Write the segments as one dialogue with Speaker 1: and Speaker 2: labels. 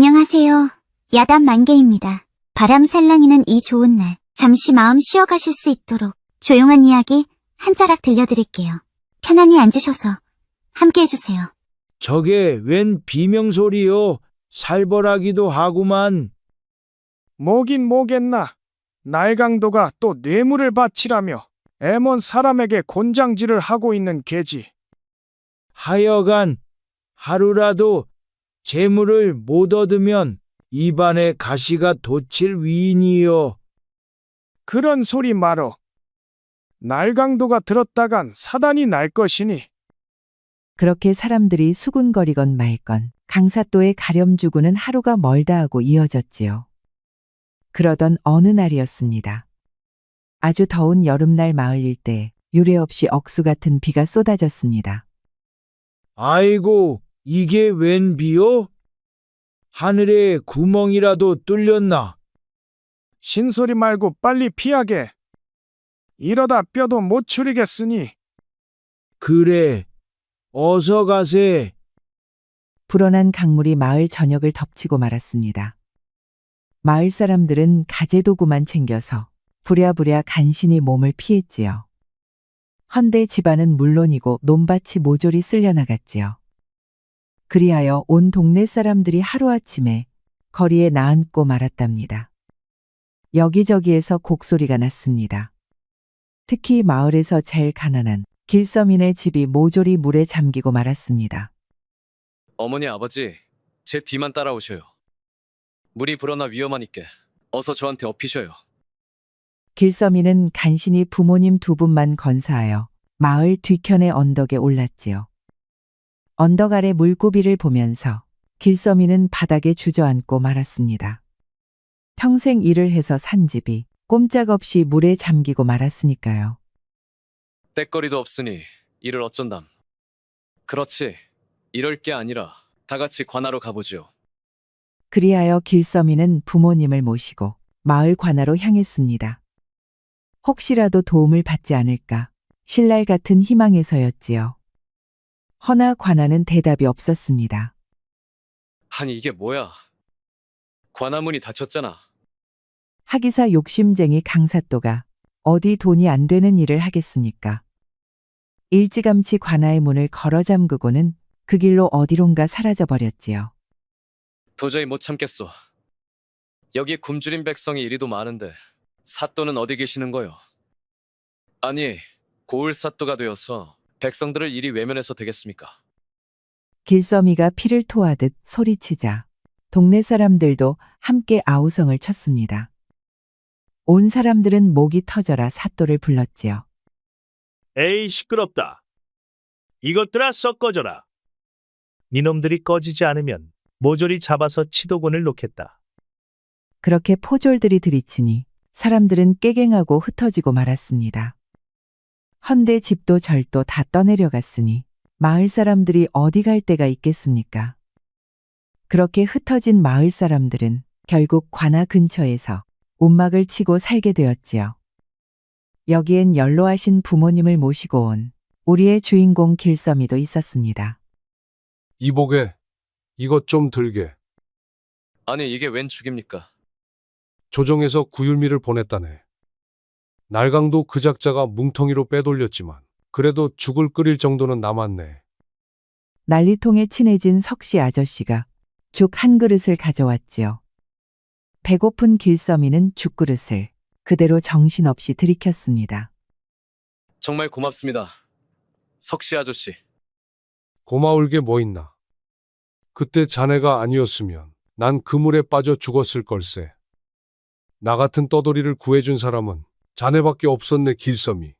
Speaker 1: 안녕하세요. 야단 만개입니다. 바람 살랑이는 이 좋은 날, 잠시 마음 쉬어가실 수 있도록 조용한 이야기 한 자락 들려드릴게요. 편안히 앉으셔서 함께 해주세요.
Speaker 2: 저게 웬 비명소리요? 살벌하기도 하구만.
Speaker 3: 뭐긴 뭐겠나. 날강도가 또 뇌물을 바치라며 애먼 사람에게 곤장질을 하고 있는 게지.
Speaker 2: 하여간 하루라도 재물을 못 얻으면 입안에 가시가 돋칠 위인이요.
Speaker 3: 그런 소리 말어. 날강도가 들었다간 사단이 날 것이니.
Speaker 4: 그렇게 사람들이 수군거리건 말건 강사또에 가렴주고는 하루가 멀다 하고 이어졌지요. 그러던 어느 날이었습니다. 아주 더운 여름날 마을 일대에 유례없이 억수 같은 비가 쏟아졌습니다.
Speaker 2: 아이고, 이게 웬 비요? 하늘에 구멍이라도 뚫렸나?
Speaker 3: 신소리 말고 빨리 피하게. 이러다 뼈도 못 추리겠으니.
Speaker 2: 그래, 어서 가세.
Speaker 4: 불어난 강물이 마을 전역을 덮치고 말았습니다. 마을 사람들은 가재도구만 챙겨서 부랴부랴 간신히 몸을 피했지요. 헌데 집안은 물론이고 논밭이 모조리 쓸려나갔지요. 그리하여 온 동네 사람들이 하루아침에 거리에 나앉고 말았답니다. 여기저기에서 곡소리가 났습니다. 특히 마을에서 제일 가난한 길서민의 집이 모조리 물에 잠기고 말았습니다.
Speaker 5: 어머니 아버지, 제 뒤만 따라오셔요. 물이 불어나 위험하니까 어서 저한테 업히셔요.
Speaker 4: 길서민은 간신히 부모님 두 분만 건사하여 마을 뒤편의 언덕에 올랐지요. 언덕 아래 물고비를 보면서 길서민은 바닥에 주저앉고 말았습니다. 평생 일을 해서 산 집이 꼼짝없이 물에 잠기고 말았으니까요.
Speaker 5: 때거리도 없으니 이를 어쩐담. 그렇지, 이럴 게 아니라 다 같이 관하로 가보지요.
Speaker 4: 그리하여 길서민은 부모님을 모시고 마을 관하로 향했습니다. 혹시라도 도움을 받지 않을까 신랄 같은 희망에서였지요. 허나 관아는 대답이 없었습니다.
Speaker 5: 아니 이게 뭐야? 관아문이 닫혔잖아.
Speaker 4: 하기사 욕심쟁이 강사또가 어디 돈이 안 되는 일을 하겠습니까? 일찌감치 관아의 문을 걸어 잠그고는 그 길로 어디론가 사라져 버렸지요.
Speaker 5: 도저히 못 참겠소. 여기 굶주린 백성이 이리도 많은데 사또는 어디 계시는 거요? 아니, 고을 사또가 되어서 백성들을 이리 외면해서 되겠습니까?
Speaker 4: 길서미가 피를 토하듯 소리치자 동네 사람들도 함께 아우성을 쳤습니다. 온 사람들은 목이 터져라 사또를 불렀지요.
Speaker 6: 에이 시끄럽다. 이것들아 썩 꺼져라. 니놈들이 꺼지지 않으면 모조리 잡아서 치도곤을 놓겠다.
Speaker 4: 그렇게 포졸들이 들이치니 사람들은 깨갱하고 흩어지고 말았습니다. 헌데 집도 절도 다 떠내려갔으니 마을 사람들이 어디 갈 데가 있겠습니까? 그렇게 흩어진 마을 사람들은 결국 관아 근처에서 움막을 치고 살게 되었지요. 여기엔 연로하신 부모님을 모시고 온 우리의 주인공 길서미도 있었습니다.
Speaker 7: 이보게, 이것 좀 들게.
Speaker 5: 아니 이게 웬 죽입니까?
Speaker 7: 조정에서 구율미를 보냈다네. 날강도 그 작자가 뭉텅이로 빼돌렸지만 그래도 죽을 끓일 정도는 남았네.
Speaker 4: 난리통에 친해진 석씨 아저씨가 죽 한 그릇을 가져왔지요. 배고픈 길서미는 죽그릇을 그대로 정신없이 들이켰습니다.
Speaker 5: 정말 고맙습니다. 석씨 아저씨.
Speaker 7: 고마울 게 뭐 있나. 그때 자네가 아니었으면 난 그물에 빠져 죽었을 걸세. 나 같은 떠돌이를 구해준 사람은 자네밖에 없었네, 길섬이.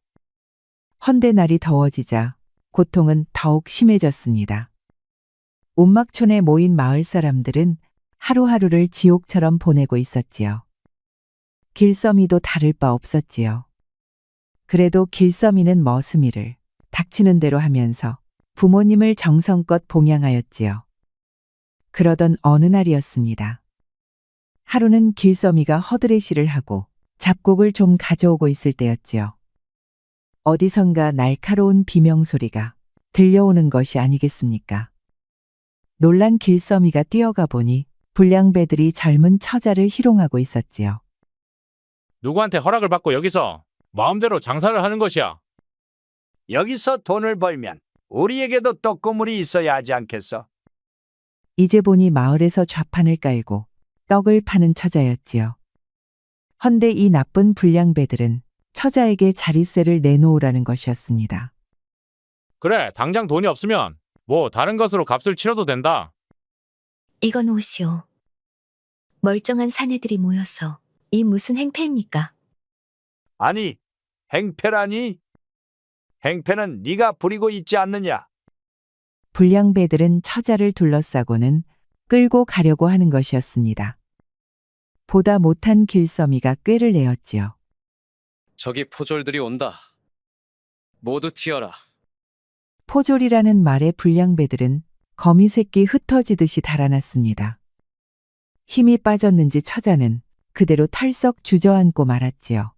Speaker 4: 헌데 날이 더워지자 고통은 더욱 심해졌습니다. 운막촌에 모인 마을 사람들은 하루하루를 지옥처럼 보내고 있었지요. 길서미도 다를 바 없었지요. 그래도 길서미는 머스미를 닥치는 대로 하면서 부모님을 정성껏 봉양하였지요. 그러던 어느 날이었습니다. 하루는 길서미가 허드레시를 하고 잡곡을 좀 가져오고 있을 때였지요. 어디선가 날카로운 비명소리가 들려오는 것이 아니겠습니까? 놀란 길서미가 뛰어가 보니 불량배들이 젊은 처자를 희롱하고 있었지요.
Speaker 8: 누구한테 허락을 받고 여기서 마음대로 장사를 하는 것이야.
Speaker 9: 여기서 돈을 벌면 우리에게도 떡고물이 있어야 하지 않겠어?
Speaker 4: 이제 보니 마을에서 좌판을 깔고 떡을 파는 처자였지요. 헌데 이 나쁜 불량배들은 처자에게 자릿세를 내놓으라는 것이었습니다.
Speaker 8: 그래, 당장 돈이 없으면 뭐 다른 것으로 값을 치러도 된다.
Speaker 10: 이건 옷이오. 멀쩡한 사내들이 모여서 이 무슨 행패입니까?
Speaker 9: 아니, 행패라니? 행패는 네가 부리고 있지 않느냐?
Speaker 4: 불량배들은 처자를 둘러싸고는 끌고 가려고 하는 것이었습니다. 보다 못한 길서미가 꾀를 내었지요.
Speaker 5: 저기 포졸들이 온다. 모두 튀어라.
Speaker 4: 포졸이라는 말에 불량배들은 거미새끼 흩어지듯이 달아났습니다. 힘이 빠졌는지 처자는 그대로 털썩 주저앉고 말았지요.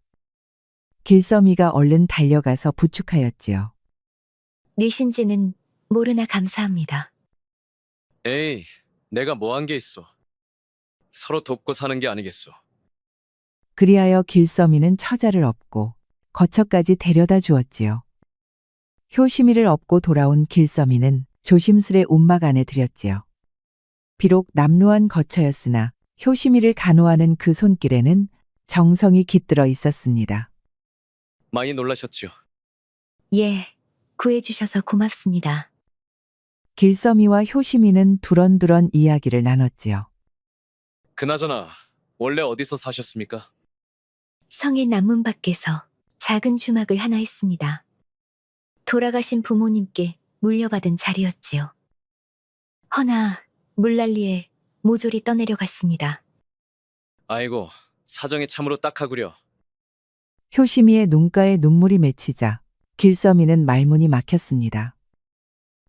Speaker 4: 길서미가 얼른 달려가서 부축하였지요.
Speaker 10: 뉘신지는 모르나 감사합니다.
Speaker 5: 에이, 내가 뭐 한 게 있어. 서로 돕고 사는 게 아니겠소.
Speaker 4: 그리하여 길서미는 처자를 업고 거처까지 데려다 주었지요. 효심이를 업고 돌아온 길서미는 조심스레 움막 안에 들였지요. 비록 남루한 거처였으나 효심이를 간호하는 그 손길에는 정성이 깃들어 있었습니다.
Speaker 5: 많이 놀라셨죠?
Speaker 10: 예, 구해주셔서 고맙습니다.
Speaker 4: 길서미와 효심이는 두런두런 이야기를 나눴지요.
Speaker 5: 그나저나 원래 어디서 사셨습니까?
Speaker 10: 성의 남문 밖에서 작은 주막을 하나 했습니다. 돌아가신 부모님께 물려받은 자리였지요. 허나 물난리에 모조리 떠내려갔습니다.
Speaker 5: 아이고, 사정이 참으로 딱하구려.
Speaker 4: 효심이의 눈가에 눈물이 맺히자 길서미는 말문이 막혔습니다.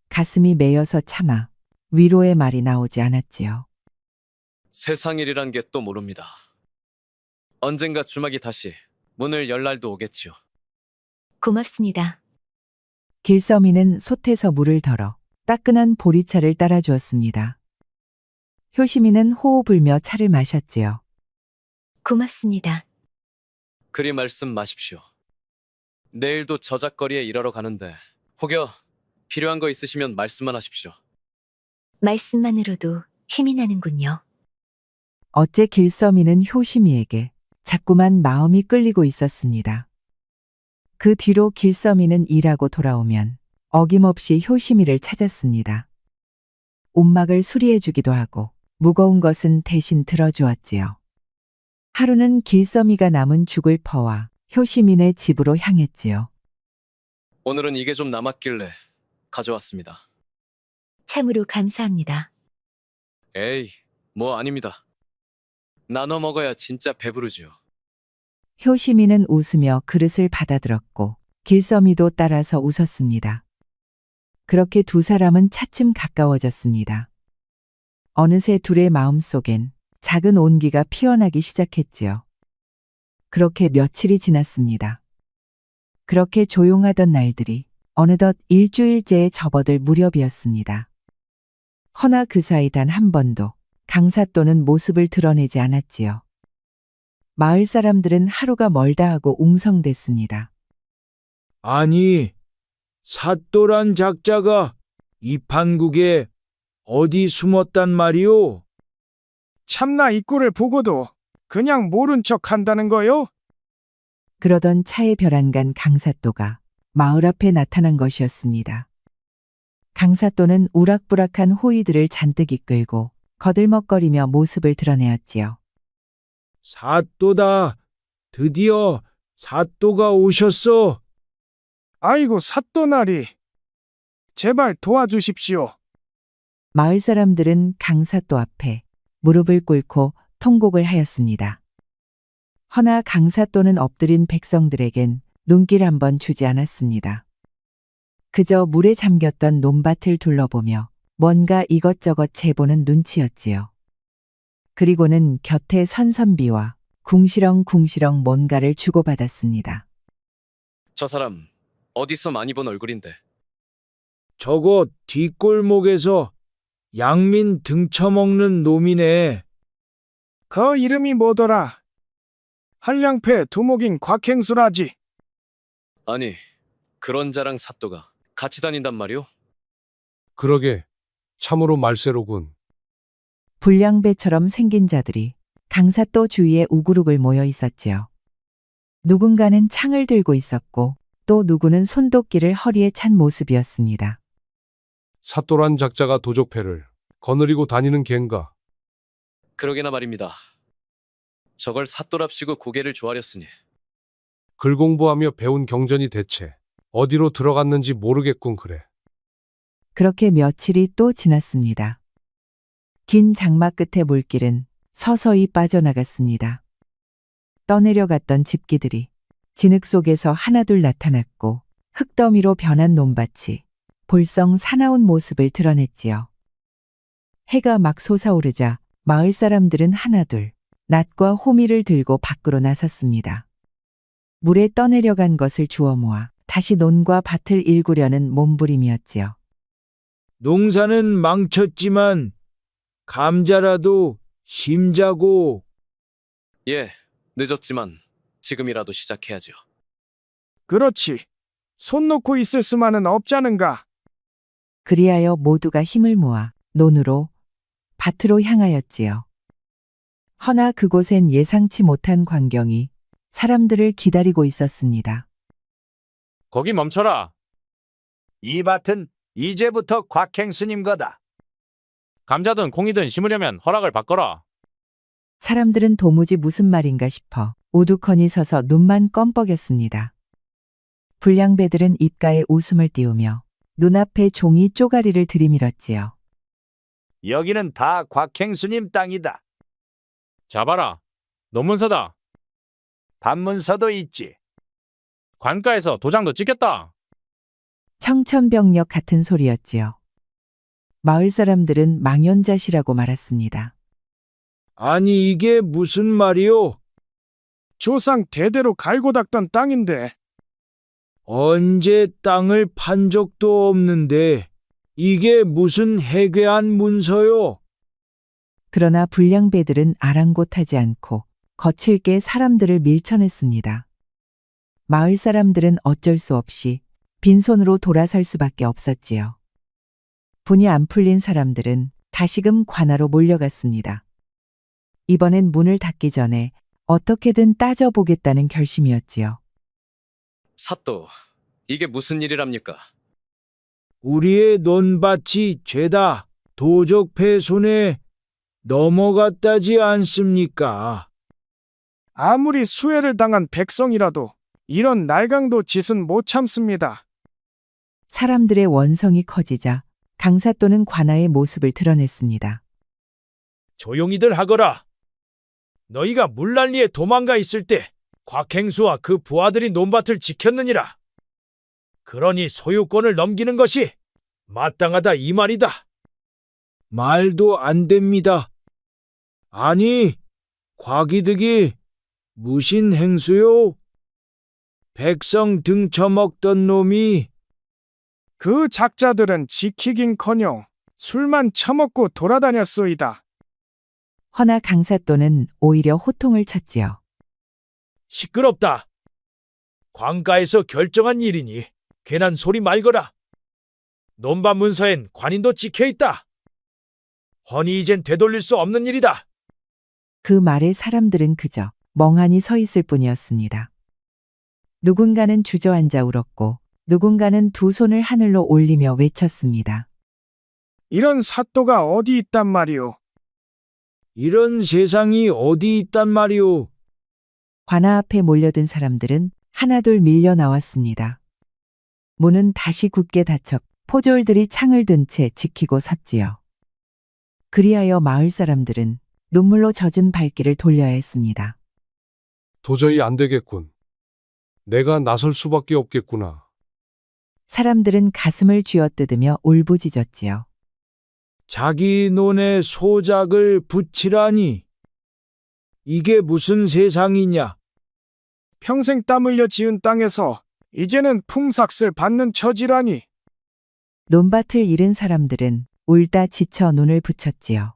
Speaker 4: 가슴이 메여서 참아 위로의 말이 나오지 않았지요.
Speaker 5: 세상 일이란 게 또 모릅니다. 언젠가 주막이 다시 문을 열 날도 오겠지요.
Speaker 10: 고맙습니다.
Speaker 4: 길서미는 솥에서 물을 덜어 따끈한 보리차를 따라주었습니다. 효심이는 호호 불며 차를 마셨지요.
Speaker 10: 고맙습니다.
Speaker 5: 그리 말씀 마십시오. 내일도 저작거리에 일하러 가는데 혹여 필요한 거 있으시면 말씀만 하십시오.
Speaker 10: 말씀만으로도 힘이 나는군요.
Speaker 4: 어째 길서미는 효심이에게 자꾸만 마음이 끌리고 있었습니다. 그 뒤로 길서미는 일하고 돌아오면 어김없이 효심이를 찾았습니다. 움막을 수리해주기도 하고 무거운 것은 대신 들어주었지요. 하루는 길서미가 남은 죽을 퍼와 효심이네 집으로 향했지요.
Speaker 5: 오늘은 이게 좀 남았길래 가져왔습니다.
Speaker 10: 참으로 감사합니다.
Speaker 5: 에이, 뭐 아닙니다. 나눠 먹어야 진짜 배부르지요.
Speaker 4: 효심이는 웃으며 그릇을 받아들었고 길서미도 따라서 웃었습니다. 그렇게 두 사람은 차츰 가까워졌습니다. 어느새 둘의 마음속엔 작은 온기가 피어나기 시작했지요. 그렇게 며칠이 지났습니다. 그렇게 조용하던 날들이 어느덧 일주일째에 접어들 무렵이었습니다. 허나 그 사이 단 한 번도 강사또는 모습을 드러내지 않았지요. 마을 사람들은 하루가 멀다 하고 웅성댔습니다.
Speaker 2: 아니, 사또란 작자가 이 판국에 어디 숨었단 말이오?
Speaker 3: 참나 이 꼴을 보고도 그냥 모른 척 한다는 거요?
Speaker 4: 그러던 차에 벼랑간 강사또가 마을 앞에 나타난 것이었습니다. 강사또는 우락부락한 호위들을 잔뜩 이끌고 거들먹거리며 모습을 드러내었지요.
Speaker 2: 사또다. 드디어 사또가 오셨어.
Speaker 3: 아이고 사또나리. 제발 도와주십시오.
Speaker 4: 마을 사람들은 강사또 앞에 무릎을 꿇고 통곡을 하였습니다. 허나 강사또는 엎드린 백성들에겐 눈길 한번 주지 않았습니다. 그저 물에 잠겼던 논밭을 둘러보며 뭔가 이것저것 재보는 눈치였지요. 그리고는 곁에 선선비와 궁시렁궁시렁 뭔가를 주고받았습니다.
Speaker 5: 저 사람 어디서 많이 본 얼굴인데.
Speaker 2: 저거 뒷골목에서 양민 등쳐먹는 놈이네.
Speaker 3: 그 이름이 뭐더라? 한량패 두목인 곽행수라지.
Speaker 5: 아니, 그런 자랑 사또가 같이 다닌단 말이오?
Speaker 7: 그러게 참으로 말세로군.
Speaker 4: 불량배처럼 생긴 자들이 강사또 주위에 우그룩을 모여 있었지요. 누군가는 창을 들고 있었고 또 누구는 손도끼를 허리에 찬 모습이었습니다.
Speaker 7: 사또란 작자가 도적패를 거느리고 다니는 겐가.
Speaker 5: 그러게나 말입니다. 저걸 사또랍시고 고개를 조아렸으니
Speaker 7: 글 공부하며 배운 경전이 대체 어디로 들어갔는지 모르겠군 그래.
Speaker 4: 그렇게 며칠이 또 지났습니다. 긴 장막 끝에 물길은 서서히 빠져나갔습니다. 떠내려갔던 집기들이 진흙 속에서 하나둘 나타났고 흙더미로 변한 논밭이 볼썽 사나운 모습을 드러냈지요. 해가 막 솟아오르자 마을 사람들은 하나둘 낫과 호미를 들고 밖으로 나섰습니다. 물에 떠내려간 것을 주워 모아 다시 논과 밭을 일구려는 몸부림이었지요.
Speaker 2: 농사는 망쳤지만 감자라도 심자고.
Speaker 5: 예, 늦었지만 지금이라도 시작해야죠.
Speaker 3: 그렇지. 손 놓고 있을 수만은 없자는가.
Speaker 4: 그리하여 모두가 힘을 모아 논으로 밭으로 향하였지요. 허나 그곳엔 예상치 못한 광경이 사람들을 기다리고 있었습니다.
Speaker 8: 거기 멈춰라.
Speaker 9: 이 밭은 이제부터 곽행스님 거다.
Speaker 8: 감자든 콩이든 심으려면 허락을 받거라.
Speaker 4: 사람들은 도무지 무슨 말인가 싶어 우두커니 서서 눈만 껌뻑였습니다. 불량배들은 입가에 웃음을 띄우며 눈앞에 종이 쪼가리를 들이밀었지요.
Speaker 9: 여기는 다 곽행스님 땅이다.
Speaker 8: 잡아라. 논문서다.
Speaker 9: 반문서도 있지.
Speaker 8: 관가에서 도장도 찍혔다.
Speaker 4: 청천벽력 같은 소리였지요. 마을 사람들은 망연자실하고 말았습니다.
Speaker 2: 아니 이게 무슨 말이오?
Speaker 3: 조상 대대로 갈고 닦던 땅인데
Speaker 2: 언제 땅을 판 적도 없는데 이게 무슨 해괴한 문서요?
Speaker 4: 그러나 불량배들은 아랑곳하지 않고 거칠게 사람들을 밀쳐냈습니다. 마을 사람들은 어쩔 수 없이 빈손으로 돌아설 수밖에 없었지요. 분이 안 풀린 사람들은 다시금 관하로 몰려갔습니다. 이번엔 문을 닫기 전에 어떻게든 따져보겠다는 결심이었지요.
Speaker 5: 사또, 이게 무슨 일이랍니까?
Speaker 2: 우리의 논밭이 죄다 도적패 손에 넘어갔다지 않습니까?
Speaker 3: 아무리 수해를 당한 백성이라도 이런 날강도 짓은 못 참습니다.
Speaker 4: 사람들의 원성이 커지자 강사또는 관아의 모습을 드러냈습니다.
Speaker 2: 조용히들 하거라. 너희가 물난리에 도망가 있을 때 곽행수와 그 부하들이 논밭을 지켰느니라. 그러니 소유권을 넘기는 것이 마땅하다 이 말이다. 말도 안 됩니다. 아니, 곽이득이 무신 행수요? 백성 등쳐먹던 놈이.
Speaker 3: 그 작자들은 지키긴커녕 술만 처먹고 돌아다녔소이다.
Speaker 4: 허나 강사또는 오히려 호통을 쳤지요.
Speaker 2: 시끄럽다. 관가에서 결정한 일이니 괜한 소리 말거라. 논밭 문서엔 관인도 찍혀있다. 허니 이젠 되돌릴 수 없는 일이다.
Speaker 4: 그 말에 사람들은 그저 멍하니 서 있을 뿐이었습니다. 누군가는 주저앉아 울었고 누군가는 두 손을 하늘로 올리며 외쳤습니다.
Speaker 3: 이런 사또가 어디 있단 말이오.
Speaker 2: 이런 세상이 어디 있단 말이오.
Speaker 4: 관아 앞에 몰려든 사람들은 하나둘 밀려 나왔습니다. 문은 다시 굳게 닫혀 포졸들이 창을 든 채 지키고 섰지요. 그리하여 마을 사람들은 눈물로 젖은 발길을 돌려야 했습니다.
Speaker 7: 도저히 안 되겠군. 내가 나설 수밖에 없겠구나.
Speaker 4: 사람들은 가슴을 쥐어뜯으며 울부짖었지요.
Speaker 2: 자기 논에 소작을 붙이라니. 이게 무슨 세상이냐.
Speaker 3: 평생 땀 흘려 지은 땅에서 이제는 풍삭을 받는 처지라니.
Speaker 4: 논밭을 잃은 사람들은 울다 지쳐 눈을 붙였지요.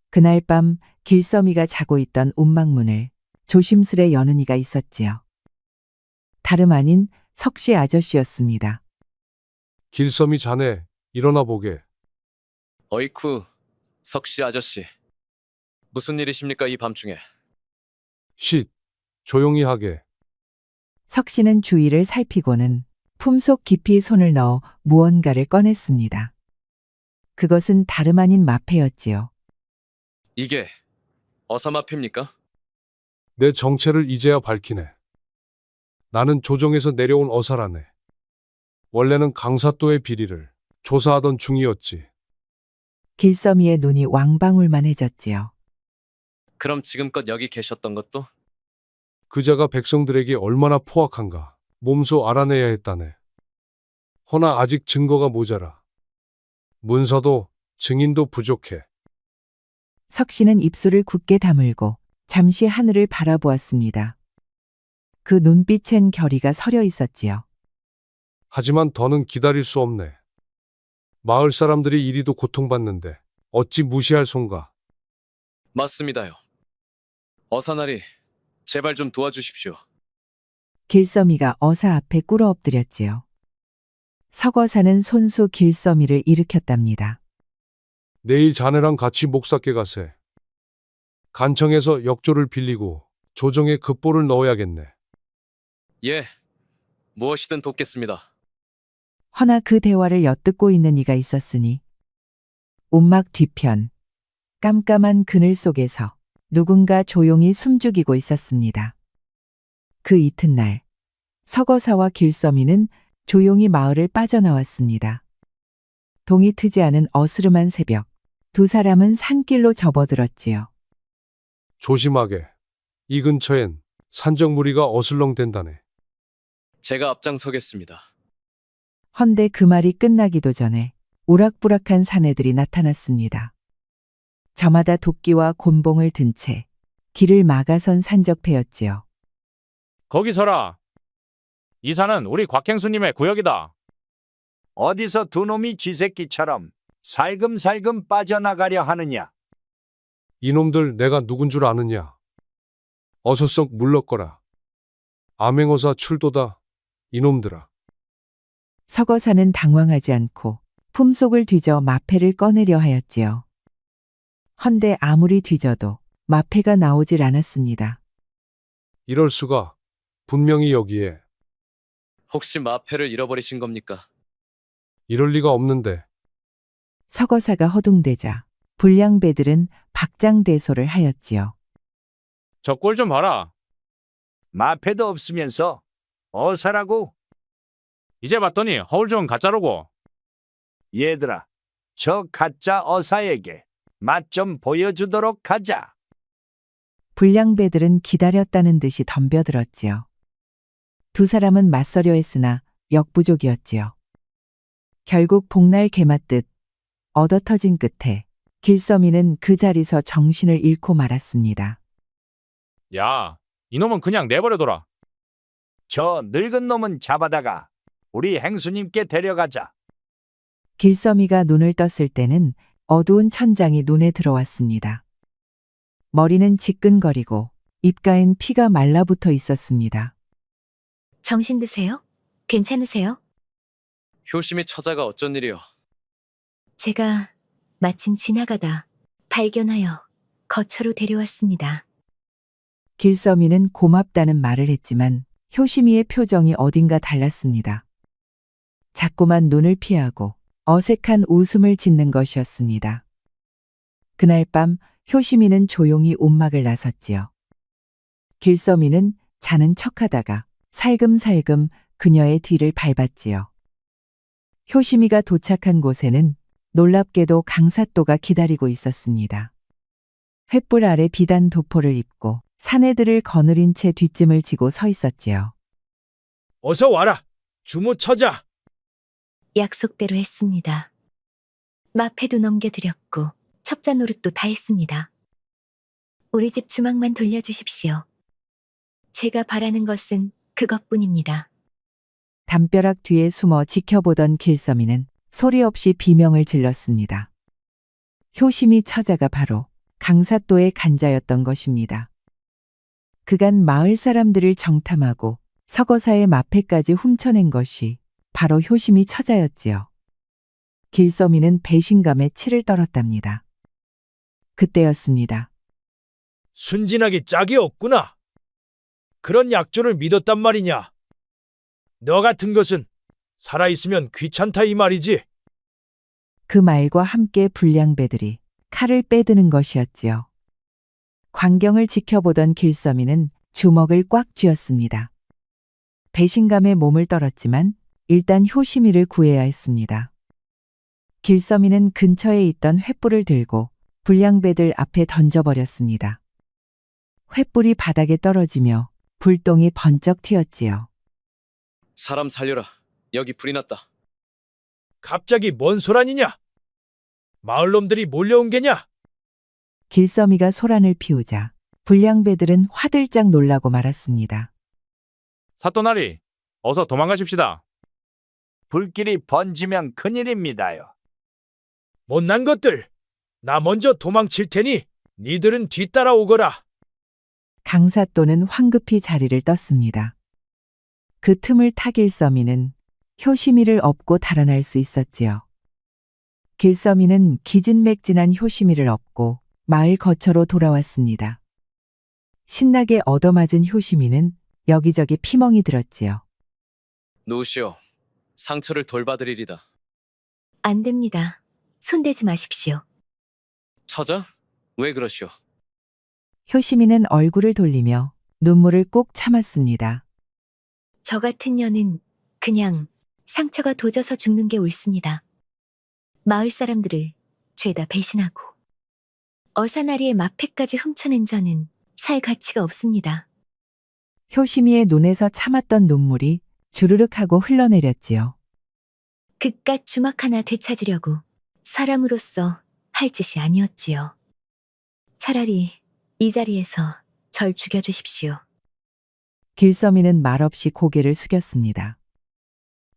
Speaker 4: 그날 밤 길섬이가 자고 있던 움막문을 조심스레 여는 이가 있었지요. 다름 아닌 석씨 아저씨였습니다.
Speaker 7: 길섬이 자네, 일어나 보게.
Speaker 5: 어이쿠, 석씨 아저씨. 무슨 일이십니까, 이 밤중에?
Speaker 7: 쉿, 조용히 하게.
Speaker 4: 석씨는 주위를 살피고는 품속 깊이 손을 넣어 무언가를 꺼냈습니다. 그것은 다름 아닌 마패였지요.
Speaker 5: 이게 어사마패입니까?
Speaker 7: 내 정체를 이제야 밝히네. 나는 조정에서 내려온 어사라네. 원래는 강사또의 비리를 조사하던 중이었지.
Speaker 4: 길섬이의 눈이 왕방울만해졌지요.
Speaker 5: 그럼 지금껏 여기 계셨던 것도?
Speaker 7: 그자가 백성들에게 얼마나 포악한가 몸소 알아내야 했다네. 허나 아직 증거가 모자라. 문서도 증인도 부족해.
Speaker 4: 석씨는 입술을 굳게 다물고 잠시 하늘을 바라보았습니다. 그 눈빛엔 결의가 서려 있었지요.
Speaker 7: 하지만 더는 기다릴 수 없네. 마을 사람들이 이리도 고통받는데 어찌 무시할 손가.
Speaker 5: 맞습니다요. 어사나리, 제발 좀 도와주십시오.
Speaker 4: 길섬이가 어사 앞에 꿇어 엎드렸지요. 석어사는 손수 길섬이를 일으켰답니다.
Speaker 7: 내일 자네랑 같이 목사께 가세. 간청에서 역조를 빌리고 조정에 급보를 넣어야겠네.
Speaker 5: 예, 무엇이든 돕겠습니다.
Speaker 4: 허나 그 대화를 엿듣고 있는 이가 있었으니 움막 뒤편 깜깜한 그늘 속에서 누군가 조용히 숨죽이고 있었습니다. 그 이튿날 석어사와 길섬이는 조용히 마을을 빠져나왔습니다. 동이 트지 않은 어스름한 새벽, 두 사람은 산길로 접어들었지요.
Speaker 7: 조심하게. 이 근처엔 산적 무리가 어슬렁댄다네.
Speaker 5: 제가 앞장서겠습니다.
Speaker 4: 헌데 그 말이 끝나기도 전에 우락부락한 사내들이 나타났습니다. 저마다 도끼와 곤봉을 든 채 길을 막아선 산적패였지요.
Speaker 8: 거기 서라. 이 산은 우리 곽행수님의 구역이다.
Speaker 9: 어디서 두 놈이 쥐새끼처럼 살금살금 빠져나가려 하느냐?
Speaker 7: 이놈들 내가 누군 줄 아느냐. 어서 썩 물러거라. 암행어사 출도다. 이놈들아.
Speaker 4: 석어사는 당황하지 않고 품속을 뒤져 마패를 꺼내려 하였지요. 헌데 아무리 뒤져도 마패가 나오질 않았습니다.
Speaker 7: 이럴 수가. 분명히 여기에.
Speaker 5: 혹시 마패를 잃어버리신 겁니까?
Speaker 7: 이럴 리가 없는데.
Speaker 4: 석어사가 허둥대자 불량배들은 박장대소를 하였지요.
Speaker 8: 저 꼴 좀 봐라.
Speaker 9: 마패도 없으면서 어사라고?
Speaker 8: 이제 봤더니 허울 좋은 가짜로고.
Speaker 9: 얘들아, 저 가짜 어사에게 맛 좀 보여주도록 하자.
Speaker 4: 불량배들은 기다렸다는 듯이 덤벼들었지요. 두 사람은 맞서려 했으나 역부족이었지요. 결국 복날 개맞듯 얻어터진 끝에 길섬이는 그 자리서 정신을 잃고 말았습니다.
Speaker 8: 야, 이놈은 그냥 내버려둬라.
Speaker 9: 저 늙은 놈은 잡아다가 우리 행수님께 데려가자.
Speaker 4: 길섬이가 눈을 떴을 때는 어두운 천장이 눈에 들어왔습니다. 머리는 지끈거리고 입가엔 피가 말라붙어 있었습니다.
Speaker 10: 정신 드세요? 괜찮으세요?
Speaker 5: 효심이 처자가 어쩐 일이요?
Speaker 10: 제가 마침 지나가다 발견하여 거처로 데려왔습니다.
Speaker 4: 길섬이는 고맙다는 말을 했지만 효심이의 표정이 어딘가 달랐습니다. 자꾸만 눈을 피하고 어색한 웃음을 짓는 것이었습니다. 그날 밤 효심이는 조용히 움막을 나섰지요. 길섬이는 자는 척하다가 살금살금 그녀의 뒤를 밟았지요. 효심이가 도착한 곳에는 놀랍게도 강사또가 기다리고 있었습니다. 횃불 아래 비단 도포를 입고 사내들을 거느린 채 뒷짐을 지고 서 있었지요.
Speaker 2: 어서 와라. 주모 처자.
Speaker 10: 약속대로 했습니다. 마패도 넘겨드렸고 첩자 노릇도 다 했습니다. 우리 집 주막만 돌려주십시오. 제가 바라는 것은 그것뿐입니다.
Speaker 4: 담벼락 뒤에 숨어 지켜보던 길섬이는 소리 없이 비명을 질렀습니다. 효심이 처자가 바로 강사또의 간자였던 것입니다. 그간 마을 사람들을 정탐하고 서거사의 마패까지 훔쳐낸 것이 바로 효심이 처자였지요. 길서미는 배신감에 치를 떨었답니다. 그때였습니다.
Speaker 2: 순진하기 짝이 없구나. 그런 약조를 믿었단 말이냐. 너 같은 것은 살아있으면 귀찮다 이 말이지.
Speaker 4: 그 말과 함께 불량배들이 칼을 빼드는 것이었지요. 광경을 지켜보던 길서미는 주먹을 꽉 쥐었습니다. 배신감에 몸을 떨었지만 일단 효심이를 구해야 했습니다. 길서미는 근처에 있던 횃불을 들고 불량배들 앞에 던져버렸습니다. 횃불이 바닥에 떨어지며 불똥이 번쩍 튀었지요.
Speaker 5: 사람 살려라. 여기 불이 났다.
Speaker 2: 갑자기 뭔 소란이냐? 마을놈들이 몰려온 게냐?
Speaker 4: 길서미가 소란을 피우자 불량배들은 화들짝 놀라고 말았습니다.
Speaker 8: 사또나리, 어서 도망가십시다.
Speaker 9: 불길이 번지면 큰일입니다요.
Speaker 2: 못난 것들. 나 먼저 도망칠 테니 니들은 뒤따라오거라.
Speaker 4: 강사또는 황급히 자리를 떴습니다. 그 틈을 타 길서미는 효심이를 업고 달아날 수 있었지요. 길서미는 기진맥진한 효심이를 업고 마을 거처로 돌아왔습니다. 신나게 얻어맞은 효심이는 여기저기 피멍이 들었지요.
Speaker 5: 누우시오. 상처를 돌봐드리리다.
Speaker 10: 안 됩니다. 손대지 마십시오.
Speaker 5: 처자? 왜 그러시오?
Speaker 4: 효심이는 얼굴을 돌리며 눈물을 꾹 참았습니다.
Speaker 10: 저 같은 년은 그냥 상처가 도져서 죽는 게 옳습니다. 마을 사람들을 죄다 배신하고 어사나리의 마패까지 훔쳐낸 저는 살 가치가 없습니다.
Speaker 4: 효심이의 눈에서 참았던 눈물이 주르륵 하고 흘러내렸지요.
Speaker 10: 그깟 주먹 하나 되찾으려고 사람으로서 할 짓이 아니었지요. 차라리 이 자리에서 절 죽여주십시오.
Speaker 4: 길서미는 말없이 고개를 숙였습니다.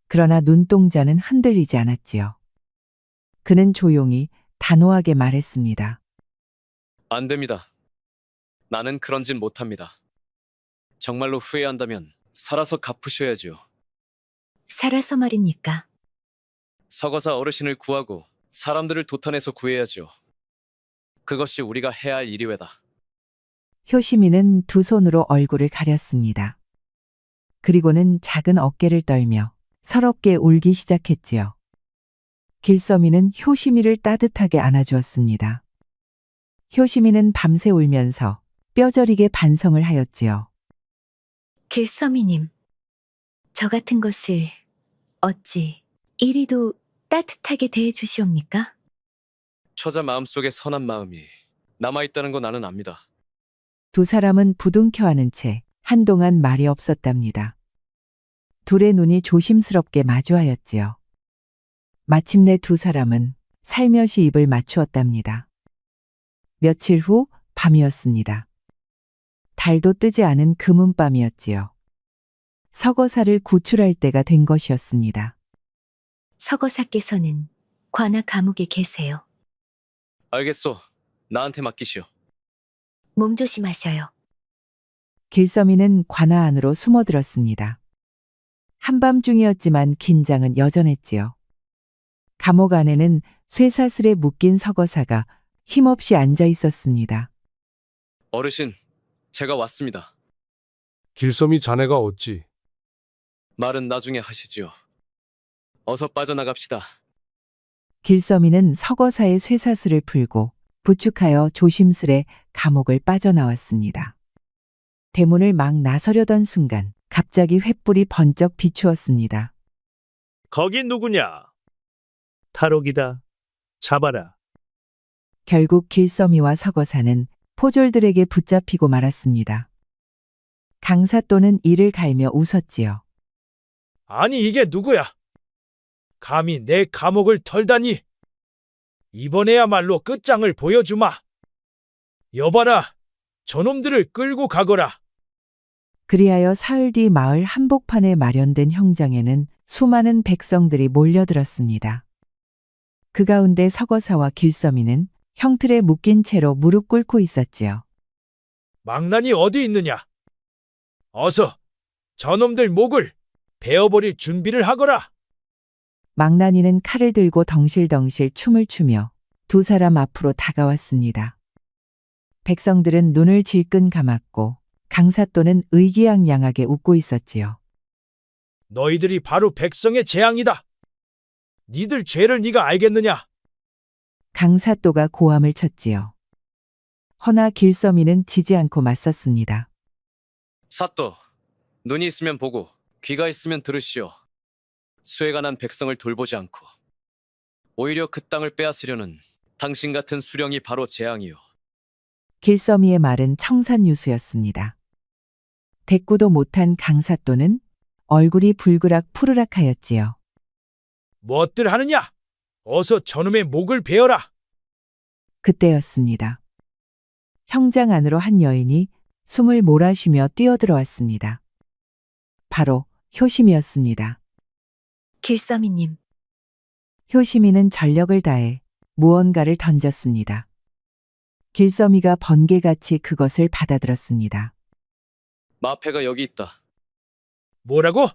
Speaker 4: 그러나 눈동자는 흔들리지 않았지요. 그는 조용히 단호하게 말했습니다.
Speaker 5: 안 됩니다. 나는 그런 짓 못합니다. 정말로 후회한다면 살아서 갚으셔야지요.
Speaker 10: 살아서 말입니까?
Speaker 5: 서거사 어르신을 구하고 사람들을 도탄해서 구해야지요. 그것이 우리가 해야 할 일이외다.
Speaker 4: 효심이는 두 손으로 얼굴을 가렸습니다. 그리고는 작은 어깨를 떨며 서럽게 울기 시작했지요. 길서미는 효심이를 따뜻하게 안아주었습니다. 효심이는 밤새 울면서 뼈저리게 반성을 하였지요.
Speaker 10: 길서미님, 저 같은 것을 어찌 이리도 따뜻하게 대해주시옵니까?
Speaker 5: 처자 마음속에 선한 마음이 남아있다는 거 나는 압니다.
Speaker 4: 두 사람은 부둥켜안은 채 한동안 말이 없었답니다. 둘의 눈이 조심스럽게 마주하였지요. 마침내 두 사람은 살며시 입을 맞추었답니다. 며칠 후 밤이었습니다. 달도 뜨지 않은 금은밤이었지요. 서거사를 구출할 때가 된 것이었습니다.
Speaker 10: 서거사께서는 관아 감옥에 계세요.
Speaker 5: 알겠소. 나한테 맡기시오.
Speaker 10: 몸 조심하셔요.
Speaker 4: 길서미는 관아 안으로 숨어들었습니다. 한밤중이었지만 긴장은 여전했지요. 감옥 안에는 쇠사슬에 묶인 서거사가 힘없이 앉아 있었습니다.
Speaker 5: 어르신, 제가 왔습니다.
Speaker 7: 길섬이 자네가 어찌?
Speaker 5: 말은 나중에 하시지요. 어서 빠져나갑시다.
Speaker 4: 길서미는 서거사의 쇠사슬을 풀고 부축하여 조심스레 감옥을 빠져나왔습니다. 대문을 막 나서려던 순간 갑자기 횃불이 번쩍 비추었습니다.
Speaker 6: 거기 누구냐? 탈옥이다. 잡아라.
Speaker 4: 결국 길서미와 서거사는 포졸들에게 붙잡히고 말았습니다. 강사또는 이를 갈며 웃었지요.
Speaker 2: 아니 이게 누구야? 감히 내 감옥을 털다니. 이번에야말로 끝장을 보여주마. 여봐라. 저놈들을 끌고 가거라.
Speaker 4: 그리하여 사흘 뒤 마을 한복판에 마련된 형장에는 수많은 백성들이 몰려들었습니다. 그 가운데 서거사와 길서미는 형틀에 묶인 채로 무릎 꿇고 있었지요.
Speaker 2: 망난이 어디 있느냐? 어서 저놈들 목을 베어버릴 준비를 하거라.
Speaker 4: 망나니는 칼을 들고 덩실덩실 춤을 추며 두 사람 앞으로 다가왔습니다. 백성들은 눈을 질끈 감았고 강사또는 의기양양하게 웃고 있었지요.
Speaker 2: 너희들이 바로 백성의 재앙이다. 니들 죄를 네가 알겠느냐?
Speaker 4: 강사또가 고함을 쳤지요. 허나 길서미는 지지 않고 맞섰습니다.
Speaker 5: 사또, 눈이 있으면 보고 귀가 있으면 들으시오. 수해가 난 백성을 돌보지 않고 오히려 그 땅을 빼앗으려는 당신 같은 수령이 바로 재앙이요.
Speaker 4: 길서미의 말은 청산유수였습니다. 대꾸도 못한 강사또는 얼굴이 불그락 푸르락 하였지요.
Speaker 2: 무엇들 하느냐? 어서 저놈의 목을 베어라.
Speaker 4: 그때였습니다. 형장 안으로 한 여인이 숨을 몰아쉬며 뛰어들어왔습니다. 바로 효심이었습니다.
Speaker 10: 길서미님,
Speaker 4: 효심이는 전력을 다해 무언가를 던졌습니다. 길서미가 번개같이 그것을 받아들었습니다.
Speaker 5: 마패가 여기 있다.
Speaker 2: 뭐라고?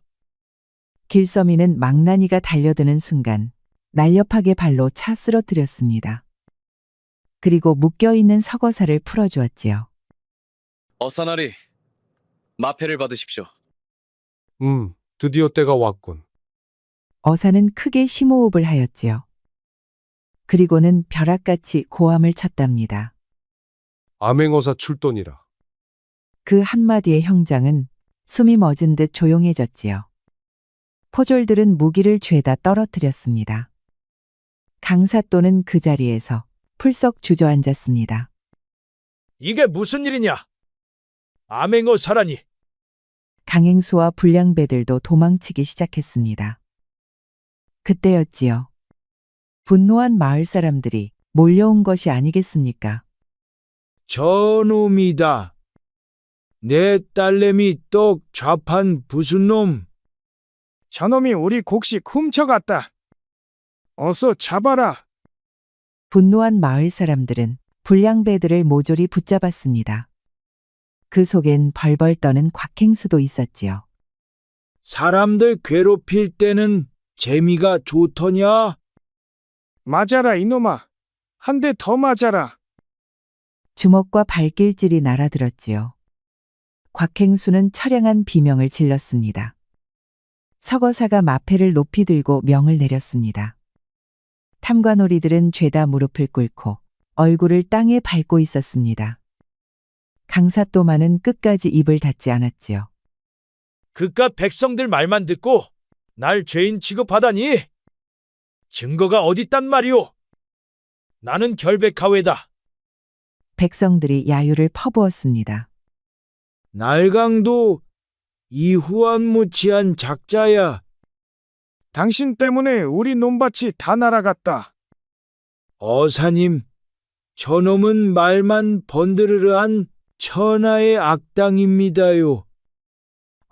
Speaker 4: 길서미는 망나니가 달려드는 순간 날렵하게 발로 차 쓰러뜨렸습니다. 그리고 묶여있는 서거사를 풀어주었지요.
Speaker 5: 어사나리, 마패를 받으십시오.
Speaker 7: 드디어 때가 왔군.
Speaker 4: 어사는 크게 심호흡을 하였지요. 그리고는 벼락같이 고함을 쳤답니다.
Speaker 7: 암행어사 출동이라.
Speaker 4: 그 한마디의 형장은 숨이 멎은 듯 조용해졌지요. 포졸들은 무기를 죄다 떨어뜨렸습니다. 강사또는 그 자리에서 풀썩 주저앉았습니다.
Speaker 2: 이게 무슨 일이냐? 암행어 사라니.
Speaker 4: 강행수와 불량배들도 도망치기 시작했습니다. 그때였지요. 분노한 마을 사람들이 몰려온 것이 아니겠습니까?
Speaker 2: 저놈이다. 내 딸내미 떡 좌판 무슨 놈?
Speaker 3: 저놈이 우리 곡식 훔쳐갔다. 어서 잡아라.
Speaker 4: 분노한 마을 사람들은 불량배들을 모조리 붙잡았습니다. 그 속엔 벌벌 떠는 곽행수도 있었지요.
Speaker 2: 사람들 괴롭힐 때는 재미가 좋더냐?
Speaker 3: 맞아라 이놈아. 한 대 더 맞아라.
Speaker 4: 주먹과 발길질이 날아들었지요. 곽행수는 처량한 비명을 질렀습니다. 서거사가 마패를 높이 들고 명을 내렸습니다. 탐관오리들은 죄다 무릎을 꿇고 얼굴을 땅에 밟고 있었습니다. 강사또만은 끝까지 입을 닫지 않았지요.
Speaker 2: 그깟 백성들 말만 듣고 날 죄인 취급하다니? 증거가 어딨단 말이오? 나는 결백하외다.
Speaker 4: 백성들이 야유를 퍼부었습니다.
Speaker 2: 날강도 이후안무치한 작자야.
Speaker 3: 당신 때문에 우리 논밭이 다 날아갔다.
Speaker 2: 어사님, 저놈은 말만 번드르르한 천하의 악당입니다요.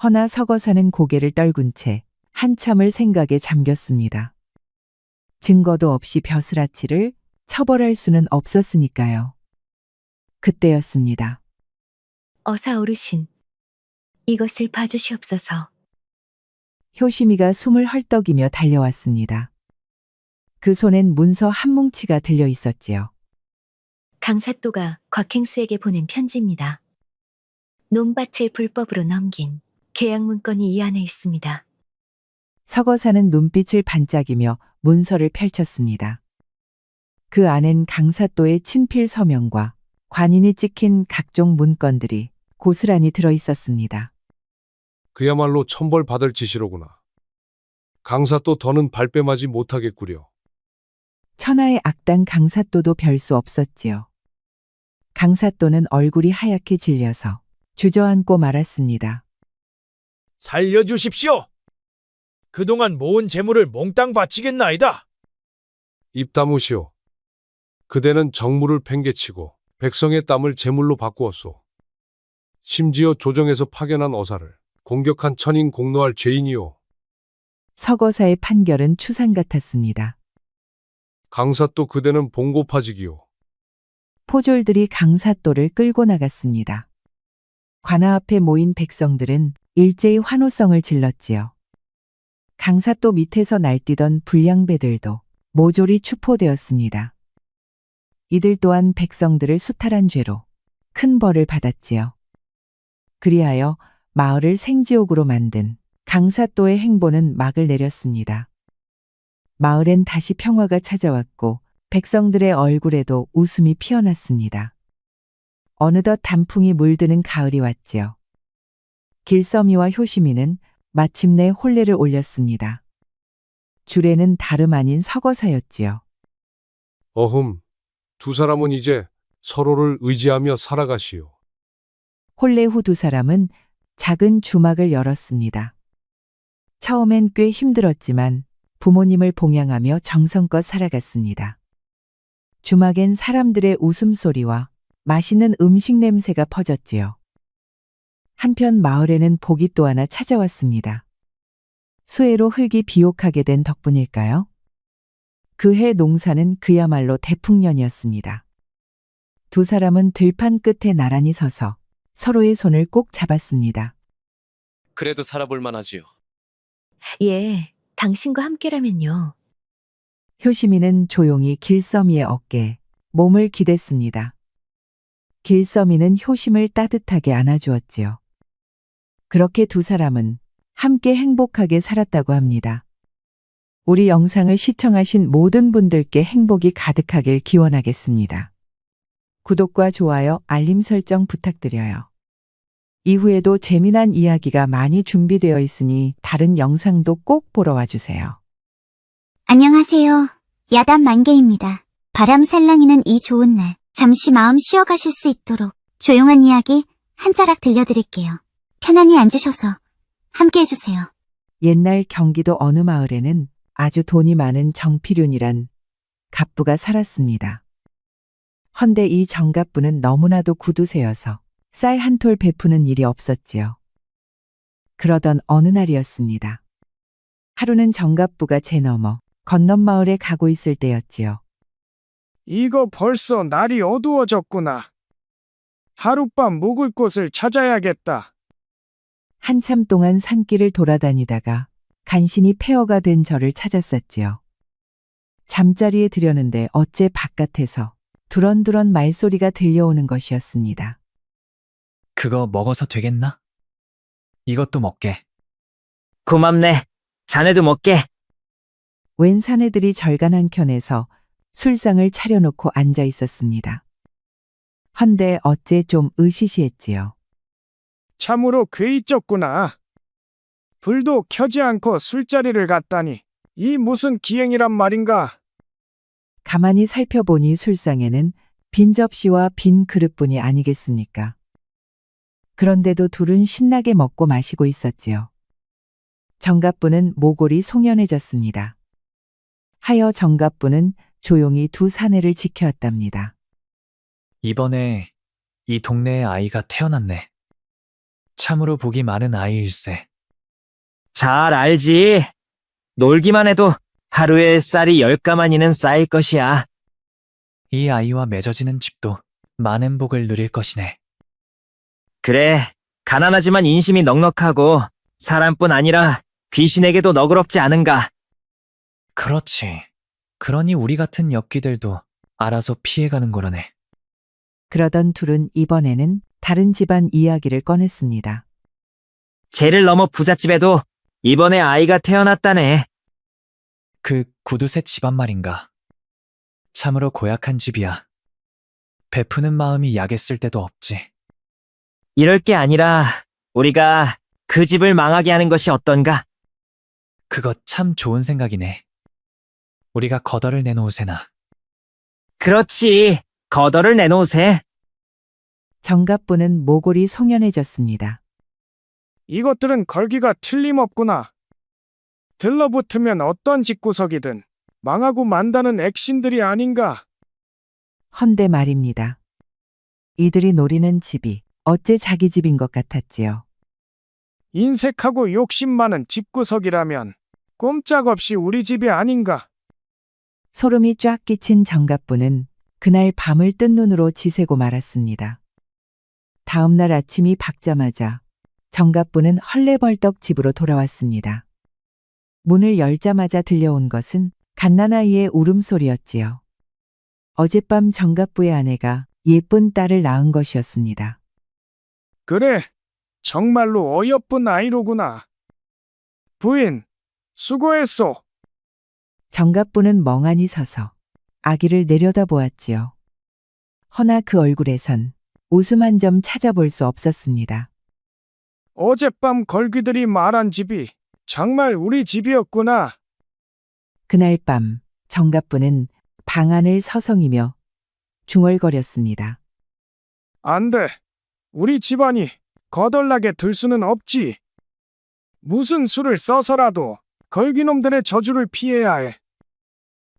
Speaker 4: 허나 서거사는 고개를 떨군 채 한참을 생각에 잠겼습니다. 증거도 없이 벼슬아치를 처벌할 수는 없었으니까요. 그때였습니다.
Speaker 10: 어사 어르신, 이것을 봐주시옵소서.
Speaker 4: 효심이가 숨을 헐떡이며 달려왔습니다. 그 손엔 문서 한 뭉치가 들려 있었지요.
Speaker 10: 강사또가 곽행수에게 보낸 편지입니다. 논밭을 불법으로 넘긴 계약 문건이 이 안에 있습니다.
Speaker 4: 서거사는 눈빛을 반짝이며 문서를 펼쳤습니다. 그 안엔 강사또의 친필 서명과 관인이 찍힌 각종 문건들이 고스란히 들어 있었습니다.
Speaker 7: 그야말로 천벌 받을 짓이로구나. 강사또 더는 발뺌하지 못하겠구려.
Speaker 4: 천하의 악당 강사또도 별 수 없었지요. 강사또는 얼굴이 하얗게 질려서 주저앉고 말았습니다.
Speaker 2: 살려주십시오. 그동안 모은 재물을 몽땅 바치겠나이다.
Speaker 7: 입 다무시오. 그대는 정무를 팽개치고 백성의 땀을 제물로 바꾸었소. 심지어 조정에서 파견한 어사를 공격한 천인 공노할 죄인이오.
Speaker 4: 서거사의 판결은 추상 같았습니다.
Speaker 7: 강사또 그대는 봉고파직이요.
Speaker 4: 포졸들이 강사또를 끌고 나갔습니다. 관아 앞에 모인 백성들은 일제히 환호성을 질렀지요. 강사또 밑에서 날뛰던 불량배들도 모조리 추포되었습니다. 이들 또한 백성들을 수탈한 죄로 큰 벌을 받았지요. 그리하여 마을을 생지옥으로 만든 강사또의 행보는 막을 내렸습니다. 마을엔 다시 평화가 찾아왔고 백성들의 얼굴에도 웃음이 피어났습니다. 어느덧 단풍이 물드는 가을이 왔지요. 길서미와 효시미는 마침내 혼례를 올렸습니다. 주례는 다름 아닌 서거사였지요.
Speaker 7: 어흠, 두 사람은 이제 서로를 의지하며 살아가시오.
Speaker 4: 혼례 후 두 사람은 작은 주막을 열었습니다. 처음엔 꽤 힘들었지만 부모님을 봉양하며 정성껏 살아갔습니다. 주막엔 사람들의 웃음소리와 맛있는 음식 냄새가 퍼졌지요. 한편 마을에는 복이 또 하나 찾아왔습니다. 수해로 흙이 비옥하게 된 덕분일까요? 그해 농사는 그야말로 대풍년이었습니다. 두 사람은 들판 끝에 나란히 서서 서로의 손을 꼭 잡았습니다.
Speaker 5: 그래도 살아볼 만하지요.
Speaker 10: 예, 당신과 함께라면요.
Speaker 4: 효시미는 조용히 길서미의 어깨에 몸을 기댔습니다. 길서미는 효심을 따뜻하게 안아주었지요. 그렇게 두 사람은 함께 행복하게 살았다고 합니다. 우리 영상을 시청하신 모든 분들께 행복이 가득하길 기원하겠습니다. 구독과 좋아요, 알림 설정 부탁드려요. 이후에도 재미난 이야기가 많이 준비되어 있으니 다른 영상도 꼭 보러 와주세요.
Speaker 1: 안녕하세요. 야단 만개입니다. 바람 살랑이는 이 좋은 날, 잠시 마음 쉬어가실 수 있도록 조용한 이야기 한 자락 들려드릴게요. 편안히 앉으셔서 함께 해주세요.
Speaker 4: 옛날 경기도 어느 마을에는 아주 돈이 많은 정필윤이란 갑부가 살았습니다. 헌데 이 정갑부는 너무나도 구두쇠여서 쌀 한 톨 베푸는 일이 없었지요. 그러던 어느 날이었습니다. 하루는 정갑부가 제 넘어 건넌 마을에 가고 있을 때였지요.
Speaker 3: 이거 벌써 날이 어두워졌구나. 하룻밤 묵을 곳을 찾아야겠다.
Speaker 4: 한참 동안 산길을 돌아다니다가 간신히 폐허가 된 절을 찾았었지요. 잠자리에 들였는데 어째 바깥에서 두런두런 말소리가 들려오는 것이었습니다.
Speaker 11: 그거 먹어서 되겠나? 이것도 먹게.
Speaker 12: 고맙네. 자네도 먹게.
Speaker 4: 웬 사내들이 절간 한켠에서 술상을 차려놓고 앉아 있었습니다. 헌데 어째 좀 으시시했지요.
Speaker 3: 참으로 괴이 쪘구나. 불도 켜지 않고 술자리를 갔다니 이 무슨 기행이란 말인가.
Speaker 4: 가만히 살펴보니 술상에는 빈 접시와 빈 그릇뿐이 아니겠습니까? 그런데도 둘은 신나게 먹고 마시고 있었지요. 정갑부는 모골이 송연해졌습니다. 하여 정갑부는 조용히 두 사내를 지켜왔답니다.
Speaker 11: 이번에 이 동네에 아이가 태어났네. 참으로 복이 많은 아이일세.
Speaker 12: 잘 알지. 놀기만 해도 하루에 쌀이 10가마니는 쌓일 것이야.
Speaker 11: 이 아이와 맺어지는 집도 많은 복을 누릴 것이네.
Speaker 12: 그래, 가난하지만 인심이 넉넉하고 사람뿐 아니라 귀신에게도 너그럽지 않은가.
Speaker 11: 그렇지. 그러니 우리 같은 엽기들도 알아서 피해가는 거라네.
Speaker 4: 그러던 둘은 이번에는 다른 집안 이야기를 꺼냈습니다.
Speaker 12: 죄를 넘어 부잣집에도 이번에 아이가 태어났다네.
Speaker 11: 그 구두쇠 집안 말인가. 참으로 고약한 집이야. 베푸는 마음이 약했을 때도 없지.
Speaker 12: 이럴 게 아니라 우리가 그 집을 망하게 하는 것이 어떤가?
Speaker 11: 그거 참 좋은 생각이네. 우리가 거덜을 내놓으세나.
Speaker 12: 그렇지. 거덜을 내놓으세.
Speaker 4: 정갑부는 모골이 송연해졌습니다.
Speaker 3: 이것들은 걸기가 틀림없구나. 들러붙으면 어떤 집구석이든 망하고 만다는 액신들이 아닌가.
Speaker 4: 헌데 말입니다. 이들이 노리는 집이 어째 자기 집인 것 같았지요.
Speaker 3: 인색하고 욕심 많은 집구석이라면 꼼짝없이 우리 집이 아닌가.
Speaker 4: 소름이 쫙 끼친 정갑부는 그날 밤을 뜬 눈으로 지새고 말았습니다. 다음 날 아침이 밝자마자 정갑부는 헐레벌떡 집으로 돌아왔습니다. 문을 열자마자 들려온 것은 갓난아이의 울음소리였지요. 어젯밤 정갑부의 아내가 예쁜 딸을 낳은 것이었습니다.
Speaker 3: 그래, 정말로 어여쁜 아이로구나. 부인, 수고했소.
Speaker 4: 정갑부는 멍하니 서서 아기를 내려다보았지요. 허나 그 얼굴에선 웃음 한 점 찾아볼 수 없었습니다.
Speaker 3: 어젯밤 걸귀들이 말한 집이 정말 우리 집이었구나.
Speaker 4: 그날 밤 정갑부는 방 안을 서성이며 중얼거렸습니다.
Speaker 3: 안 돼. 우리 집안이 거덜나게 둘 수는 없지. 무슨 수를 써서라도 걸귀놈들의 저주를 피해야 해.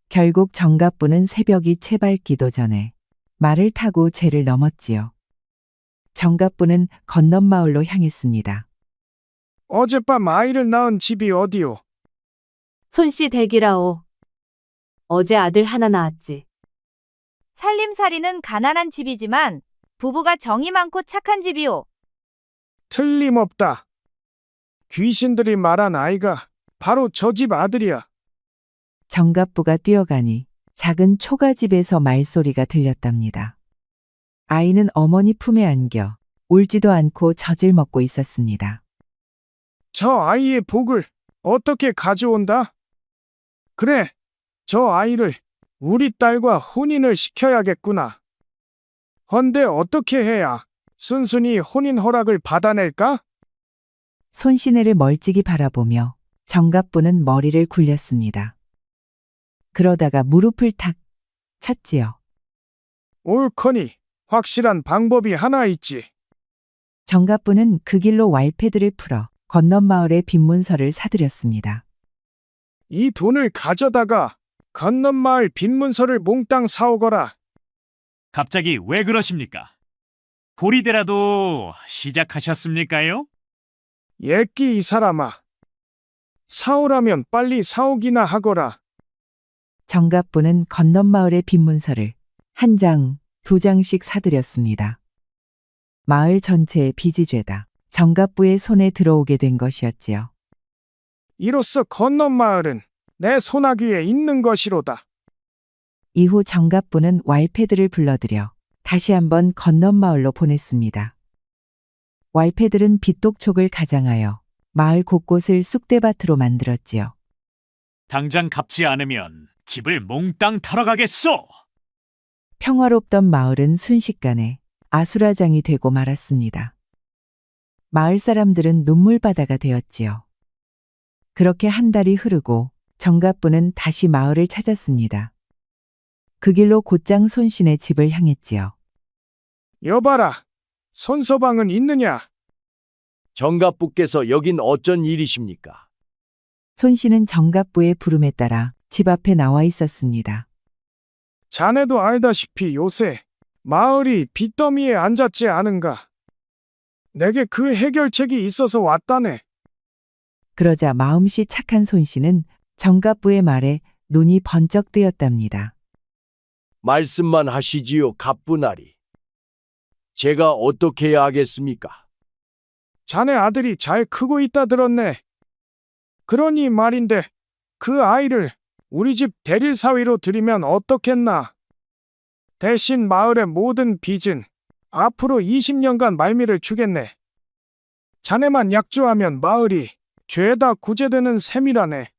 Speaker 4: 결국 정갑부는 새벽이 채밝기도 전에 말을 타고 제를 넘었지요. 정갑부는 건넌마을로 향했습니다.
Speaker 3: 어젯밤 아이를 낳은 집이 어디요?
Speaker 13: 손씨 댁이라오. 어제 아들 하나 낳았지.
Speaker 14: 살림살이는 가난한 집이지만 부부가 정이 많고 착한 집이오.
Speaker 3: 틀림없다. 귀신들이 말한 아이가 바로 저 집 아들이야.
Speaker 4: 정갑부가 뛰어가니 작은 초가집에서 말소리가 들렸답니다. 아이는 어머니 품에 안겨 울지도 않고 젖을 먹고 있었습니다.
Speaker 3: 저 아이의 복을 어떻게 가져온다? 그래, 저 아이를 우리 딸과 혼인을 시켜야겠구나. 헌데 어떻게 해야 순순히 혼인 허락을 받아낼까?
Speaker 4: 손시내를 멀찍이 바라보며 정갑부는 머리를 굴렸습니다. 그러다가 무릎을 탁 쳤지요.
Speaker 3: 옳거니 확실한 방법이 하나 있지.
Speaker 4: 정갑부는 그 길로 왈패들을 풀어 건넌마을의 빈문서를 사들였습니다.
Speaker 3: 이 돈을 가져다가 건넌마을 빈문서를 몽땅 사오거라.
Speaker 15: 갑자기 왜 그러십니까? 보리대라도 시작하셨습니까요?
Speaker 3: 예끼 이 사람아. 사오라면 빨리 사오기나 하거라.
Speaker 4: 정갑부는 건넌마을의 빈문서를 한 장, 두 장씩 사들였습니다. 마을 전체의 빚이 죄다 정갑부의 손에 들어오게 된 것이었지요.
Speaker 3: 이로써 건넌마을은 내 손아귀에 있는 것이로다.
Speaker 4: 이후 정갑부는 왈패들을 불러들여 다시 한번 건넌마을로 보냈습니다. 왈패들은 빚독촉을 가장하여 마을 곳곳을 쑥대밭으로 만들었지요.
Speaker 15: 당장 갚지 않으면 집을 몽땅 털어가겠소!
Speaker 4: 평화롭던 마을은 순식간에 아수라장이 되고 말았습니다. 마을 사람들은 눈물바다가 되었지요. 그렇게 한 달이 흐르고 정갑부는 다시 마을을 찾았습니다. 그 길로 곧장 손신의 집을 향했지요.
Speaker 3: 여봐라, 손서방은 있느냐?
Speaker 16: 정갑부께서 여긴 어쩐 일이십니까?
Speaker 4: 손씨는 정갑부의 부름에 따라 집 앞에 나와 있었습니다.
Speaker 3: 자네도 알다시피 요새 마을이 빚더미에 앉았지 않은가? 내게 그 해결책이 있어서 왔다네.
Speaker 4: 그러자 마음씨 착한 손씨는 정갑부의 말에 눈이 번쩍 뜨였답니다.
Speaker 16: 말씀만 하시지요, 갑부나리. 제가 어떻게 해야 하겠습니까?
Speaker 3: 자네 아들이 잘 크고 있다 들었네. 그러니 말인데 그 아이를 우리 집 대릴 사위로 들이면 어떻겠나? 대신 마을의 모든 빚은 앞으로 20년간 말미를 주겠네. 자네만 약조하면 마을이 죄다 구제되는 셈이라네.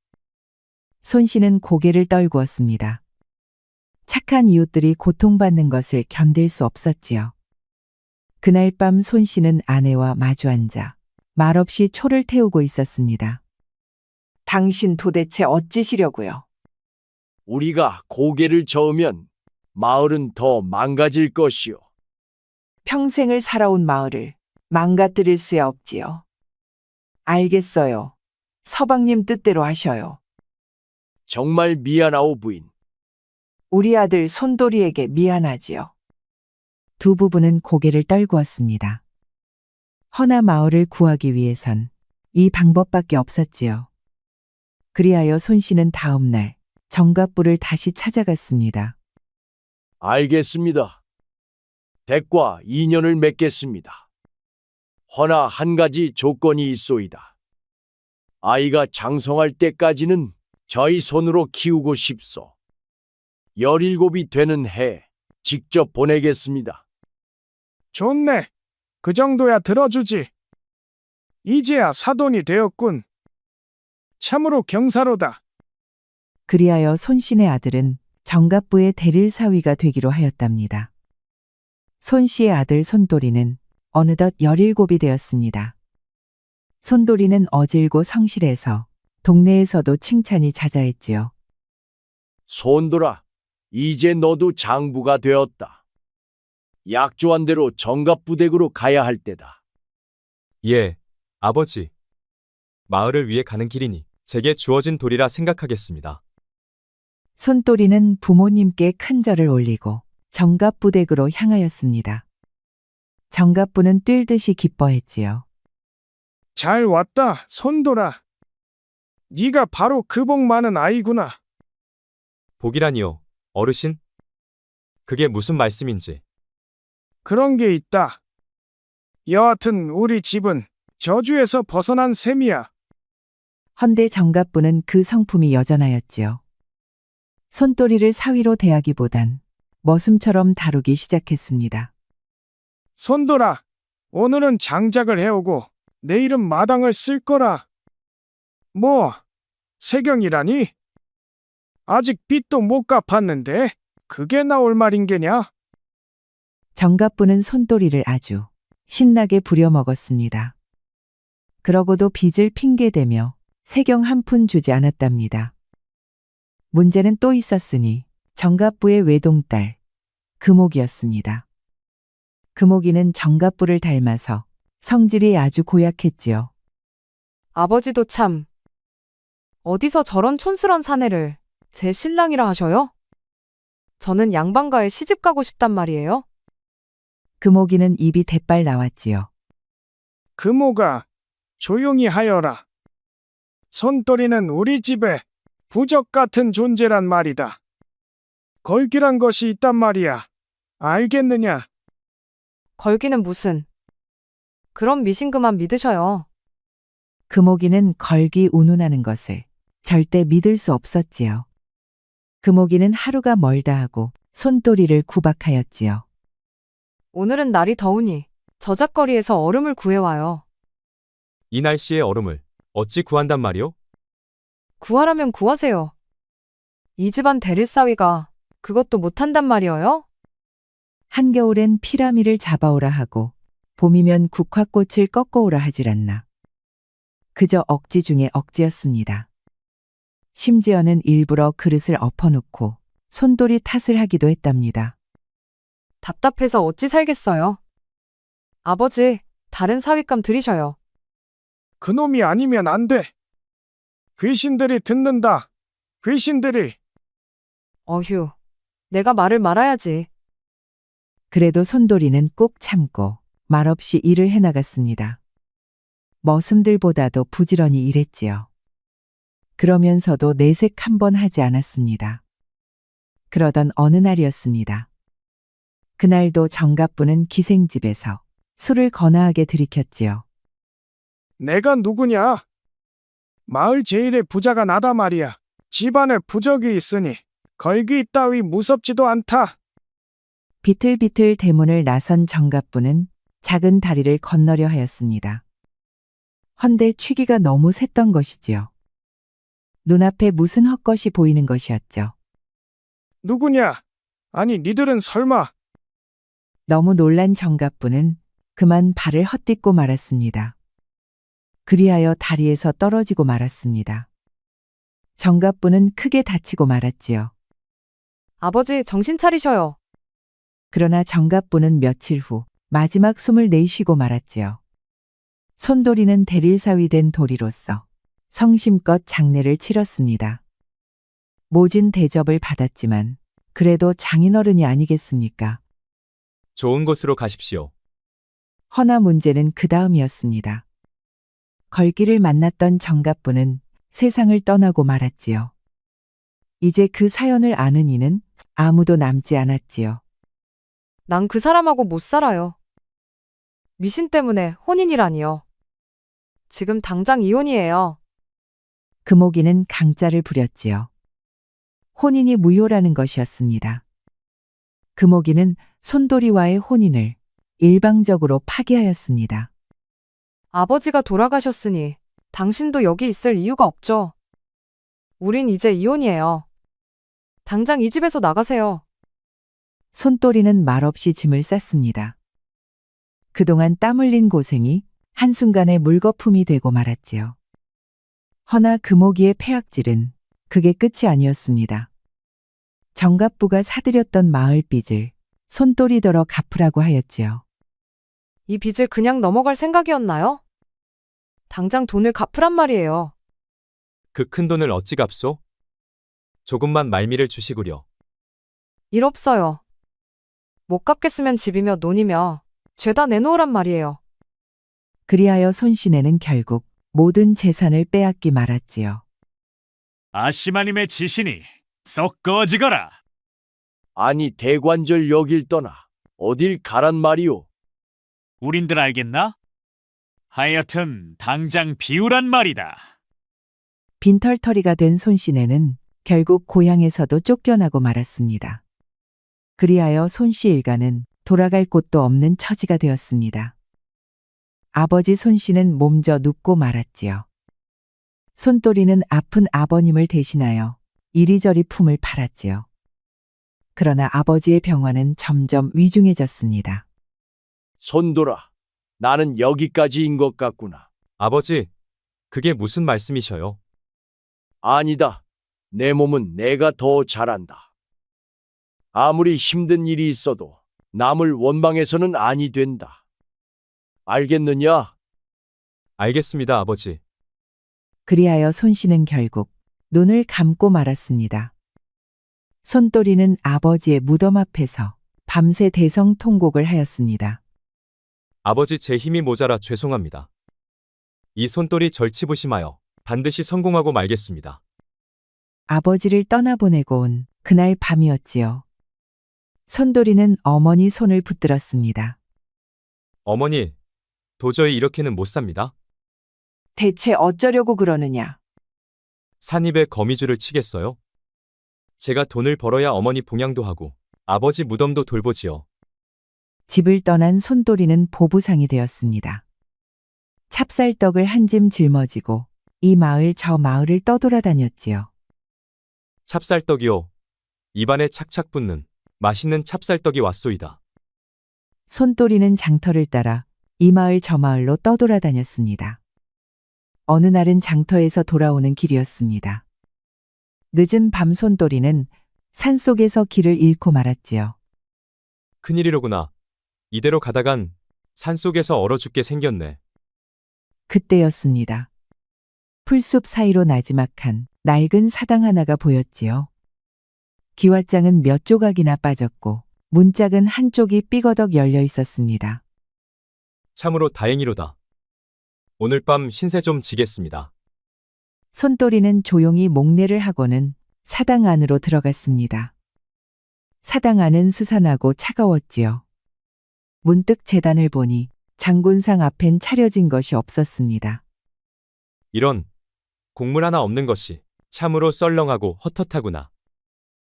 Speaker 4: 손씨는 고개를 떨구었습니다. 착한 이웃들이 고통받는 것을 견딜 수 없었지요. 그날 밤 손씨는 아내와 마주 앉아 말없이 초를 태우고 있었습니다.
Speaker 17: 당신 도대체 어찌시려고요?
Speaker 16: 우리가 고개를 저으면 마을은 더 망가질 것이오.
Speaker 17: 평생을 살아온 마을을 망가뜨릴 수야 없지요. 알겠어요. 서방님 뜻대로 하셔요.
Speaker 16: 정말 미안하오, 부인.
Speaker 17: 우리 아들 손돌이에게 미안하지요.
Speaker 4: 두 부부는 고개를 떨구었습니다. 허나 마을을 구하기 위해선 이 방법밖에 없었지요. 그리하여 손씨는 다음 날 정갑부를 다시 찾아갔습니다.
Speaker 16: 알겠습니다. 댁과 인연을 맺겠습니다. 허나 한 가지 조건이 있소이다. 아이가 장성할 때까지는 저희 손으로 키우고 싶소. 17이 되는 해 직접 보내겠습니다.
Speaker 3: 좋네. 그 정도야 들어주지. 이제야 사돈이 되었군. 참으로 경사로다.
Speaker 4: 그리하여 손씨네 아들은 정갑부의 대릴 사위가 되기로 하였답니다. 손씨의 아들 손돌이는 어느덧 17이 되었습니다. 손돌이는 어질고 성실해서 동네에서도 칭찬이 자자했지요.
Speaker 16: 손돌아, 이제 너도 장부가 되었다. 약조한 대로 정갑부댁으로 가야 할 때다.
Speaker 18: 예, 아버지. 마을을 위해 가는 길이니 제게 주어진 도리라 생각하겠습니다.
Speaker 4: 손돌이는 부모님께 큰 절을 올리고 정갑부댁으로 향하였습니다. 정갑부는 뛸 듯이 기뻐했지요.
Speaker 3: 잘 왔다, 손돌아. 네가 바로 그 복 많은 아이구나.
Speaker 18: 복이라니요, 어르신? 그게 무슨 말씀인지.
Speaker 3: 그런 게 있다. 여하튼 우리 집은 저주에서 벗어난 셈이야.
Speaker 4: 헌데 정갑부는 그 성품이 여전하였지요. 손돌이를 사위로 대하기보단 머슴처럼 다루기 시작했습니다.
Speaker 3: 손돌아, 오늘은 장작을 해오고 내일은 마당을 쓸 거라. 뭐, 세경이라니? 아직 빚도 못 갚았는데 그게 나올 말인 게냐?
Speaker 4: 정갑부는 손돌이를 아주 신나게 부려먹었습니다. 그러고도 빚을 핑계대며 세경 한 푼 주지 않았답니다. 문제는 또 있었으니 정갑부의 외동딸 금옥이었습니다. 금옥이는 정갑부를 닮아서 성질이 아주 고약했지요.
Speaker 13: 아버지도 참. 어디서 저런 촌스런 사내를 제 신랑이라 하셔요? 저는 양반가에 시집 가고 싶단 말이에요.
Speaker 4: 금옥이는 입이 대빨 나왔지요.
Speaker 3: 금옥아, 조용히 하여라. 손돌이는 우리 집의 부적 같은 존재란 말이다. 걸기란 것이 있단 말이야. 알겠느냐?
Speaker 13: 걸기는 무슨. 그럼 미신 그만 믿으셔요.
Speaker 4: 금옥이는 걸기 운운하는 것을 절대 믿을 수 없었지요. 금옥이는 하루가 멀다 하고 손돌이를 구박하였지요.
Speaker 13: 오늘은 날이 더우니 저작거리에서 얼음을 구해와요.
Speaker 18: 이 날씨에 얼음을 어찌 구한단 말이오?
Speaker 13: 구하라면 구하세요. 이 집안 대릴사위가 그것도 못한단 말이어요?
Speaker 4: 한겨울엔 피라미를 잡아오라 하고 봄이면 국화꽃을 꺾어오라 하질 않나. 그저 억지 중에 억지였습니다. 심지어는 일부러 그릇을 엎어놓고 손돌이 탓을 하기도 했답니다.
Speaker 13: 답답해서 어찌 살겠어요. 아버지, 다른 사윗감 들이셔요.
Speaker 3: 그놈이 아니면 안 돼. 귀신들이 듣는다. 귀신들이.
Speaker 13: 어휴, 내가 말을 말아야지.
Speaker 4: 그래도 손돌이는 꾹 참고 말없이 일을 해나갔습니다. 머슴들보다도 부지런히 일했지요. 그러면서도 내색 한 번 하지 않았습니다. 그러던 어느 날이었습니다. 그날도 정갑부는 기생집에서 술을 거나하게 들이켰지요.
Speaker 3: 내가 누구냐? 마을 제일의 부자가 나다 말이야. 집안에 부적이 있으니 걸기 따위 무섭지도 않다.
Speaker 4: 비틀비틀 대문을 나선 정갑부는 작은 다리를 건너려 하였습니다. 헌데 취기가 너무 샜던 것이지요. 눈앞에 무슨 헛것이 보이는 것이었죠.
Speaker 3: 누구냐? 아니 니들은 설마.
Speaker 4: 너무 놀란 정갑부는 그만 발을 헛딛고 말았습니다. 그리하여 다리에서 떨어지고 말았습니다. 정갑부는 크게 다치고 말았지요.
Speaker 13: 아버지, 정신 차리셔요.
Speaker 4: 그러나 정갑부는 며칠 후 마지막 숨을 내쉬고 말았지요. 손돌이는 대릴사위 된 도리로서 성심껏 장례를 치렀습니다. 모진 대접을 받았지만 그래도 장인어른이 아니겠습니까?
Speaker 18: 좋은 곳으로 가십시오.
Speaker 4: 허나 문제는 그 다음이었습니다. 걸기를 만났던 정갑부는 세상을 떠나고 말았지요. 이제 그 사연을 아는 이는 아무도 남지 않았지요.
Speaker 13: 난 그 사람하고 못 살아요. 미신 때문에 혼인이라니요. 지금 당장 이혼이에요.
Speaker 4: 금옥이는 강짜를 부렸지요. 혼인이 무효라는 것이었습니다. 금옥이는 손돌이와의 혼인을 일방적으로 파기하였습니다.
Speaker 13: 아버지가 돌아가셨으니 당신도 여기 있을 이유가 없죠. 우린 이제 이혼이에요. 당장 이 집에서 나가세요.
Speaker 4: 손돌이는 말없이 짐을 쌌습니다. 그동안 땀 흘린 고생이 한순간에 물거품이 되고 말았지요. 허나 금옥이의 폐악질은 그게 끝이 아니었습니다. 정갑부가 사들였던 마을 빚을 손돌이더러 갚으라고 하였지요.
Speaker 13: 이 빚을 그냥 넘어갈 생각이었나요? 당장 돈을 갚으란 말이에요.
Speaker 18: 그 큰 돈을 어찌 갚소? 조금만 말미를 주시구려.
Speaker 13: 일 없어요. 못 갚겠으면 집이며 논이며 죄다 내놓으란 말이에요.
Speaker 4: 그리하여 손신혜는 결국 모든 재산을 빼앗기 말았지요.
Speaker 15: 아씨마님의 지신이 썩 꺼지거라.
Speaker 16: 아니 대관절 여길 떠나 어딜 가란 말이오?
Speaker 15: 우린들 알겠나? 하여튼 당장 비우란 말이다.
Speaker 4: 빈털터리가 된 손신혜는 결국 고향에서도 쫓겨나고 말았습니다. 그리하여 손씨 일가는 돌아갈 곳도 없는 처지가 되었습니다. 아버지 손씨는 몸져 눕고 말았지요. 손돌이는 아픈 아버님을 대신하여 이리저리 품을 팔았지요. 그러나 아버지의 병환은 점점 위중해졌습니다.
Speaker 16: 손돌아, 나는 여기까지인 것 같구나.
Speaker 18: 아버지, 그게 무슨 말씀이셔요?
Speaker 16: 아니다. 내 몸은 내가 더 잘한다. 아무리 힘든 일이 있어도 남을 원망해서는 아니 된다. 알겠느냐?
Speaker 18: 알겠습니다, 아버지.
Speaker 4: 그리하여 손씨는 결국 눈을 감고 말았습니다. 손돌이는 아버지의 무덤 앞에서 밤새 대성통곡을 하였습니다.
Speaker 18: 아버지, 제 힘이 모자라 죄송합니다. 이 손돌이 절치부심하여 반드시 성공하고 말겠습니다.
Speaker 4: 아버지를 떠나보내고 온 그날 밤이었지요. 손돌이는 어머니 손을 붙들었습니다.
Speaker 18: 어머니, 도저히 이렇게는 못 삽니다.
Speaker 17: 대체 어쩌려고 그러느냐?
Speaker 18: 산입에 거미줄을 치겠어요? 제가 돈을 벌어야 어머니 봉양도 하고 아버지 무덤도 돌보지요.
Speaker 4: 집을 떠난 손돌이는 보부상이 되었습니다. 찹쌀떡을 한 짐 짊어지고 이 마을 저 마을을 떠돌아다녔지요.
Speaker 18: 찹쌀떡이요. 입안에 착착 붙는 맛있는 찹쌀떡이 왔소이다.
Speaker 4: 손돌이는 장터를 따라 이 마을 저 마을로 떠돌아다녔습니다. 어느 날은 장터에서 돌아오는 길이었습니다. 늦은 밤 손돌이는 산속에서 길을 잃고 말았지요.
Speaker 18: 큰일이로구나. 이대로 가다간 산속에서 얼어 죽게 생겼네.
Speaker 4: 그때였습니다. 풀숲 사이로 나지막한 낡은 사당 하나가 보였지요. 기왓장은 몇 조각이나 빠졌고 문짝은 한쪽이 삐거덕 열려 있었습니다.
Speaker 18: 참으로 다행이로다. 오늘 밤 신세 좀 지겠습니다.
Speaker 4: 손돌이는 조용히 목례를 하고는 사당 안으로 들어갔습니다. 사당 안은 스산하고 차가웠지요. 문득 제단을 보니 장군상 앞엔 차려진 것이 없었습니다.
Speaker 18: 이런 곡물 하나 없는 것이 참으로 썰렁하고 헛헛하구나.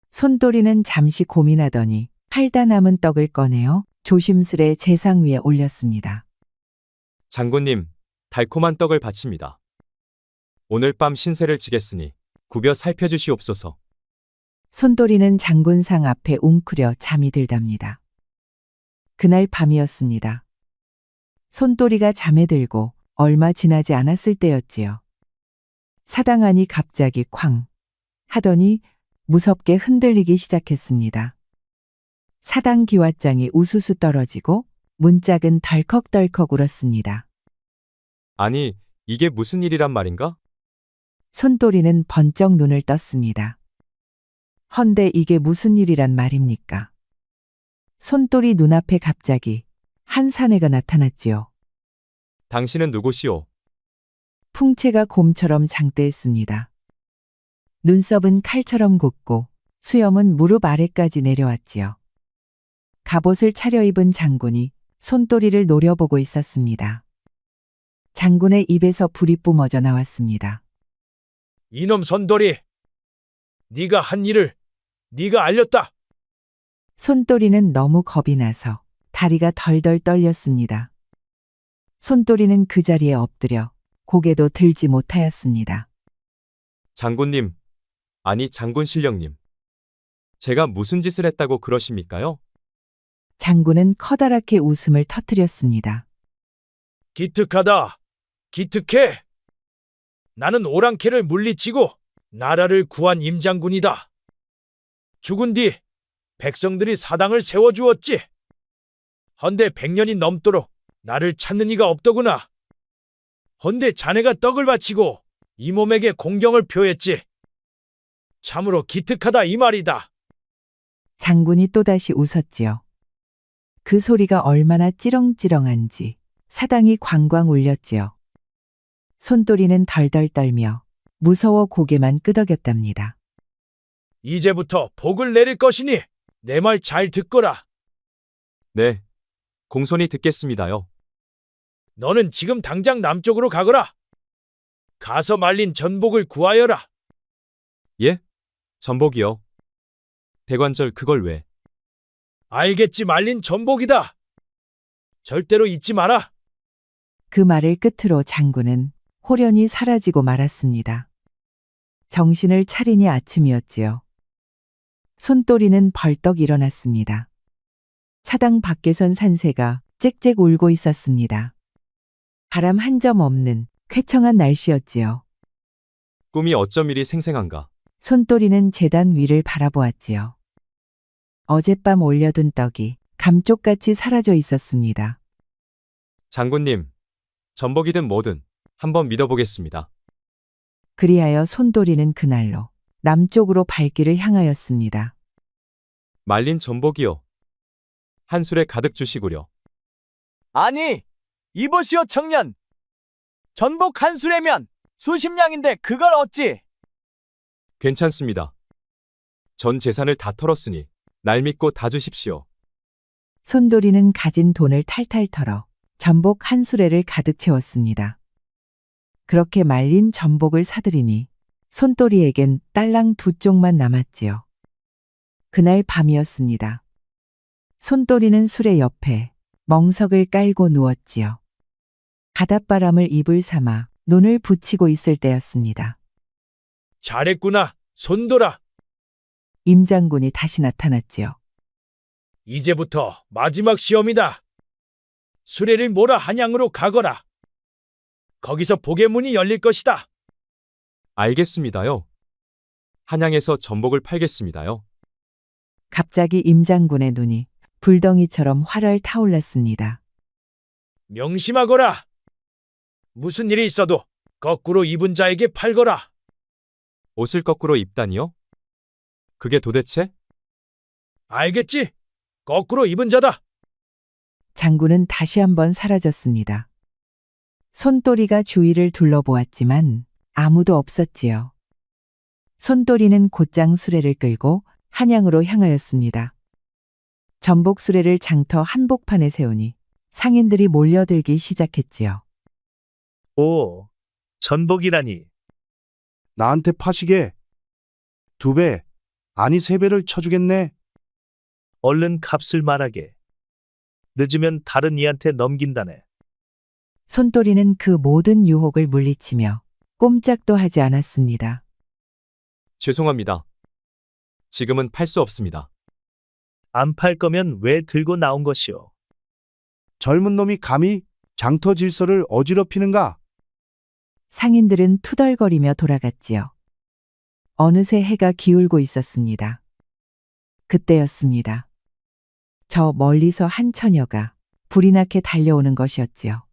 Speaker 4: 손돌이는 잠시 고민하더니 팔다 남은 떡을 꺼내어 조심스레 재상 위에 올렸습니다.
Speaker 18: 장군님, 달콤한 떡을 바칩니다. 오늘 밤 신세를 지겠으니 굽여 살펴주시옵소서.
Speaker 4: 손돌이는 장군상 앞에 웅크려 잠이 들답니다. 그날 밤이었습니다. 손돌이가 잠에 들고 얼마 지나지 않았을 때였지요. 사당 안이 갑자기 쾅 하더니 무섭게 흔들리기 시작했습니다. 사당 기왓장이 우수수 떨어지고 문짝은 덜컥덜컥 울었습니다.
Speaker 18: 아니, 이게 무슨 일이란 말인가?
Speaker 4: 손돌이는 번쩍 눈을 떴습니다. 헌데 이게 무슨 일이란 말입니까? 손돌이 눈앞에 갑자기 한 사내가 나타났지요.
Speaker 18: 당신은 누구시오?
Speaker 4: 풍채가 곰처럼 장대했습니다. 눈썹은 칼처럼 곱고 수염은 무릎 아래까지 내려왔지요. 갑옷을 차려입은 장군이 손도리를 노려보고 있었습니다. 장군의 입에서 불이 뿜어져 나왔습니다.
Speaker 2: 이놈 손돌이, 네가 한 일을 네가 알렸다.
Speaker 4: 손도리는 너무 겁이 나서 다리가 덜덜 떨렸습니다. 손도리는 그 자리에 엎드려 고개도 들지 못하였습니다.
Speaker 18: 장군님, 아니 장군 신령님. 제가 무슨 짓을 했다고 그러십니까요?
Speaker 4: 장군은 커다랗게 웃음을 터뜨렸습니다.
Speaker 2: 기특하다. 기특해. 나는 오랑캐를 물리치고 나라를 구한 임장군이다. 죽은 뒤 백성들이 사당을 세워주었지. 헌데 100년이 넘도록 나를 찾는 이가 없더구나. 헌데 자네가 떡을 바치고 이 몸에게 공경을 표했지. 참으로 기특하다 이 말이다.
Speaker 4: 장군이 또다시 웃었지요. 그 소리가 얼마나 찌렁찌렁한지 사당이 광광 울렸지요. 손도리는 덜덜 떨며 무서워 고개만 끄덕였답니다.
Speaker 2: 이제부터 복을 내릴 것이니 내 말 잘 듣거라.
Speaker 18: 네, 공손히 듣겠습니다요.
Speaker 2: 너는 지금 당장 남쪽으로 가거라. 가서 말린 전복을 구하여라.
Speaker 18: 예? 전복이요. 대관절 그걸 왜?
Speaker 2: 알겠지, 말린 전복이다. 절대로 잊지 마라.
Speaker 4: 그 말을 끝으로 장군은 호련히 사라지고 말았습니다. 정신을 차리니 아침이었지요. 손도리는 벌떡 일어났습니다. 사당 밖에선 산새가 짹짹 울고 있었습니다. 바람 한 점 없는 쾌청한 날씨였지요.
Speaker 18: 꿈이 어쩜 이리 생생한가.
Speaker 4: 손도리는 제단 위를 바라보았지요. 어젯밤 올려둔 떡이 감쪽같이 사라져 있었습니다.
Speaker 18: 장군님, 전복이든 뭐든 한번 믿어보겠습니다.
Speaker 4: 그리하여 손도리는 그날로 남쪽으로 발길을 향하였습니다.
Speaker 18: 말린 전복이요. 한 술에 가득 주시구려.
Speaker 16: 아니, 이보시오 청년. 전복 한 수레면 수십 냥인데 그걸 어찌?
Speaker 18: 괜찮습니다. 전 재산을 다 털었으니 날 믿고 다 주십시오.
Speaker 4: 손도리는 가진 돈을 탈탈 털어 전복 한 수레를 가득 채웠습니다. 그렇게 말린 전복을 사들이니 손도리에겐 딸랑 2쪽만 남았지요. 그날 밤이었습니다. 손도리는 수레 옆에 멍석을 깔고 누웠지요. 바닷바람을 입을 삼아 눈을 붙이고 있을 때였습니다.
Speaker 2: 잘했구나, 손돌아.
Speaker 4: 임장군이 다시 나타났지요.
Speaker 2: 이제부터 마지막 시험이다. 수레를 몰아 한양으로 가거라. 거기서 복의 문이 열릴 것이다.
Speaker 18: 알겠습니다요. 한양에서 전복을 팔겠습니다요.
Speaker 4: 갑자기 임장군의 눈이 불덩이처럼 활활 타올랐습니다.
Speaker 2: 명심하거라. 무슨 일이 있어도 거꾸로 입은 자에게 팔거라.
Speaker 18: 옷을 거꾸로 입다니요? 그게 도대체?
Speaker 2: 알겠지? 거꾸로 입은 자다.
Speaker 4: 장군은 다시 한번 사라졌습니다. 손도리가 주위를 둘러보았지만 아무도 없었지요. 손도리는 곧장 수레를 끌고 한양으로 향하였습니다. 전복 수레를 장터 한복판에 세우니 상인들이 몰려들기 시작했지요.
Speaker 6: 오, 전복이라니.
Speaker 19: 나한테 파시게 2배, 아니 3배를 쳐주겠네.
Speaker 6: 얼른 값을 말하게. 늦으면 다른 이한테 넘긴다네.
Speaker 4: 손도리는 그 모든 유혹을 물리치며 꼼짝도 하지 않았습니다.
Speaker 18: 죄송합니다. 지금은 팔 수 없습니다.
Speaker 6: 안 팔 거면 왜 들고 나온 것이오?
Speaker 19: 젊은 놈이 감히 장터 질서를 어지럽히는가?
Speaker 4: 상인들은 투덜거리며 돌아갔지요. 어느새 해가 기울고 있었습니다. 그때였습니다. 저 멀리서 한 처녀가 불이 나게 달려오는 것이었지요.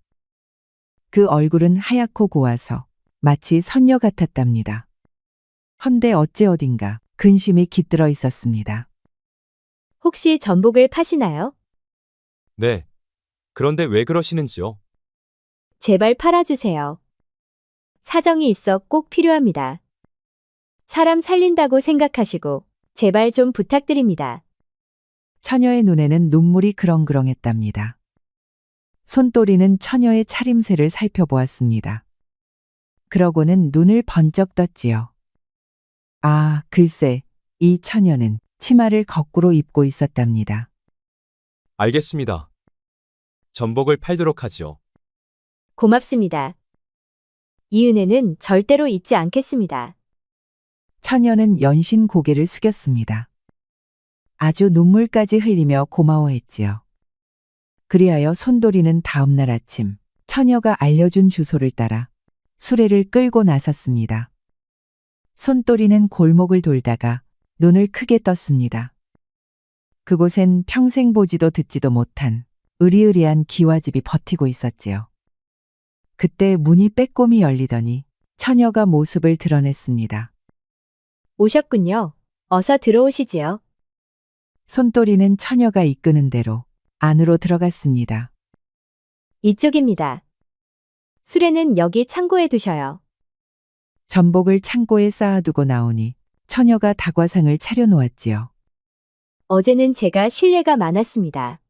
Speaker 4: 그 얼굴은 하얗고 고와서 마치 선녀 같았답니다. 헌데 어째 어딘가 근심이 깃들어 있었습니다.
Speaker 20: 혹시 전복을 파시나요?
Speaker 18: 네. 그런데 왜 그러시는지요?
Speaker 20: 제발 팔아주세요. 사정이 있어 꼭 필요합니다. 사람 살린다고 생각하시고 제발 좀 부탁드립니다.
Speaker 4: 처녀의 눈에는 눈물이 그렁그렁했답니다. 손또리는 처녀의 차림새를 살펴보았습니다. 그러고는 눈을 번쩍 떴지요. 아, 글쎄, 이 처녀는 치마를 거꾸로 입고 있었답니다.
Speaker 18: 알겠습니다. 전복을 팔도록 하지요.
Speaker 20: 고맙습니다. 이 은혜는 절대로 잊지 않겠습니다.
Speaker 4: 처녀는 연신 고개를 숙였습니다. 아주 눈물까지 흘리며 고마워했지요. 그리하여 손돌이는 다음날 아침 처녀가 알려준 주소를 따라 수레를 끌고 나섰습니다. 손돌이는 골목을 돌다가 눈을 크게 떴습니다. 그곳엔 평생 보지도 듣지도 못한 으리으리한 기와집이 버티고 있었지요. 그때 문이 빼꼼히 열리더니 처녀가 모습을 드러냈습니다.
Speaker 20: 오셨군요. 어서 들어오시지요.
Speaker 4: 손돌이는 처녀가 이끄는 대로 안으로 들어갔습니다.
Speaker 20: 이쪽입니다. 수레는 여기 창고에 두셔요.
Speaker 4: 전복을 창고에 쌓아두고 나오니 처녀가 다과상을 차려놓았지요.
Speaker 20: 어제는 제가 신뢰가 많았습니다.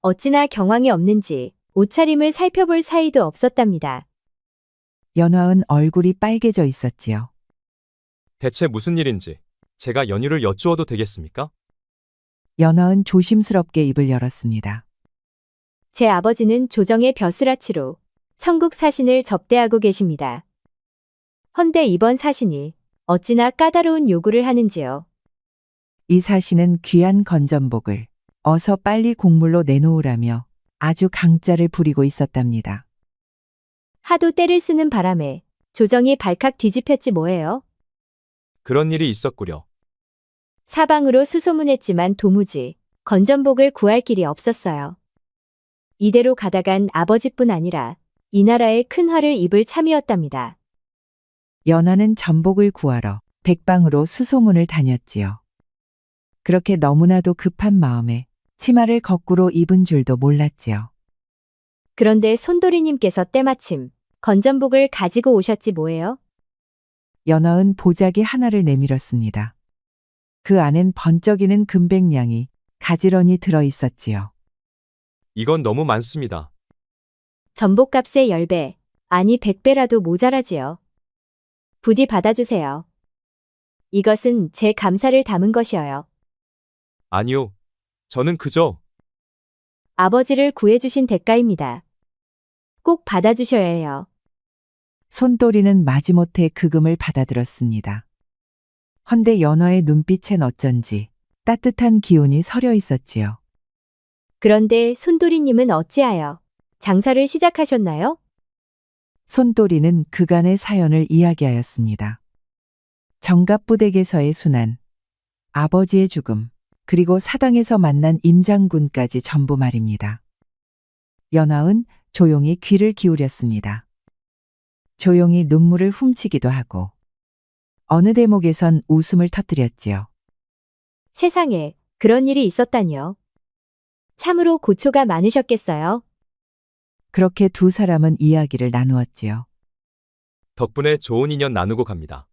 Speaker 20: 어찌나 경황이 없는지 옷차림을 살펴볼 사이도 없었답니다.
Speaker 4: 연화은 얼굴이 빨개져 있었지요.
Speaker 18: 대체 무슨 일인지 제가 연유를 여쭈어도 되겠습니까?
Speaker 4: 연화은 조심스럽게 입을 열었습니다.
Speaker 20: 제 아버지는 조정의 벼슬아치로 천국 사신을 접대하고 계십니다. 헌데 이번 사신이 어찌나 까다로운 요구를 하는지요.
Speaker 4: 이 사신은 귀한 건전복을 어서 빨리 곡물로 내놓으라며 아주 강짜를 부리고 있었답니다.
Speaker 20: 하도 때를 쓰는 바람에 조정이 발칵 뒤집혔지 뭐예요.
Speaker 18: 그런 일이 있었구려.
Speaker 20: 사방으로 수소문했지만 도무지 건전복을 구할 길이 없었어요. 이대로 가다간 아버지뿐 아니라 이 나라에 큰 화를 입을 참이었답니다.
Speaker 4: 연화는 전복을 구하러 백방으로 수소문을 다녔지요. 그렇게 너무나도 급한 마음에 치마를 거꾸로 입은 줄도 몰랐지요.
Speaker 20: 그런데 손돌이님께서 때마침 건전복을 가지고 오셨지 뭐예요?
Speaker 4: 연화은 보자기 하나를 내밀었습니다. 그 안엔 번쩍이는 금백량이 가지런히 들어 있었지요.
Speaker 18: 이건 너무 많습니다.
Speaker 20: 전복값의 10배, 아니 100배라도 모자라지요. 부디 받아주세요. 이것은 제 감사를 담은 것이어요.
Speaker 18: 아니요. 저는 그저
Speaker 20: 아버지를 구해주신 대가입니다. 꼭 받아주셔야 해요.
Speaker 4: 손돌이는 마지못해 그 금을 받아들었습니다. 헌데 연화의 눈빛엔 어쩐지 따뜻한 기운이 서려 있었지요.
Speaker 20: 그런데 손돌이님은 어찌하여 장사를 시작하셨나요?
Speaker 4: 손돌이는 그간의 사연을 이야기하였습니다. 정갑부댁에서의 순환, 아버지의 죽음, 그리고 사당에서 만난 임장군까지 전부 말입니다. 연화은 조용히 귀를 기울였습니다. 조용히 눈물을 훔치기도 하고 어느 대목에선 웃음을 터뜨렸지요.
Speaker 20: 세상에 그런 일이 있었다니요. 참으로 고초가 많으셨겠어요.
Speaker 4: 그렇게 두 사람은 이야기를 나누었지요.
Speaker 18: 덕분에 좋은 인연 나누고 갑니다.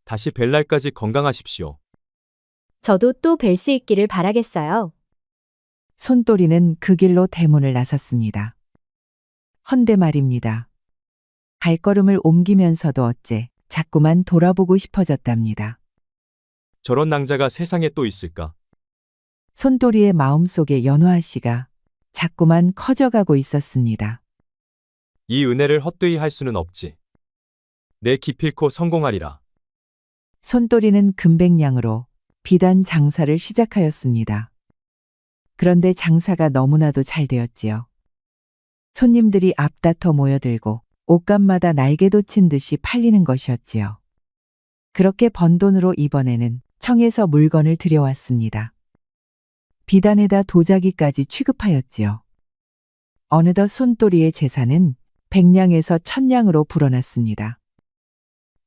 Speaker 18: 다시 뵐 날까지 건강하십시오.
Speaker 20: 저도 또 뵐 수 있기를 바라겠어요.
Speaker 4: 손돌이는 그 길로 대문을 나섰습니다. 헌데 말입니다. 발걸음을 옮기면서도 어째 자꾸만 돌아보고 싶어졌답니다.
Speaker 18: 저런 낭자가 세상에 또 있을까?
Speaker 4: 손돌이의 마음속에 연화 씨가 자꾸만 커져가고 있었습니다.
Speaker 18: 이 은혜를 헛되이 할 수는 없지. 내 기필코 성공하리라.
Speaker 4: 손돌이는 금백량으로 비단 장사를 시작하였습니다. 그런데 장사가 너무나도 잘 되었지요. 손님들이 앞다퉈 모여들고 옷감마다 날개 돋친 듯이 팔리는 것이었지요. 그렇게 번 돈으로 이번에는 청에서 물건을 들여왔습니다. 비단에다 도자기까지 취급하였지요. 어느덧 손돌이의 재산은 100냥에서 1000냥으로 불어났습니다.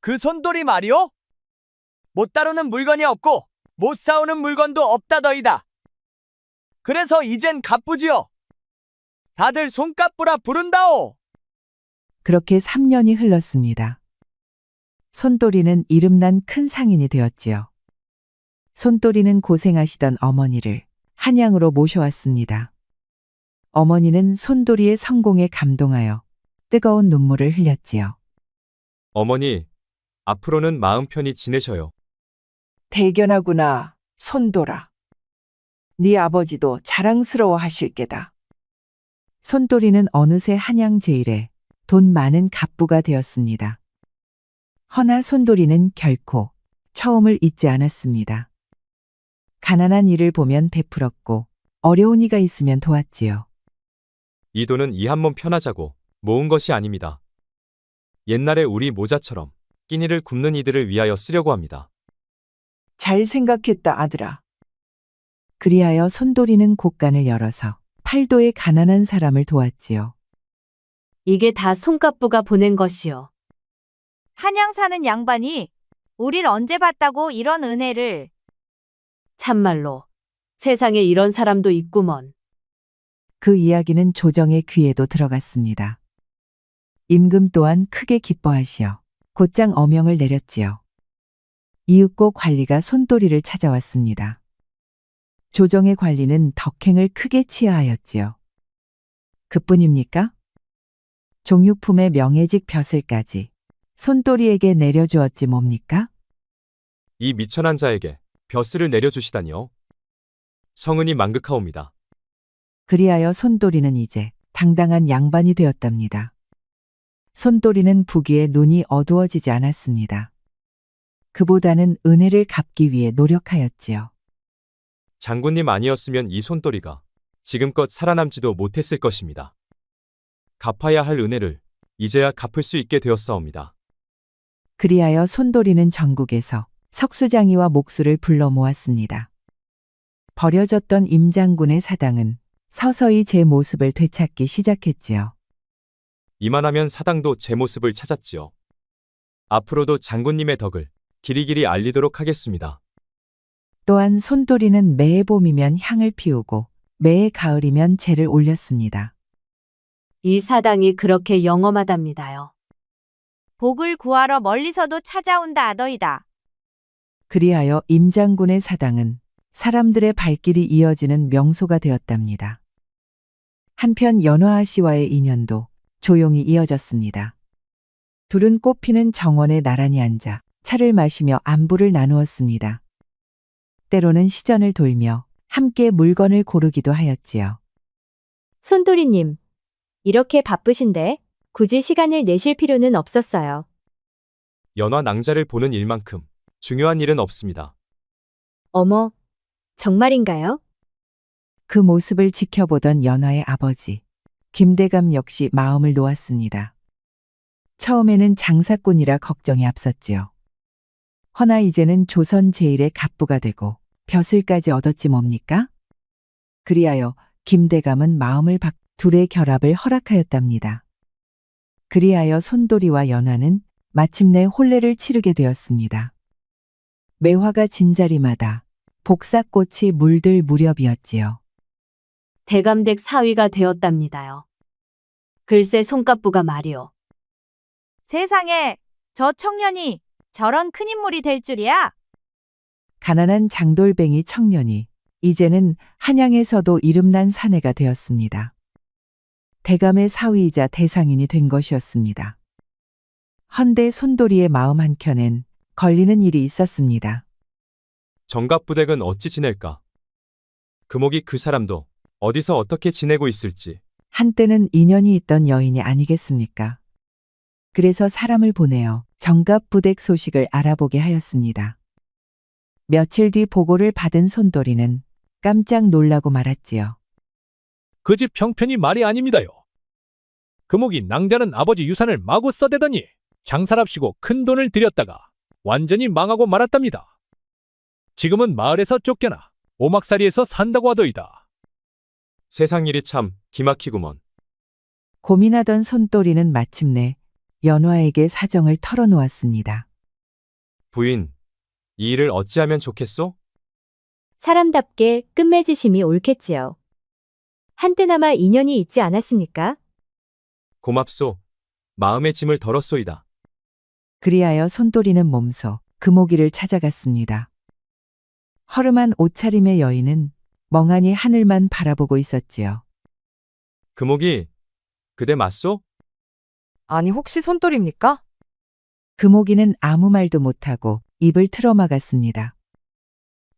Speaker 16: 그 손돌이 말이오? 못 다루는 물건이 없고 못 사오는 물건도 없다더이다. 그래서 이젠 갚부지요. 다들 손값부라 부른다오.
Speaker 4: 그렇게 3년이 흘렀습니다. 손돌이는 이름난 큰 상인이 되었지요. 손돌이는 고생하시던 어머니를 한양으로 모셔왔습니다. 어머니는 손돌이의 성공에 감동하여 뜨거운 눈물을 흘렸지요.
Speaker 18: 어머니, 앞으로는 마음 편히 지내셔요.
Speaker 17: 대견하구나, 손돌아. 네 아버지도 자랑스러워 하실 게다.
Speaker 4: 손돌이는 어느새 한양 제일의 돈 많은 갑부가 되었습니다. 허나 손돌이는 결코 처음을 잊지 않았습니다. 가난한 이를 보면 베풀었고 어려운 이가 있으면 도왔지요.
Speaker 18: 이 돈은 이 한 몸 편하자고 모은 것이 아닙니다. 옛날에 우리 모자처럼 끼니를 굽는 이들을 위하여 쓰려고 합니다.
Speaker 17: 잘 생각했다, 아들아.
Speaker 4: 그리하여 손돌이는 곳간을 열어서 팔도의 가난한 사람을 도왔지요.
Speaker 20: 이게 다 손갑부가 보낸 것이요.
Speaker 14: 한양 사는 양반이 우릴 언제 봤다고 이런 은혜를.
Speaker 20: 참말로 세상에 이런 사람도 있구먼.
Speaker 4: 그 이야기는 조정의 귀에도 들어갔습니다. 임금 또한 크게 기뻐하시어 곧장 어명을 내렸지요. 이윽고 관리가 손돌이를 찾아왔습니다. 조정의 관리는 덕행을 크게 치하하였지요. 그뿐입니까? 종육품의 명예직 벼슬까지 손돌이에게 내려주었지 뭡니까?
Speaker 18: 이 미천한 자에게 벼슬을 내려주시다니요. 성은이 망극하옵니다.
Speaker 4: 그리하여 손돌이는 이제 당당한 양반이 되었답니다. 손돌이는 부귀에 눈이 어두워지지 않았습니다. 그보다는 은혜를 갚기 위해 노력하였지요.
Speaker 18: 장군님 아니었으면 이 손돌이가 지금껏 살아남지도 못했을 것입니다. 갚아야 할 은혜를 이제야 갚을 수 있게 되었사옵니다.
Speaker 4: 그리하여 손돌이는 전국에서 석수장이와 목수를 불러 모았습니다. 버려졌던 임장군의 사당은 서서히 제 모습을 되찾기 시작했지요.
Speaker 18: 이만하면 사당도 제 모습을 찾았지요. 앞으로도 장군님의 덕을 길이길이 알리도록 하겠습니다.
Speaker 4: 또한 손돌이는 매해 봄이면 향을 피우고 매해 가을이면 재를 올렸습니다.
Speaker 20: 이 사당이 그렇게 영험하답니다요.
Speaker 14: 복을 구하러 멀리서도 찾아온다 아더이다.
Speaker 4: 그리하여 임장군의 사당은 사람들의 발길이 이어지는 명소가 되었답니다. 한편 연화아 씨와의 인연도 조용히 이어졌습니다. 둘은 꽃피는 정원에 나란히 앉아 차를 마시며 안부를 나누었습니다. 때로는 시전을 돌며 함께 물건을 고르기도 하였지요.
Speaker 20: 손돌이님, 이렇게 바쁘신데 굳이 시간을 내실 필요는 없었어요.
Speaker 18: 연화 낭자를 보는 일만큼 중요한 일은 없습니다.
Speaker 20: 어머, 정말인가요?
Speaker 4: 그 모습을 지켜보던 연화의 아버지, 김대감 역시 마음을 놓았습니다. 처음에는 장사꾼이라 걱정이 앞섰지요. 허나 이제는 조선 제일의 갑부가 되고 벼슬까지 얻었지 뭡니까? 그리하여 김대감은 마음을 둘의 결합을 허락하였답니다. 그리하여 손돌이와 연화는 마침내 혼례를 치르게 되었습니다. 매화가 진 자리마다 복사꽃이 물들 무렵이었지요.
Speaker 20: 대감댁 사위가 되었답니다요. 글쎄 손갑부가 말이오.
Speaker 14: 세상에, 저 청년이 저런 큰 인물이 될 줄이야?
Speaker 4: 가난한 장돌뱅이 청년이 이제는 한양에서도 이름난 사내가 되었습니다. 대감의 사위이자 대상인이 된 것이었습니다. 헌데 손돌이의 마음 한켠엔 걸리는 일이 있었습니다.
Speaker 18: 정갑부댁은 어찌 지낼까? 금옥이 그 사람도 어디서 어떻게 지내고 있을지.
Speaker 4: 한때는 인연이 있던 여인이 아니겠습니까? 그래서 사람을 보내어 정갑부댁 소식을 알아보게 하였습니다. 며칠 뒤 보고를 받은 손돌이는 깜짝 놀라고 말았지요.
Speaker 8: 그 집 형편이 말이 아닙니다요. 금옥이 낭자는 아버지 유산을 마구 써대더니 장사랍시고 큰 돈을 들였다가 완전히 망하고 말았답니다. 지금은 마을에서 쫓겨나 오막살이에서 산다고 하더이다.
Speaker 18: 세상 일이 참 기막히구먼.
Speaker 4: 고민하던 손돌이는 마침내 연화에게 사정을 털어놓았습니다.
Speaker 18: 부인, 이 일을 어찌하면 좋겠소?
Speaker 20: 사람답게 끝맺으심이 옳겠지요. 한때나마 인연이 있지 않았습니까?
Speaker 18: 고맙소. 마음의 짐을 덜었소이다.
Speaker 4: 그리하여 손돌이는 몸소 금오기를 찾아갔습니다. 허름한 옷차림의 여인은 멍하니 하늘만 바라보고 있었지요.
Speaker 18: 금옥이 그대 맞소?
Speaker 13: 아니, 혹시 손돌입니까?
Speaker 4: 금오기는 아무 말도 못하고 입을 틀어막았습니다.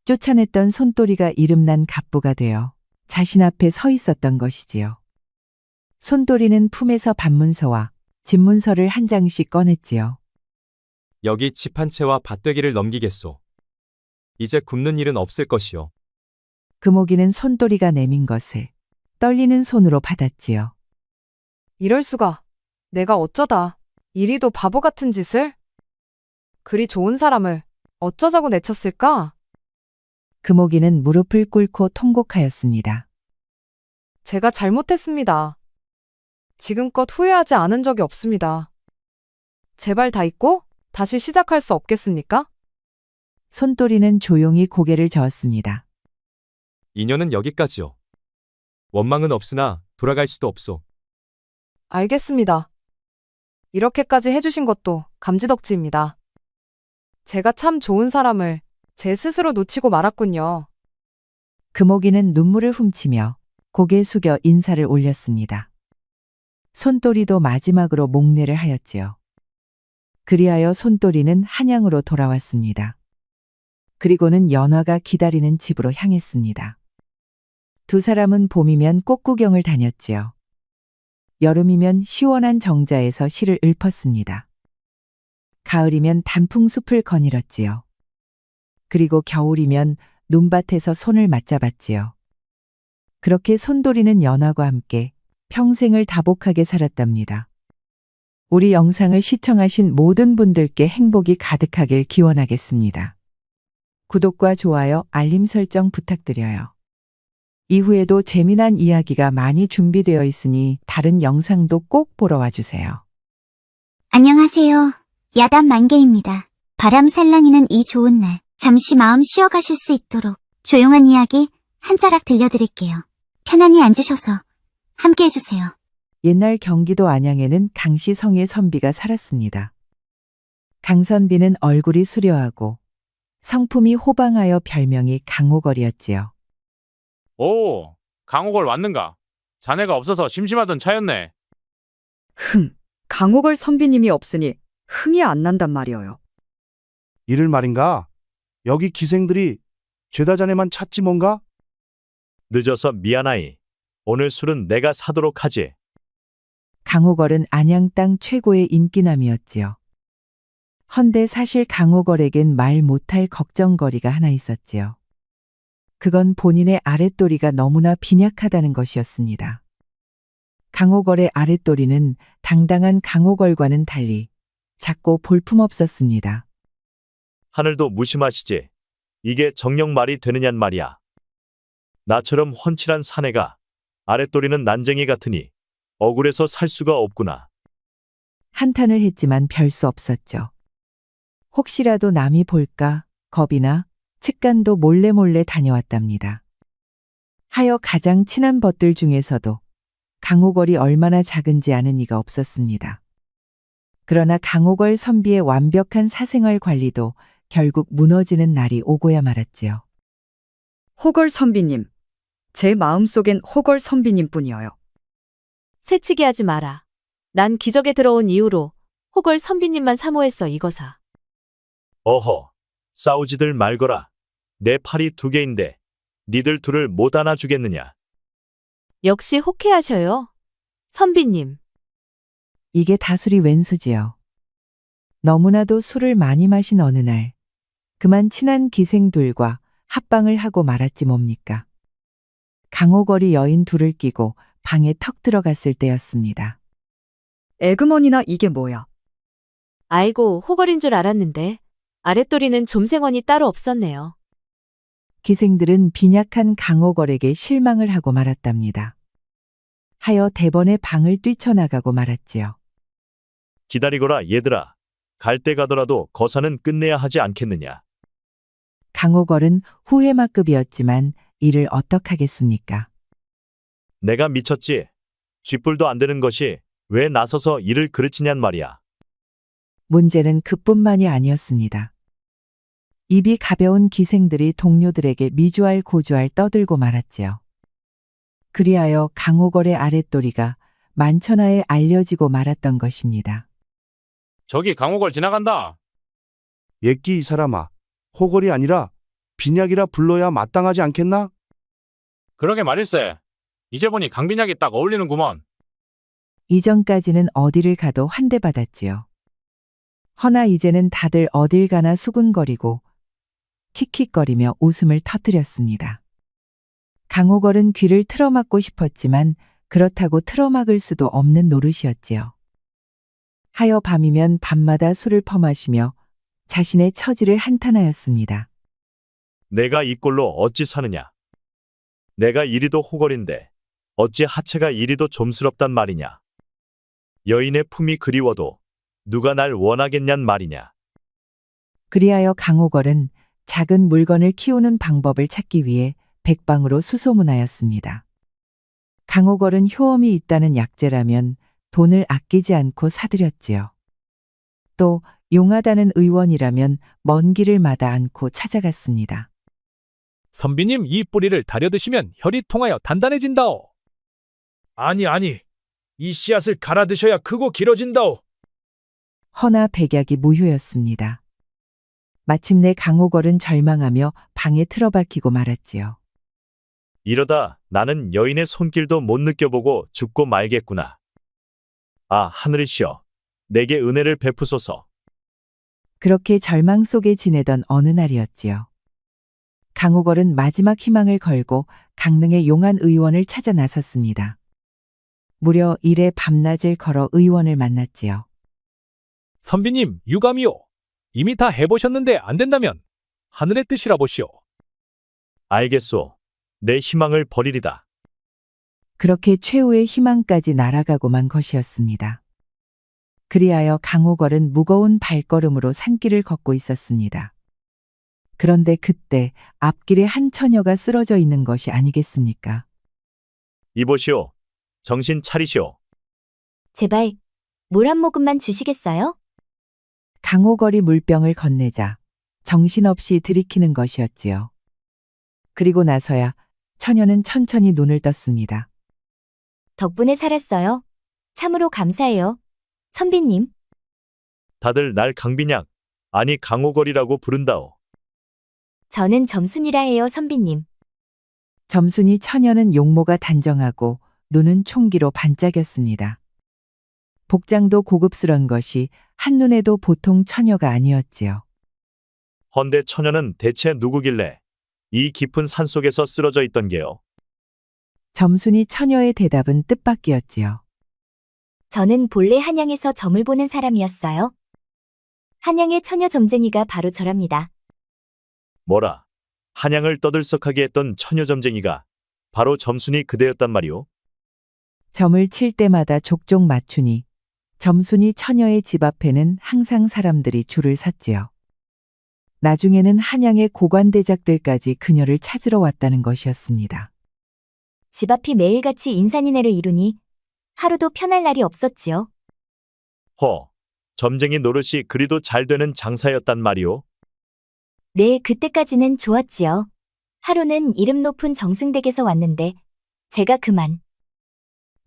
Speaker 4: 쫓아냈던 손돌이가 이름난 갑부가 되어 자신 앞에 서 있었던 것이지요. 손돌이는 품에서 반문서와 집문서를 한 장씩 꺼냈지요.
Speaker 18: 여기 집 한 채와 밭되기를 넘기겠소. 이제 굶는 일은 없을 것이요.
Speaker 4: 금오기는 손돌이가 내민 것을 떨리는 손으로 받았지요.
Speaker 13: 이럴 수가. 내가 어쩌다 이리도 바보 같은 짓을? 그리 좋은 사람을 어쩌자고 내쳤을까?
Speaker 4: 금오기는 무릎을 꿇고 통곡하였습니다.
Speaker 13: 제가 잘못했습니다. 지금껏 후회하지 않은 적이 없습니다. 제발 다 잊고 다시 시작할 수 없겠습니까?
Speaker 4: 손돌이는 조용히 고개를 저었습니다.
Speaker 18: 인연은 여기까지요. 원망은 없으나 돌아갈 수도 없소.
Speaker 13: 알겠습니다. 이렇게까지 해주신 것도 감지덕지입니다. 제가 참 좋은 사람을 제 스스로 놓치고 말았군요.
Speaker 4: 금오기는 눈물을 훔치며 고개 숙여 인사를 올렸습니다. 손돌이도 마지막으로 목례를 하였지요. 그리하여 손돌이는 한양으로 돌아왔습니다. 그리고는 연화가 기다리는 집으로 향했습니다. 두 사람은 봄이면 꽃구경을 다녔지요. 여름이면 시원한 정자에서 시를 읊었습니다. 가을이면 단풍숲을 거닐었지요. 그리고 겨울이면 눈밭에서 손을 맞잡았지요. 그렇게 손돌이는 연화과 함께 평생을 다복하게 살았답니다. 우리 영상을 시청하신 모든 분들께 행복이 가득하길 기원하겠습니다. 구독과 좋아요, 알림 설정 부탁드려요. 이후에도 재미난 이야기가 많이 준비되어 있으니 다른 영상도 꼭 보러 와주세요.
Speaker 1: 안녕하세요. 야단 만개입니다. 바람 살랑이는 이 좋은 날 잠시 마음 쉬어가실 수 있도록 조용한 이야기 한 자락 들려드릴게요. 편안히 앉으셔서 함께 해주세요.
Speaker 4: 옛날 경기도 안양에는 강씨성의 선비가 살았습니다. 강선비는 얼굴이 수려하고 성품이 호방하여 별명이 강호걸이었지요.
Speaker 21: 오, 강호걸 왔는가? 자네가 없어서 심심하던 차였네.
Speaker 22: 강호걸 선비님이 없으니 흥이 안 난단 말이어요.
Speaker 19: 이를 말인가? 여기 기생들이 죄다 자네만 찾지 뭔가?
Speaker 2: 늦어서 미안하이. 오늘 술은 내가 사도록 하지.
Speaker 4: 강호걸은 안양 땅 최고의 인기남이었지요. 헌데 사실 강호걸에겐 말 못할 걱정거리가 하나 있었지요. 그건 본인의 아랫도리가 너무나 빈약하다는 것이었습니다. 강호걸의 아랫도리는 당당한 강호걸과는 달리 작고 볼품없었습니다.
Speaker 2: 하늘도 무심하시지. 이게 정녕 말이 되느냔 말이야. 나처럼 훤칠한 사내가 아랫도리는 난쟁이 같으니 억울해서 살 수가 없구나.
Speaker 4: 한탄을 했지만 별 수 없었죠. 혹시라도 남이 볼까 겁이나 측간도 몰래 다녀왔답니다. 하여 가장 친한 벗들 중에서도 강호걸이 얼마나 작은지 아는 이가 없었습니다. 그러나 강호걸 선비의 완벽한 사생활 관리도 결국 무너지는 날이 오고야 말았지요.
Speaker 22: 호걸 선비님, 제 마음속엔 호걸 선비님뿐이어요.
Speaker 20: 새치기 하지 마라. 난 기적에 들어온 이후로 호걸 선비님만 사모했어 이거사.
Speaker 2: 어허, 싸우지들 말거라. 내 팔이 2개인데 니들 둘을 못 안아주겠느냐.
Speaker 20: 역시 호쾌하셔요. 선비님.
Speaker 4: 이게 다술이 웬수지요. 너무나도 술을 많이 마신 어느 날 그만 친한 기생들과 합방을 하고 말았지 뭡니까. 강호걸이 여인 둘을 끼고 방에 턱 들어갔을 때였습니다.
Speaker 22: 에그머니나 이게 뭐야?
Speaker 20: 아이고 호걸인 줄 알았는데 아랫도리는 좀생원이 따로 없었네요.
Speaker 4: 기생들은 빈약한 강호걸에게 실망을 하고 말았답니다. 하여 대번에 방을 뛰쳐나가고 말았지요.
Speaker 2: 기다리거라 얘들아. 갈 때 가더라도 거사는 끝내야 하지 않겠느냐.
Speaker 4: 강호걸은 후회마급이었지만 이를 어떡하겠습니까?
Speaker 2: 내가 미쳤지. 쥐뿔도 안 되는 것이 왜 나서서 이를 그르치냔 말이야.
Speaker 4: 문제는 그뿐만이 아니었습니다. 입이 가벼운 기생들이 동료들에게 미주알 고주알 떠들고 말았지요. 그리하여 강호걸의 아랫도리가 만천하에 알려지고 말았던 것입니다.
Speaker 21: 저기 강호걸 지나간다.
Speaker 19: 예끼 이 사람아, 호걸이 아니라 빈약이라 불러야 마땅하지 않겠나?
Speaker 21: 그러게 말일세. 이제 보니 강빈약이 딱 어울리는구먼.
Speaker 4: 이전까지는 어디를 가도 환대받았지요. 허나 이제는 다들 어딜 가나 수군거리고 킥킥거리며 웃음을 터뜨렸습니다. 강호걸은 귀를 틀어막고 싶었지만 그렇다고 틀어막을 수도 없는 노릇이었지요. 하여 밤이면 밤마다 술을 퍼마시며 자신의 처지를 한탄하였습니다.
Speaker 2: 내가 이 꼴로 어찌 사느냐. 내가 이리도 호걸인데 어찌 하체가 이리도 좀스럽단 말이냐. 여인의 품이 그리워도 누가 날 원하겠냔 말이냐.
Speaker 4: 그리하여 강호걸은 작은 물건을 키우는 방법을 찾기 위해 백방으로 수소문하였습니다. 강호걸은 효험이 있다는 약재라면 돈을 아끼지 않고 사들였지요. 또 용하다는 의원이라면 먼 길을 마다 않고 찾아갔습니다.
Speaker 8: 선비님 이 뿌리를 다려 드시면 혈이 통하여 단단해진다오.
Speaker 7: 아니, 이 씨앗을 갈아 드셔야 크고 길어진다오.
Speaker 4: 허나 백약이 무효였습니다. 마침내 강호걸은 절망하며 방에 틀어박히고 말았지요.
Speaker 2: 이러다 나는 여인의 손길도 못 느껴보고 죽고 말겠구나. 아, 하늘이시여, 내게 은혜를 베푸소서.
Speaker 4: 그렇게 절망 속에 지내던 어느 날이었지요. 강호걸은 마지막 희망을 걸고 강릉의 용한 의원을 찾아 나섰습니다. 무려 일에 밤낮을 걸어 의원을 만났지요.
Speaker 8: 선비님 유감이요. 이미 다 해보셨는데 안 된다면 하늘의 뜻이라 보시오.
Speaker 2: 알겠소. 내 희망을 버리리다.
Speaker 4: 그렇게 최후의 희망까지 날아가고만 것이었습니다. 그리하여 강호걸은 무거운 발걸음으로 산길을 걷고 있었습니다. 그런데 그때 앞길에 한 처녀가 쓰러져 있는 것이 아니겠습니까?
Speaker 2: 이보시오. 정신 차리시오.
Speaker 20: 제발 물 한 모금만 주시겠어요?
Speaker 4: 강호걸이 물병을 건네자 정신없이 들이키는 것이었지요. 그리고 나서야 처녀는 천천히 눈을 떴습니다.
Speaker 20: 덕분에 살았어요. 참으로 감사해요. 선비님.
Speaker 2: 다들 날 강빈약, 아니 강호걸이라고 부른다오.
Speaker 20: 저는 점순이라 해요, 선비님.
Speaker 4: 점순이 처녀는 용모가 단정하고 눈은 총기로 반짝였습니다. 복장도 고급스런 것이 한눈에도 보통 처녀가 아니었지요.
Speaker 2: 헌데 처녀는 대체 누구길래 이 깊은 산속에서 쓰러져 있던 게요.
Speaker 4: 점순이 처녀의 대답은 뜻밖이었지요.
Speaker 20: 저는 본래 한양에서 점을 보는 사람이었어요. 한양의 처녀 점쟁이가 바로 저랍니다.
Speaker 2: 뭐라, 한양을 떠들썩하게 했던 처녀점쟁이가 바로 점순이 그대였단 말이오.
Speaker 4: 점을 칠 때마다 족족 맞추니 점순이 처녀의 집 앞에는 항상 사람들이 줄을 섰지요. 나중에는 한양의 고관대작들까지 그녀를 찾으러 왔다는 것이었습니다.
Speaker 20: 집 앞이 매일같이 인산인해를 이루니 하루도 편할 날이 없었지요.
Speaker 2: 허, 점쟁이 노릇이 그리도 잘 되는 장사였단 말이오.
Speaker 20: 네, 그때까지는 좋았지요. 하루는 이름 높은 정승댁에서 왔는데 제가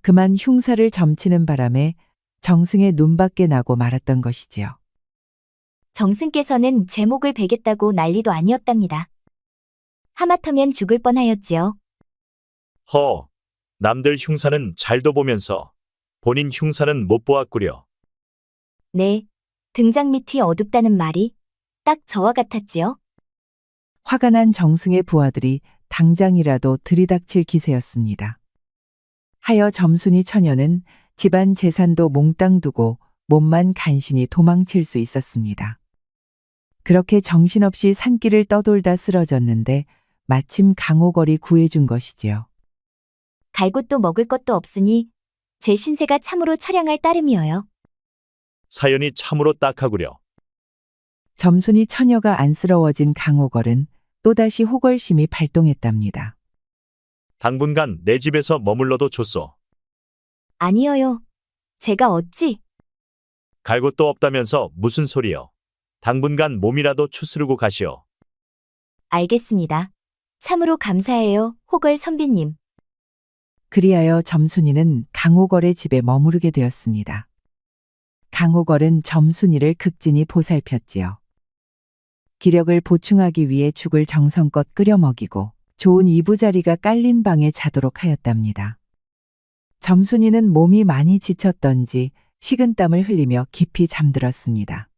Speaker 20: 그만
Speaker 4: 흉사를 점치는 바람에 정승의 눈밖에 나고 말았던 것이지요.
Speaker 20: 정승께서는 제 목을 베겠다고 난리도 아니었답니다. 하마터면 죽을 뻔하였지요.
Speaker 2: 허, 남들 흉사는 잘도 보면서 본인 흉사는 못 보았구려.
Speaker 20: 네, 등장 밑이 어둡다는 말이 딱 저와 같았지요.
Speaker 4: 화가 난 정승의 부하들이 당장이라도 들이닥칠 기세였습니다. 하여 점순이 처녀는 집안 재산도 몽땅 두고 몸만 간신히 도망칠 수 있었습니다. 그렇게 정신없이 산길을 떠돌다 쓰러졌는데 마침 강호걸이 구해준 것이지요.
Speaker 20: 갈 곳도 먹을 것도 없으니 제 신세가 참으로 처량할 따름이어요.
Speaker 2: 사연이 참으로 딱하구려.
Speaker 4: 점순이 처녀가 안쓰러워진 강호걸은 또다시 호걸심이 발동했답니다.
Speaker 2: 당분간 내 집에서 머물러도 좋소.
Speaker 20: 아니어요. 제가 어찌
Speaker 2: 갈 곳도 없다면서 무슨 소리요? 당분간 몸이라도 추스르고 가시오.
Speaker 20: 알겠습니다. 참으로 감사해요, 호걸 선비님.
Speaker 4: 그리하여 점순이는 강호걸의 집에 머무르게 되었습니다. 강호걸은 점순이를 극진히 보살폈지요. 기력을 보충하기 위해 죽을 정성껏 끓여 먹이고 좋은 이부자리가 깔린 방에 자도록 하였답니다. 점순이는 몸이 많이 지쳤던지 식은땀을 흘리며 깊이 잠들었습니다.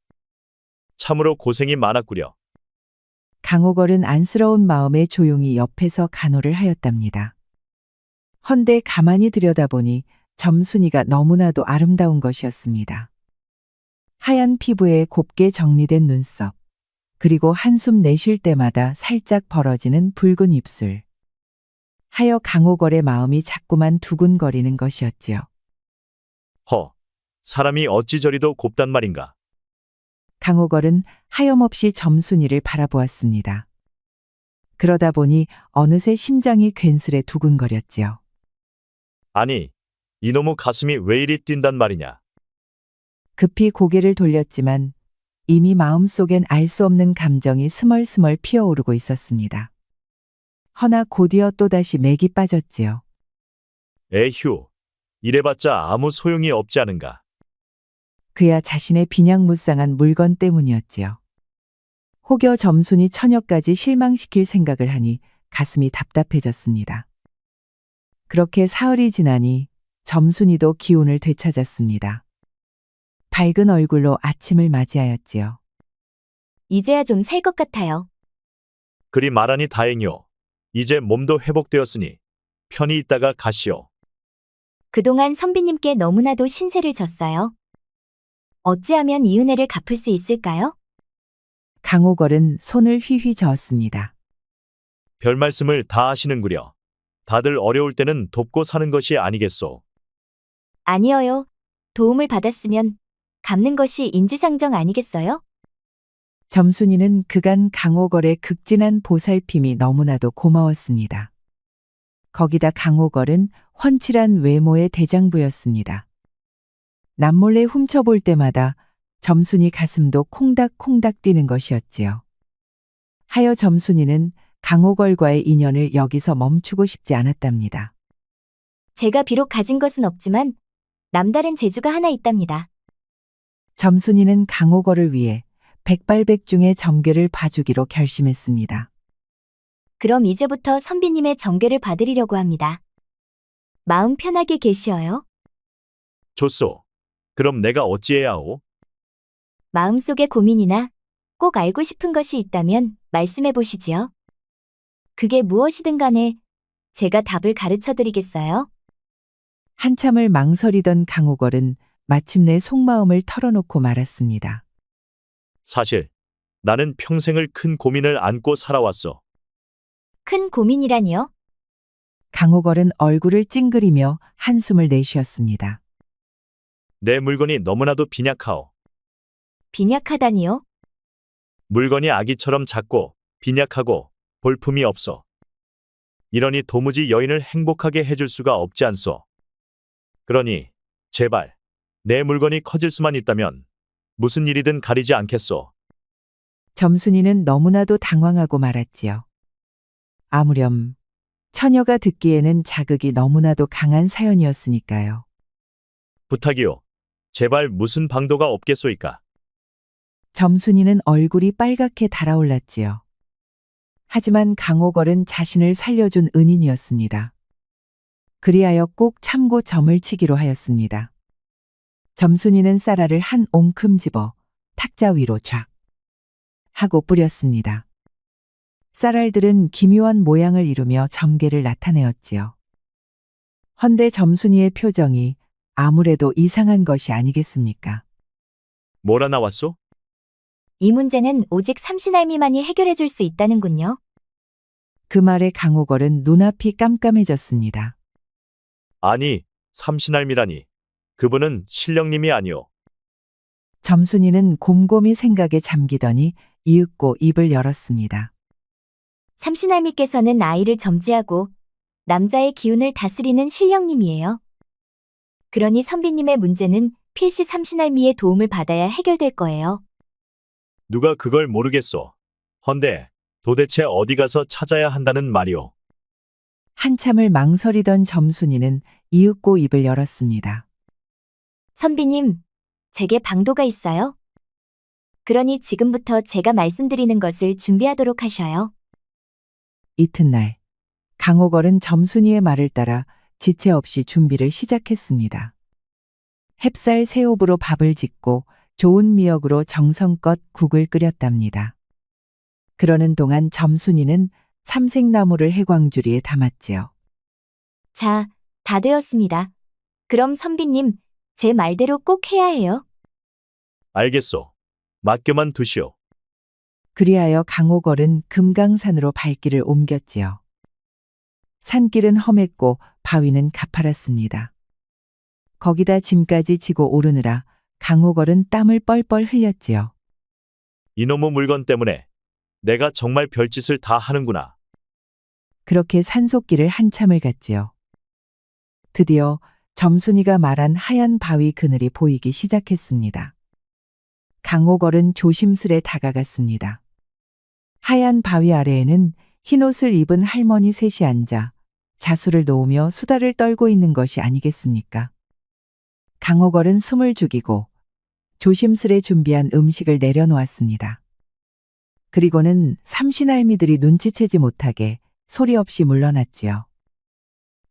Speaker 2: 참으로 고생이 많았구려.
Speaker 4: 강호걸은 안쓰러운 마음에 조용히 옆에서 간호를 하였답니다. 헌데 가만히 들여다보니 점순이가 너무나도 아름다운 것이었습니다. 하얀 피부에 곱게 정리된 눈썹, 그리고 한숨 내쉴 때마다 살짝 벌어지는 붉은 입술. 하여 강호걸의 마음이 자꾸만 두근거리는 것이었지요.
Speaker 2: 허, 사람이 어찌 저리도 곱단 말인가.
Speaker 4: 강호걸은 하염없이 점순이를 바라보았습니다. 그러다 보니 어느새 심장이 괜스레 두근거렸지요.
Speaker 2: 아니, 이놈의 가슴이 왜 이리 뛴단 말이냐.
Speaker 4: 급히 고개를 돌렸지만 이미 마음속엔 알 수 없는 감정이 스멀스멀 피어오르고 있었습니다. 허나 곧이어 또다시 맥이 빠졌지요.
Speaker 2: 에휴, 이래봤자 아무 소용이 없지 않은가.
Speaker 4: 그야 자신의 빈약무쌍한 물건 때문이었지요. 혹여 점순이 처녀까지 실망시킬 생각을 하니 가슴이 답답해졌습니다. 그렇게 사흘이 지나니 점순이도 기운을 되찾았습니다. 밝은 얼굴로 아침을 맞이하였지요.
Speaker 20: 이제야 좀 살 것 같아요.
Speaker 2: 그리 말하니 다행이오. 이제 몸도 회복되었으니 편히 있다가 가시오.
Speaker 20: 그동안 선비님께 너무나도 신세를 졌어요. 어찌하면 이 은혜를 갚을 수 있을까요?
Speaker 4: 강호걸은 손을 휘휘 저었습니다.
Speaker 2: 별 말씀을 다 하시는구려. 다들 어려울 때는 돕고 사는 것이 아니겠소.
Speaker 20: 아니어요. 도움을 받았으면 갚는 것이 인지상정 아니겠어요?
Speaker 4: 점순이는 그간 강호걸의 극진한 보살핌이 너무나도 고마웠습니다. 거기다 강호걸은 훤칠한 외모의 대장부였습니다. 남몰래 훔쳐볼 때마다 점순이 가슴도 콩닥콩닥 뛰는 것이었지요. 하여 점순이는 강호걸과의 인연을 여기서 멈추고 싶지 않았답니다.
Speaker 20: 제가 비록 가진 것은 없지만 남다른 재주가 하나 있답니다.
Speaker 4: 점순이는 강호걸을 위해 백발백중의 점괘를 봐주기로 결심했습니다.
Speaker 20: 그럼 이제부터 선비님의 정궤를 받으리려고 합니다. 마음 편하게 계시어요.
Speaker 2: 좋소. 그럼 내가 어찌해야 하오?
Speaker 20: 마음속의 고민이나 꼭 알고 싶은 것이 있다면 말씀해 보시지요. 그게 무엇이든 간에 제가 답을 가르쳐 드리겠어요.
Speaker 4: 한참을 망설이던 강호걸은 마침내 속마음을 털어놓고 말았습니다.
Speaker 2: 사실 나는 평생을 큰 고민을 안고 살아왔어.
Speaker 20: 큰 고민이라니요?
Speaker 4: 강호걸은 얼굴을 찡그리며 한숨을 내쉬었습니다.
Speaker 2: 내 물건이 너무나도 빈약하오.
Speaker 20: 빈약하다니요?
Speaker 2: 물건이 아기처럼 작고 빈약하고 볼품이 없어. 이러니 도무지 여인을 행복하게 해줄 수가 없지 않소. 그러니 제발 내 물건이 커질 수만 있다면 무슨 일이든 가리지 않겠소.
Speaker 4: 점순이는 너무나도 당황하고 말았지요. 아무렴 처녀가 듣기에는 자극이 너무나도 강한 사연이었으니까요.
Speaker 2: 부탁이오. 제발 무슨 방도가 없겠소이까.
Speaker 4: 점순이는 얼굴이 빨갛게 달아올랐지요. 하지만 강호걸은 자신을 살려준 은인이었습니다. 그리하여 꼭 참고 점을 치기로 하였습니다. 점순이는 쌀알을 한 옹큼 집어 탁자 위로 쫙 하고 뿌렸습니다. 쌀알들은 기묘한 모양을 이루며 점괘를 나타내었지요. 헌데 점순이의 표정이 아무래도 이상한 것이 아니겠습니까?
Speaker 2: 뭐라 나왔소?
Speaker 20: 이 문제는 오직 삼신할미만이 해결해 줄 수 있다는군요.
Speaker 4: 그 말에 강호걸은 눈앞이 깜깜해졌습니다.
Speaker 2: 아니, 삼신할미라니. 그분은 신령님이 아니오.
Speaker 4: 점순이는 곰곰이 생각에 잠기더니 이윽고 입을 열었습니다.
Speaker 20: 삼신할미께서는 아이를 점지하고 남자의 기운을 다스리는 신령님이에요. 그러니 선비님의 문제는 필시 삼신할미의 도움을 받아야 해결될 거예요.
Speaker 2: 누가 그걸 모르겠소. 헌데 도대체 어디 가서 찾아야 한다는 말이오.
Speaker 4: 한참을 망설이던 점순이는 이윽고 입을 열었습니다.
Speaker 20: 선비님, 제게 방도가 있어요. 그러니 지금부터 제가 말씀드리는 것을 준비하도록 하셔요.
Speaker 4: 이튿날 강호걸은 점순이의 말을 따라 지체 없이 준비를 시작했습니다. 햅쌀 새우브로 밥을 짓고 좋은 미역으로 정성껏 국을 끓였답니다. 그러는 동안 점순이는 삼색나무를 해광주리에 담았지요.
Speaker 20: 자, 다 되었습니다. 그럼 선비님, 제 말대로 꼭 해야 해요.
Speaker 2: 알겠소. 맡겨만 두시오.
Speaker 4: 그리하여 강호걸은 금강산으로 발길을 옮겼지요. 산길은 험했고 바위는 가파랐습니다. 거기다 짐까지 지고 오르느라 강호걸은 땀을 뻘뻘 흘렸지요.
Speaker 2: 이놈의 물건 때문에 내가 정말 별짓을 다 하는구나.
Speaker 4: 그렇게 산속길을 한참을 갔지요. 드디어 점순이가 말한 하얀 바위 그늘이 보이기 시작했습니다. 강호걸은 조심스레 다가갔습니다. 하얀 바위 아래에는 흰옷을 입은 할머니 셋이 앉아 자수를 놓으며 수다를 떨고 있는 것이 아니겠습니까? 강호걸은 숨을 죽이고 조심스레 준비한 음식을 내려놓았습니다. 그리고는 삼신할미들이 눈치채지 못하게 소리 없이 물러났지요.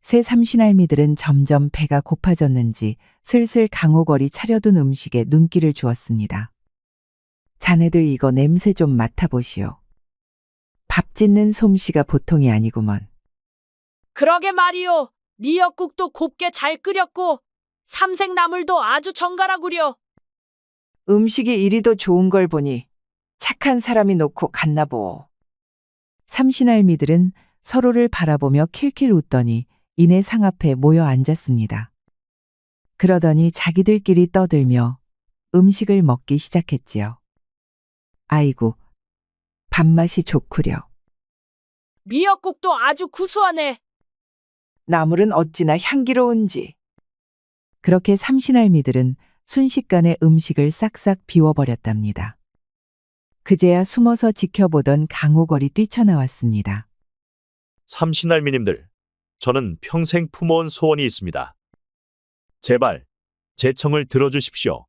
Speaker 4: 새 삼신할미들은 점점 배가 고파졌는지 슬슬 강호걸이 차려둔 음식에 눈길을 주었습니다. 자네들 이거 냄새 좀 맡아보시오. 밥 짓는 솜씨가 보통이 아니구먼.
Speaker 5: 그러게 말이오. 미역국도 곱게 잘 끓였고 삼색나물도 아주 정갈하구려.
Speaker 17: 음식이 이리도 좋은 걸 보니 착한 사람이 놓고 갔나 보오.
Speaker 4: 삼신할미들은 서로를 바라보며 킬킬 웃더니 이내 상 앞에 모여 앉았습니다. 그러더니 자기들끼리 떠들며 음식을 먹기 시작했지요. 아이고, 밥맛이 좋구려.
Speaker 5: 미역국도 아주 구수하네.
Speaker 17: 나물은 어찌나 향기로운지.
Speaker 4: 그렇게 삼신할미들은 순식간에 음식을 싹싹 비워버렸답니다. 그제야 숨어서 지켜보던 강호걸이 뛰쳐나왔습니다.
Speaker 2: 삼신할미님들, 저는 평생 품어온 소원이 있습니다. 제발 제 청을 들어주십시오.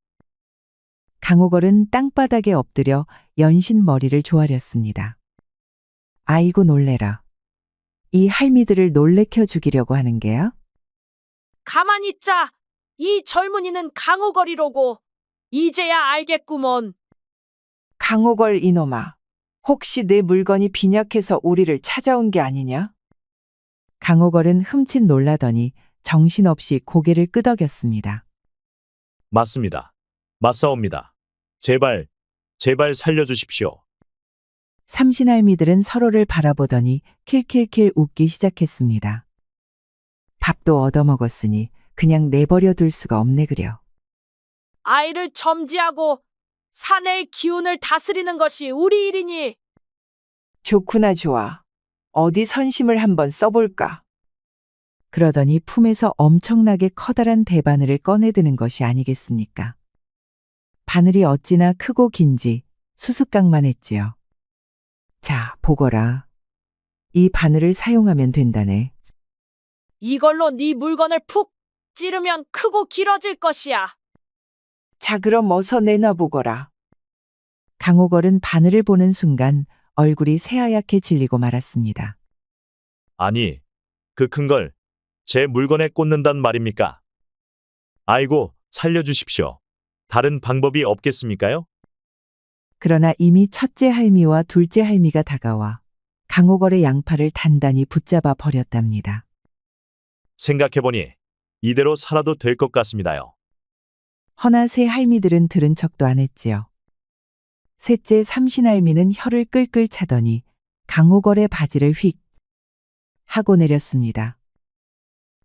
Speaker 4: 강호걸은 땅바닥에 엎드려 연신 머리를 조아렸습니다. 아이고 놀래라. 이 할미들을 놀래켜 죽이려고 하는 게야?
Speaker 5: 가만히 있자. 이 젊은이는 강호걸이로고 이제야 알겠구먼.
Speaker 17: 강호걸 이놈아, 혹시 내 물건이 빈약해서 우리를 찾아온 게 아니냐?
Speaker 4: 강호걸은 흠칫 놀라더니 정신없이 고개를 끄덕였습니다.
Speaker 2: 맞습니다. 맞사옵니다. 제발 살려주십시오.
Speaker 4: 삼신할미들은 서로를 바라보더니 킬킬킬 웃기 시작했습니다. 밥도 얻어먹었으니 그냥 내버려 둘 수가 없네 그려.
Speaker 5: 아이를 점지하고 사내의 기운을 다스리는 것이 우리 일이니.
Speaker 17: 좋구나 좋아. 어디 선심을 한번 써볼까?
Speaker 4: 그러더니 품에서 엄청나게 커다란 대바늘을 꺼내드는 것이 아니겠습니까? 바늘이 어찌나 크고 긴지 수수깡만 했지요. 자, 보거라. 이 바늘을 사용하면 된다네.
Speaker 5: 이걸로 네 물건을 푹 찌르면 크고 길어질 것이야.
Speaker 17: 자, 그럼 어서 내놔보거라.
Speaker 4: 강호걸은 바늘을 보는 순간 얼굴이 새하얗게 질리고 말았습니다.
Speaker 2: 아니, 그 큰 걸 제 물건에 꽂는단 말입니까? 아이고, 살려주십시오. 다른 방법이 없겠습니까요?
Speaker 4: 그러나 이미 첫째 할미와 둘째 할미가 다가와 강호걸의 양팔을 단단히 붙잡아 버렸답니다.
Speaker 2: 생각해보니 이대로 살아도 될 것 같습니다요.
Speaker 4: 허나 세 할미들은 들은 척도 안 했지요. 셋째 삼신할미는 혀를 끌끌 차더니 강호걸의 바지를 휙 하고 내렸습니다.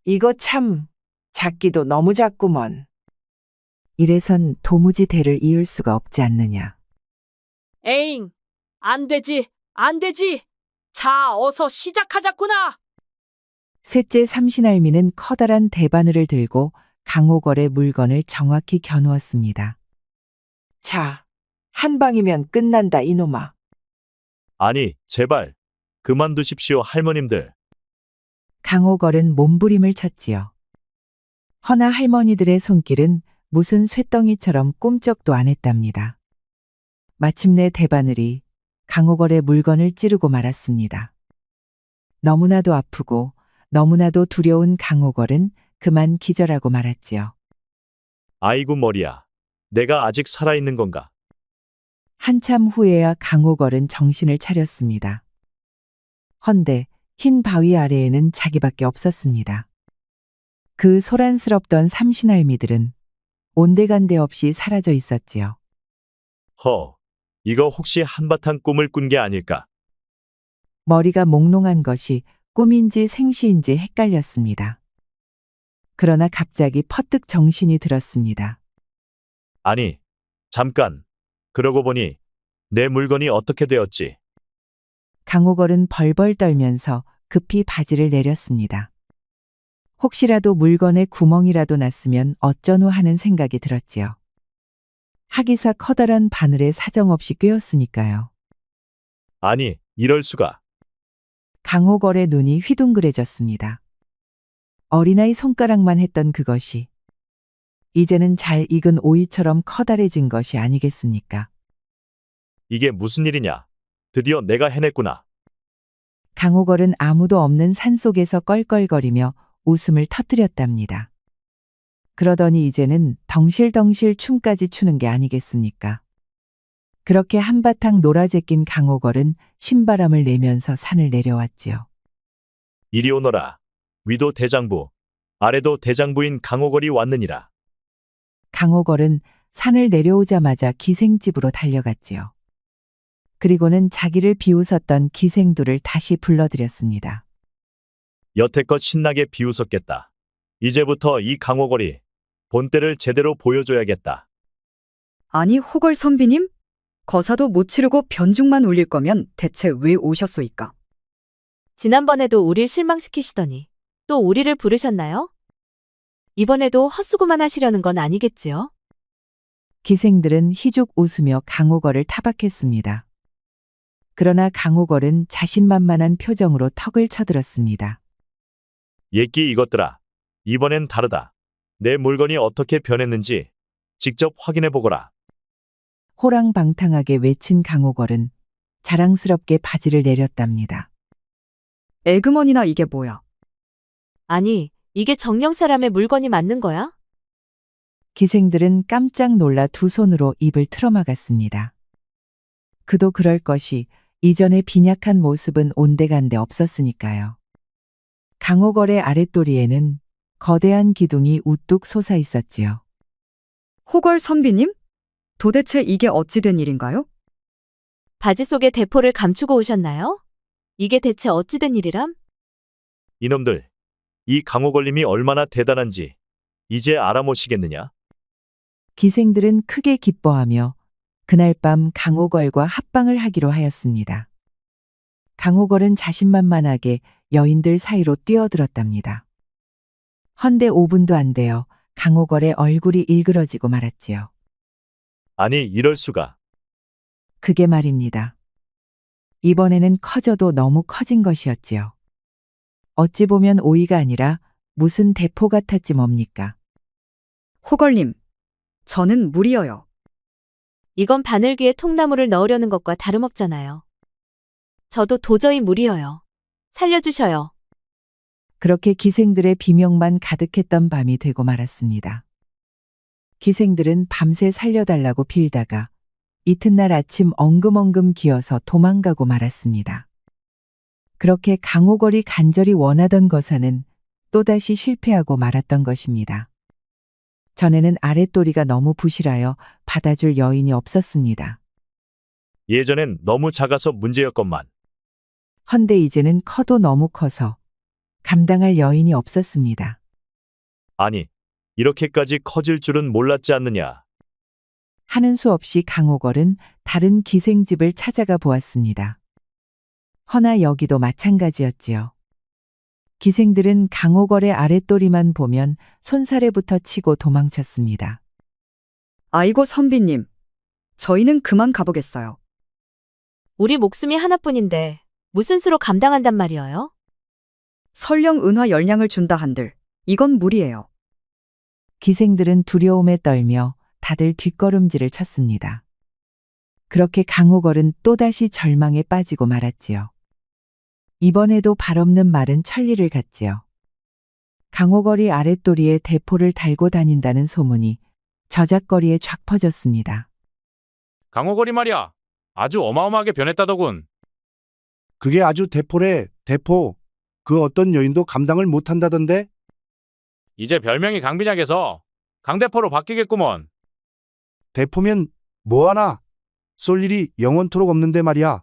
Speaker 17: 이거 참 작기도 너무 작구먼.
Speaker 4: 이래선 도무지 대를 이을 수가 없지 않느냐.
Speaker 5: 에잉, 안 되지, 안 되지. 자, 어서 시작하자꾸나.
Speaker 4: 셋째 삼신할미는 커다란 대바늘을 들고 강호걸의 물건을 정확히 겨누었습니다.
Speaker 17: 자, 한 방이면 끝난다 이놈아.
Speaker 2: 아니, 제발 그만두십시오, 할머님들.
Speaker 4: 강호걸은 몸부림을 쳤지요. 허나 할머니들의 손길은 무슨 쇳덩이처럼 꿈쩍도 안 했답니다. 마침내 대바늘이 강호걸의 물건을 찌르고 말았습니다. 너무나도 아프고 너무나도 두려운 강호걸은 그만 기절하고 말았지요.
Speaker 2: 아이고 머리야. 내가 아직 살아있는 건가?
Speaker 4: 한참 후에야 강호걸은 정신을 차렸습니다. 헌데 흰 바위 아래에는 자기밖에 없었습니다. 그 소란스럽던 삼신할미들은 온데간데 없이 사라져 있었지요.
Speaker 2: 허, 이거 혹시 한바탕 꿈을 꾼 게 아닐까?
Speaker 4: 머리가 몽롱한 것이 꿈인지 생시인지 헷갈렸습니다. 그러나 갑자기 퍼뜩 정신이 들었습니다.
Speaker 2: 아니, 잠깐. 그러고 보니 내 물건이 어떻게 되었지?
Speaker 4: 강호걸은 벌벌 떨면서 급히 바지를 내렸습니다. 혹시라도 물건에 구멍이라도 났으면 어쩌노 하는 생각이 들었지요. 하기사 커다란 바늘에 사정없이 꿰었으니까요.
Speaker 2: 아니, 이럴 수가.
Speaker 4: 강호걸의 눈이 휘둥그레졌습니다. 어린아이 손가락만 했던 그것이 이제는 잘 익은 오이처럼 커다래진 것이 아니겠습니까?
Speaker 2: 이게 무슨 일이냐? 드디어 내가 해냈구나.
Speaker 4: 강호걸은 아무도 없는 산속에서 껄껄거리며 웃음을 터뜨렸답니다. 그러더니 이제는 덩실덩실 춤까지 추는 게 아니겠습니까? 그렇게 한바탕 놀아제낀 강호걸은 신바람을 내면서 산을 내려왔지요.
Speaker 2: 이리 오너라. 위도 대장부, 아래도 대장부인 강호걸이 왔느니라.
Speaker 4: 강호걸은 산을 내려오자마자 기생집으로 달려갔지요. 그리고는 자기를 비웃었던 기생들을 다시 불러들였습니다.
Speaker 2: 여태껏 신나게 비웃었겠다. 이제부터 이 강호걸이 본때를 제대로 보여줘야겠다.
Speaker 22: 아니, 호걸 선비님? 거사도 못 치르고 변죽만 올릴 거면 대체 왜 오셨소이까?
Speaker 20: 지난번에도 우릴 실망시키시더니 또 우리를 부르셨나요? 이번에도 헛수고만 하시려는 건 아니겠지요?
Speaker 4: 기생들은 희죽 웃으며 강호걸을 타박했습니다. 그러나 강호걸은 자신만만한 표정으로 턱을 쳐들었습니다.
Speaker 2: 예끼 이것들아. 이번엔 다르다. 내 물건이 어떻게 변했는지 직접 확인해 보거라.
Speaker 4: 호랑방탕하게 외친 강호걸은 자랑스럽게 바지를 내렸답니다.
Speaker 22: 에그머니나 이게 뭐야?
Speaker 20: 아니, 이게 정령 사람의 물건이 맞는 거야?
Speaker 4: 기생들은 깜짝 놀라 두 손으로 입을 틀어막았습니다. 그도 그럴 것이 이전의 빈약한 모습은 온데간데 없었으니까요. 강호걸의 아랫도리에는 거대한 기둥이 우뚝 솟아 있었지요.
Speaker 22: 호걸 선비님? 도대체 이게 어찌 된 일인가요?
Speaker 20: 바지 속에 대포를 감추고 오셨나요? 이게 대체 어찌 된 일이람?
Speaker 2: 이놈들, 이 강호걸님이 얼마나 대단한지 이제 알아모시겠느냐?
Speaker 4: 기생들은 크게 기뻐하며 그날 밤 강호걸과 합방을 하기로 하였습니다. 강호걸은 자신만만하게 여인들 사이로 뛰어들었답니다. 헌데 5분도 안 되어 강호걸의 얼굴이 일그러지고 말았지요.
Speaker 2: 아니, 이럴 수가.
Speaker 4: 그게 말입니다. 이번에는 커져도 너무 커진 것이었지요. 어찌 보면 오이가 아니라 무슨 대포 같았지 뭡니까?
Speaker 22: 호걸님, 저는 무리여요.
Speaker 20: 이건 바늘귀에 통나무를 넣으려는 것과 다름없잖아요. 저도 도저히 무리여요. 살려주셔요.
Speaker 4: 그렇게 기생들의 비명만 가득했던 밤이 되고 말았습니다. 기생들은 밤새 살려달라고 빌다가 이튿날 아침 엉금엉금 기어서 도망가고 말았습니다. 그렇게 강호걸이 간절히 원하던 거사는 또다시 실패하고 말았던 것입니다. 전에는 아랫도리가 너무 부실하여 받아줄 여인이 없었습니다.
Speaker 2: 예전엔 너무 작아서 문제였건만.
Speaker 4: 헌데 이제는 커도 너무 커서 감당할 여인이 없었습니다.
Speaker 2: 아니, 이렇게까지 커질 줄은 몰랐지 않느냐.
Speaker 4: 하는 수 없이 강호걸은 다른 기생집을 찾아가 보았습니다. 허나 여기도 마찬가지였지요. 기생들은 강호걸의 아랫도리만 보면 손사래부터 치고 도망쳤습니다.
Speaker 22: 아이고 선비님, 저희는 그만 가보겠어요.
Speaker 20: 우리 목숨이 하나뿐인데 무슨 수로 감당한단 말이에요?
Speaker 22: 설령 은화 열량을 준다 한들 이건 무리예요.
Speaker 4: 기생들은 두려움에 떨며 다들 뒷걸음질을 쳤습니다. 그렇게 강호걸은 또다시 절망에 빠지고 말았지요. 이번에도 발없는 말은 천리를 갔지요. 강호걸이 아랫도리에 대포를 달고 다닌다는 소문이 저작거리에 쫙 퍼졌습니다.
Speaker 21: 강호걸이 말이야. 아주 어마어마하게 변했다더군.
Speaker 19: 그게 아주 대포래, 대포. 그 어떤 여인도 감당을 못한다던데?
Speaker 21: 이제 별명이 강빈약에서 강대포로 바뀌겠구먼.
Speaker 19: 대포면 뭐하나? 쏠 일이 영원토록 없는데 말이야.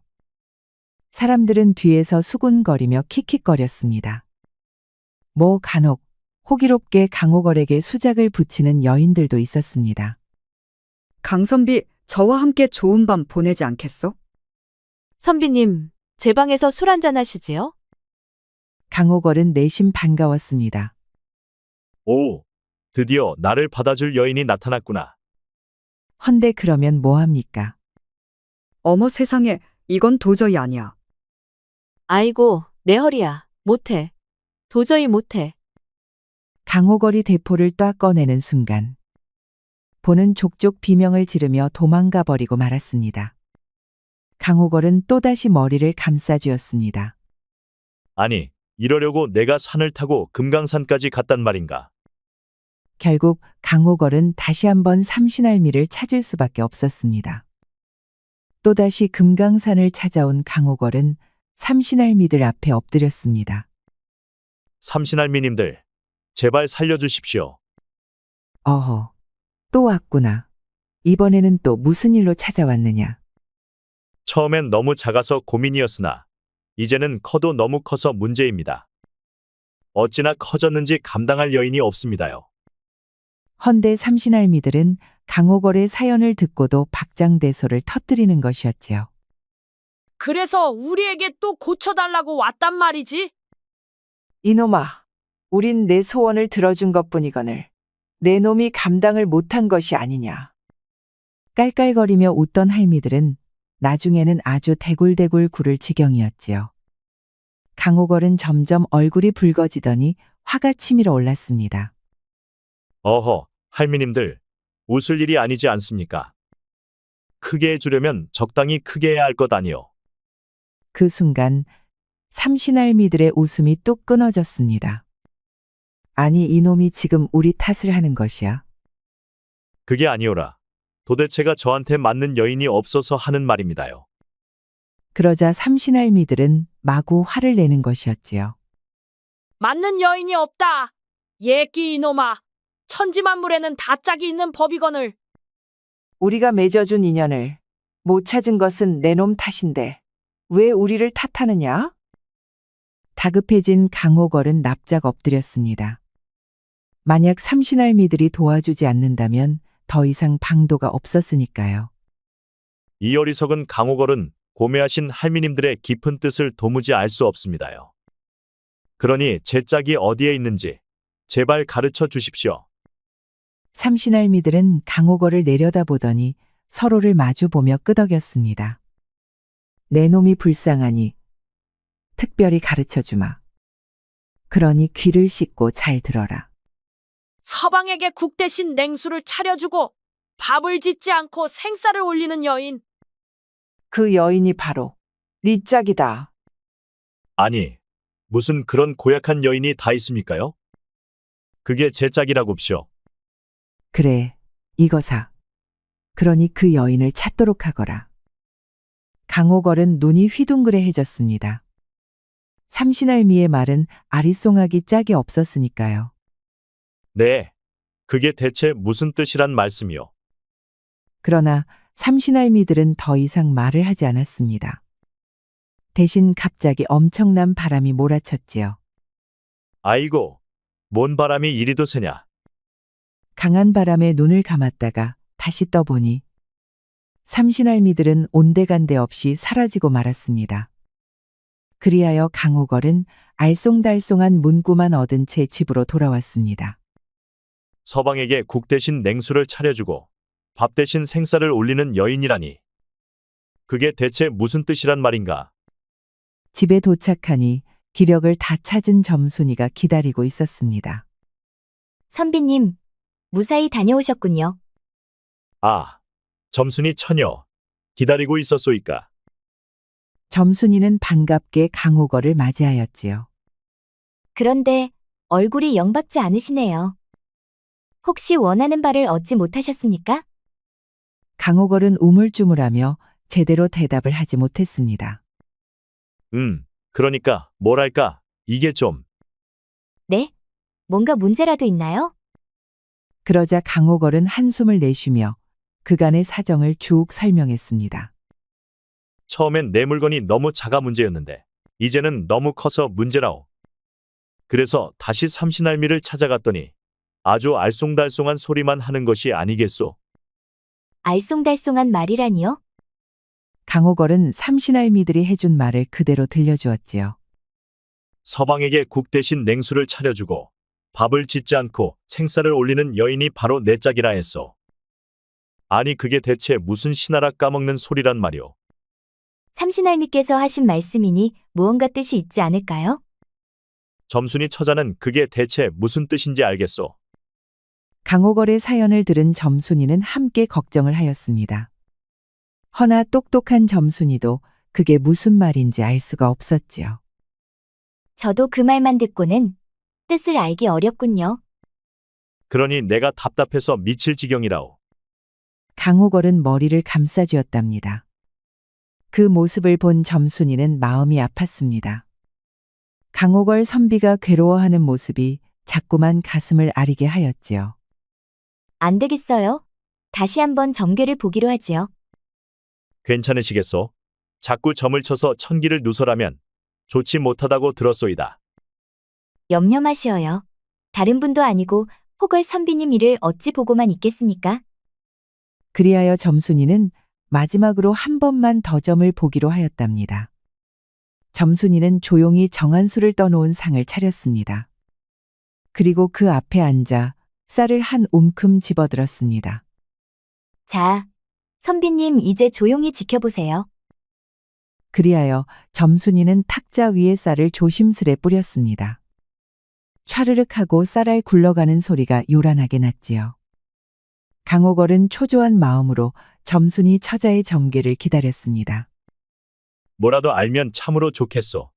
Speaker 4: 사람들은 뒤에서 수군거리며 킥킥거렸습니다. 뭐 간혹 호기롭게 강호걸에게 수작을 붙이는 여인들도 있었습니다.
Speaker 22: 강선비, 저와 함께 좋은 밤 보내지 않겠소?
Speaker 20: 선비님, 제 방에서 술 한잔 하시지요?
Speaker 4: 강호걸은 내심 반가웠습니다.
Speaker 2: 오, 드디어 나를 받아줄 여인이 나타났구나.
Speaker 4: 헌데 그러면 뭐합니까?
Speaker 22: 어머 세상에, 이건 도저히 아니야.
Speaker 20: 아이고, 내 허리야. 못해. 도저히 못해.
Speaker 4: 강호걸이 대포를 딱 꺼내는 순간 보는 족족 비명을 지르며 도망가 버리고 말았습니다. 강호걸은 또다시 머리를 감싸쥐었습니다.
Speaker 2: 아니, 이러려고 내가 산을 타고 금강산까지 갔단 말인가?
Speaker 4: 결국 강호걸은 다시 한번 삼신할미를 찾을 수밖에 없었습니다. 또다시 금강산을 찾아온 강호걸은 삼신할미들 앞에 엎드렸습니다.
Speaker 2: 삼신할미님들, 제발 살려주십시오.
Speaker 4: 어허, 또 왔구나. 이번에는 또 무슨 일로 찾아왔느냐?
Speaker 2: 처음엔 너무 작아서 고민이었으나 이제는 커도 너무 커서 문제입니다. 어찌나 커졌는지 감당할 여인이 없습니다요.
Speaker 4: 헌데 삼신할미들은 강호걸의 사연을 듣고도 박장대소를 터뜨리는 것이었지요.
Speaker 5: 그래서 우리에게 또 고쳐달라고 왔단 말이지?
Speaker 17: 이놈아, 우린 내 소원을 들어준 것뿐이거늘 내 놈이 감당을 못한 것이 아니냐.
Speaker 4: 깔깔거리며 웃던 할미들은 나중에는 아주 대굴대굴 굴을 지경이었지요. 강호걸은 점점 얼굴이 붉어지더니 화가 치밀어 올랐습니다.
Speaker 2: 어허, 할미님들, 웃을 일이 아니지 않습니까? 크게 해주려면 적당히 크게 해야 할 것 아니요.
Speaker 4: 그 순간 삼신할미들의 웃음이 뚝 끊어졌습니다. 아니, 이놈이 지금 우리 탓을 하는 것이야.
Speaker 2: 그게 아니오라. 도대체가 저한테 맞는 여인이 없어서 하는 말입니다요.
Speaker 4: 그러자 삼신할미들은 마구 화를 내는 것이었지요.
Speaker 5: 맞는 여인이 없다. 예끼 이놈아. 천지만물에는 다 짝이 있는 법이거늘.
Speaker 17: 우리가 맺어준 인연을 못 찾은 것은 내 놈 탓인데 왜 우리를 탓하느냐?
Speaker 4: 다급해진 강호걸은 납작 엎드렸습니다. 만약 삼신할미들이 도와주지 않는다면 더 이상 방도가 없었으니까요.
Speaker 2: 이 어리석은 강호걸은 고매하신 할미님들의 깊은 뜻을 도무지 알 수 없습니다요. 그러니 제 짝이 어디에 있는지 제발 가르쳐 주십시오.
Speaker 4: 삼신할미들은 강호걸을 내려다보더니 서로를 마주보며 끄덕였습니다. 내 놈이 불쌍하니 특별히 가르쳐주마. 그러니 귀를 씻고 잘 들어라.
Speaker 5: 서방에게 국 대신 냉수를 차려주고 밥을 짓지 않고 생쌀을 올리는 여인.
Speaker 17: 그 여인이 바로 네 짝이다.
Speaker 2: 아니, 무슨 그런 고약한 여인이 다 있습니까요? 그게 제 짝이라고쇼.
Speaker 4: 그래, 이거사. 그러니 그 여인을 찾도록 하거라. 강호걸은 눈이 휘둥그레해졌습니다. 삼신할미의 말은 아리송하기 짝이 없었으니까요.
Speaker 2: 네, 그게 대체 무슨 뜻이란 말씀이요?
Speaker 4: 그러나 삼신할미들은 더 이상 말을 하지 않았습니다. 대신 갑자기 엄청난 바람이 몰아쳤지요.
Speaker 2: 아이고, 뭔 바람이 이리도 세냐?
Speaker 4: 강한 바람에 눈을 감았다가 다시 떠보니 삼신할미들은 온데간데 없이 사라지고 말았습니다. 그리하여 강호걸은 알쏭달쏭한 문구만 얻은 채 집으로 돌아왔습니다.
Speaker 2: 서방에게 국 대신 냉수를 차려주고 밥 대신 생쌀을 올리는 여인이라니. 그게 대체 무슨 뜻이란 말인가?
Speaker 4: 집에 도착하니 기력을 다 찾은 점순이가 기다리고 있었습니다.
Speaker 20: 선비님, 무사히 다녀오셨군요.
Speaker 2: 아, 점순이 처녀. 기다리고 있었소이까.
Speaker 4: 점순이는 반갑게 강호걸을 맞이하였지요.
Speaker 20: 그런데 얼굴이 영박지 않으시네요. 혹시 원하는 바를 얻지 못하셨습니까?
Speaker 4: 강호걸은 우물쭈물하며 제대로 대답을 하지 못했습니다.
Speaker 2: 그러니까 뭐랄까, 이게 좀.
Speaker 20: 네? 뭔가 문제라도 있나요?
Speaker 4: 그러자 강호걸은 한숨을 내쉬며 그간의 사정을 쭉 설명했습니다.
Speaker 2: 처음엔 내 물건이 너무 작아 문제였는데 이제는 너무 커서 문제라오. 그래서 다시 삼신할미를 찾아갔더니 아주 알쏭달쏭한 소리만 하는 것이 아니겠소.
Speaker 20: 알쏭달쏭한 말이라니요?
Speaker 4: 강호걸은 삼신할미들이 해준 말을 그대로 들려주었지요.
Speaker 2: 서방에게 국 대신 냉수를 차려주고 밥을 짓지 않고 생쌀을 올리는 여인이 바로 내 짝이라 했소. 아니 그게 대체 무슨 신하라 까먹는 소리란 말이오.
Speaker 20: 삼신할미께서 하신 말씀이니 무언가 뜻이 있지 않을까요?
Speaker 2: 점순이 처자는 그게 대체 무슨 뜻인지 알겠소.
Speaker 4: 강호걸의 사연을 들은 점순이는 함께 걱정을 하였습니다. 허나 똑똑한 점순이도 그게 무슨 말인지 알 수가 없었지요.
Speaker 20: 저도 그 말만 듣고는 뜻을 알기 어렵군요.
Speaker 2: 그러니 내가 답답해서 미칠 지경이라오.
Speaker 4: 강호걸은 머리를 감싸쥐었답니다. 그 모습을 본 점순이는 마음이 아팠습니다. 강호걸 선비가 괴로워하는 모습이 자꾸만 가슴을 아리게 하였지요.
Speaker 20: 안 되겠어요. 다시 한번 점괘를 보기로 하지요.
Speaker 2: 괜찮으시겠소? 자꾸 점을 쳐서 천기를 누설하면 좋지 못하다고 들었소이다.
Speaker 20: 염려 마시어요. 다른 분도 아니고 호걸 선비님 일을 어찌 보고만 있겠습니까?
Speaker 4: 그리하여 점순이는 마지막으로 한 번만 더 점을 보기로 하였답니다. 점순이는 조용히 정한수를 떠놓은 상을 차렸습니다. 그리고 그 앞에 앉아 쌀을 한 움큼 집어들었습니다.
Speaker 20: 자, 선비님 이제 조용히 지켜보세요.
Speaker 4: 그리하여 점순이는 탁자 위에 쌀을 조심스레 뿌렸습니다. 촤르륵 하고 쌀알 굴러가는 소리가 요란하게 났지요. 강호걸은 초조한 마음으로 점순이 처자의 점괘를 기다렸습니다.
Speaker 2: 뭐라도 알면 참으로 좋겠소.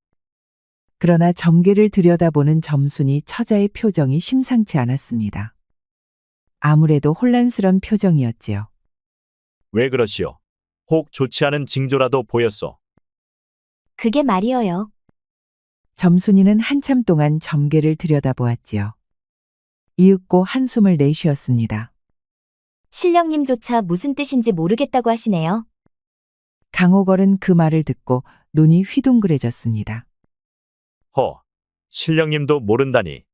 Speaker 4: 그러나 점괘를 들여다보는 점순이 처자의 표정이 심상치 않았습니다. 아무래도 혼란스런 표정이었지요.
Speaker 2: 왜 그러시오? 혹 좋지 않은 징조라도 보였소.
Speaker 20: 그게 말이어요.
Speaker 4: 점순이는 한참 동안 점괘를 들여다보았지요. 이윽고 한숨을 내쉬었습니다.
Speaker 20: 신령님조차 무슨 뜻인지 모르겠다고 하시네요.
Speaker 4: 강호걸은 그 말을 듣고 눈이 휘둥그레졌습니다.
Speaker 2: 허, 신령님도 모른다니.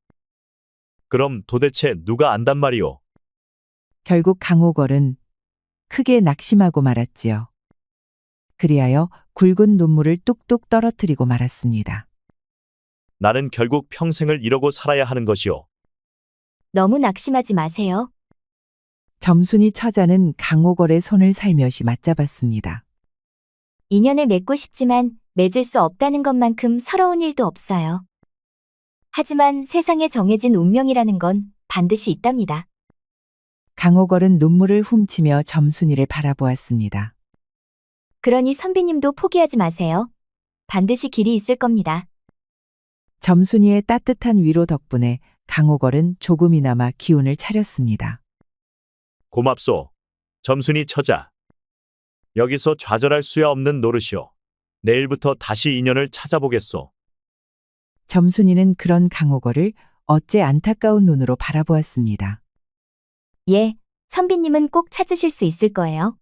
Speaker 2: 그럼 도대체 누가 안단 말이오?
Speaker 4: 결국 강호걸은 크게 낙심하고 말았지요. 그리하여 굵은 눈물을 뚝뚝 떨어뜨리고 말았습니다.
Speaker 2: 나는 결국 평생을 이러고 살아야 하는 것이오.
Speaker 20: 너무 낙심하지 마세요.
Speaker 4: 점순이 처자는 강호걸의 손을 살며시 맞잡았습니다.
Speaker 20: 인연을 맺고 싶지만 맺을 수 없다는 것만큼 서러운 일도 없어요. 하지만 세상에 정해진 운명이라는 건 반드시 있답니다.
Speaker 4: 강호걸은 눈물을 훔치며 점순이를 바라보았습니다.
Speaker 20: 그러니 선비님도 포기하지 마세요. 반드시 길이 있을 겁니다.
Speaker 4: 점순이의 따뜻한 위로 덕분에 강호걸은 조금이나마 기운을 차렸습니다.
Speaker 2: 고맙소. 점순이 처자. 여기서 좌절할 수야 없는 노릇이오. 내일부터 다시 인연을 찾아보겠소.
Speaker 4: 점순이는 그런 강호걸을 어째 안타까운 눈으로 바라보았습니다.
Speaker 20: 예, 선비님은 꼭 찾으실 수 있을 거예요.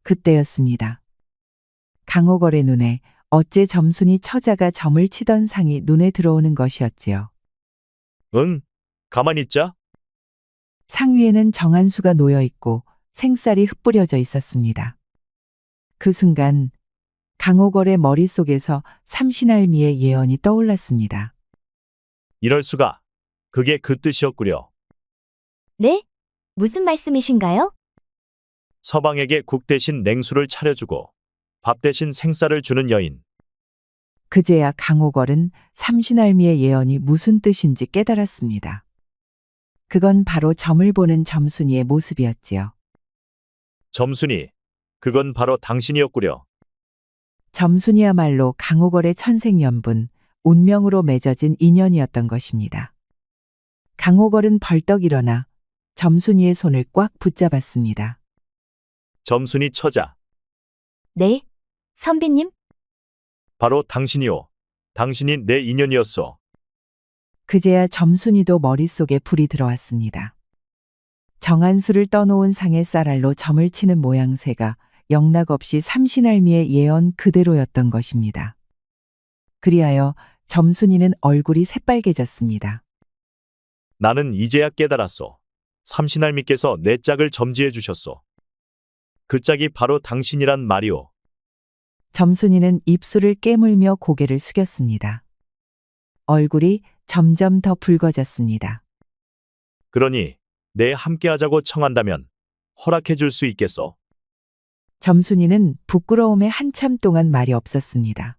Speaker 4: 그때였습니다. 강호걸의 눈에 어째 점순이 처자가 점을 치던 상이 눈에 들어오는 것이었지요.
Speaker 2: 응, 가만히 있자.
Speaker 4: 상 위에는 정한수가 놓여 있고 생쌀이 흩뿌려져 있었습니다. 그 순간 강호걸의 머릿속에서 삼신할미의 예언이 떠올랐습니다.
Speaker 2: 이럴 수가. 그게 그 뜻이었구려.
Speaker 1: 네? 무슨 말씀이신가요?
Speaker 2: 서방에게 국 대신 냉수를 차려주고 밥 대신 생쌀을 주는 여인.
Speaker 4: 그제야 강호걸은 삼신할미의 예언이 무슨 뜻인지 깨달았습니다. 그건 바로 점을 보는 점순이의 모습이었지요.
Speaker 2: 점순이. 그건 바로 당신이었구려.
Speaker 4: 점순이야말로 강호걸의 천생연분, 운명으로 맺어진 인연이었던 것입니다. 강호걸은 벌떡 일어나 점순이의 손을 꽉 붙잡았습니다.
Speaker 2: 점순이 처자.
Speaker 1: 네, 선비님?
Speaker 2: 바로 당신이오. 당신이 내 인연이었소.
Speaker 4: 그제야 점순이도 머릿속에 불이 들어왔습니다. 정한 수를 떠놓은 상의 쌀알로 점을 치는 모양새가 영락없이 삼신할미의 예언 그대로였던 것입니다. 그리하여 점순이는 얼굴이 새빨개졌습니다.
Speaker 2: 나는 이제야 깨달았소. 삼신할미께서 내 짝을 점지해 주셨소. 그 짝이 바로 당신이란 말이오.
Speaker 4: 점순이는 입술을 깨물며 고개를 숙였습니다. 얼굴이 점점 더 붉어졌습니다.
Speaker 2: 그러니 내 함께하자고 청한다면 허락해 줄 수 있겠소.
Speaker 4: 점순이는 부끄러움에 한참 동안 말이 없었습니다.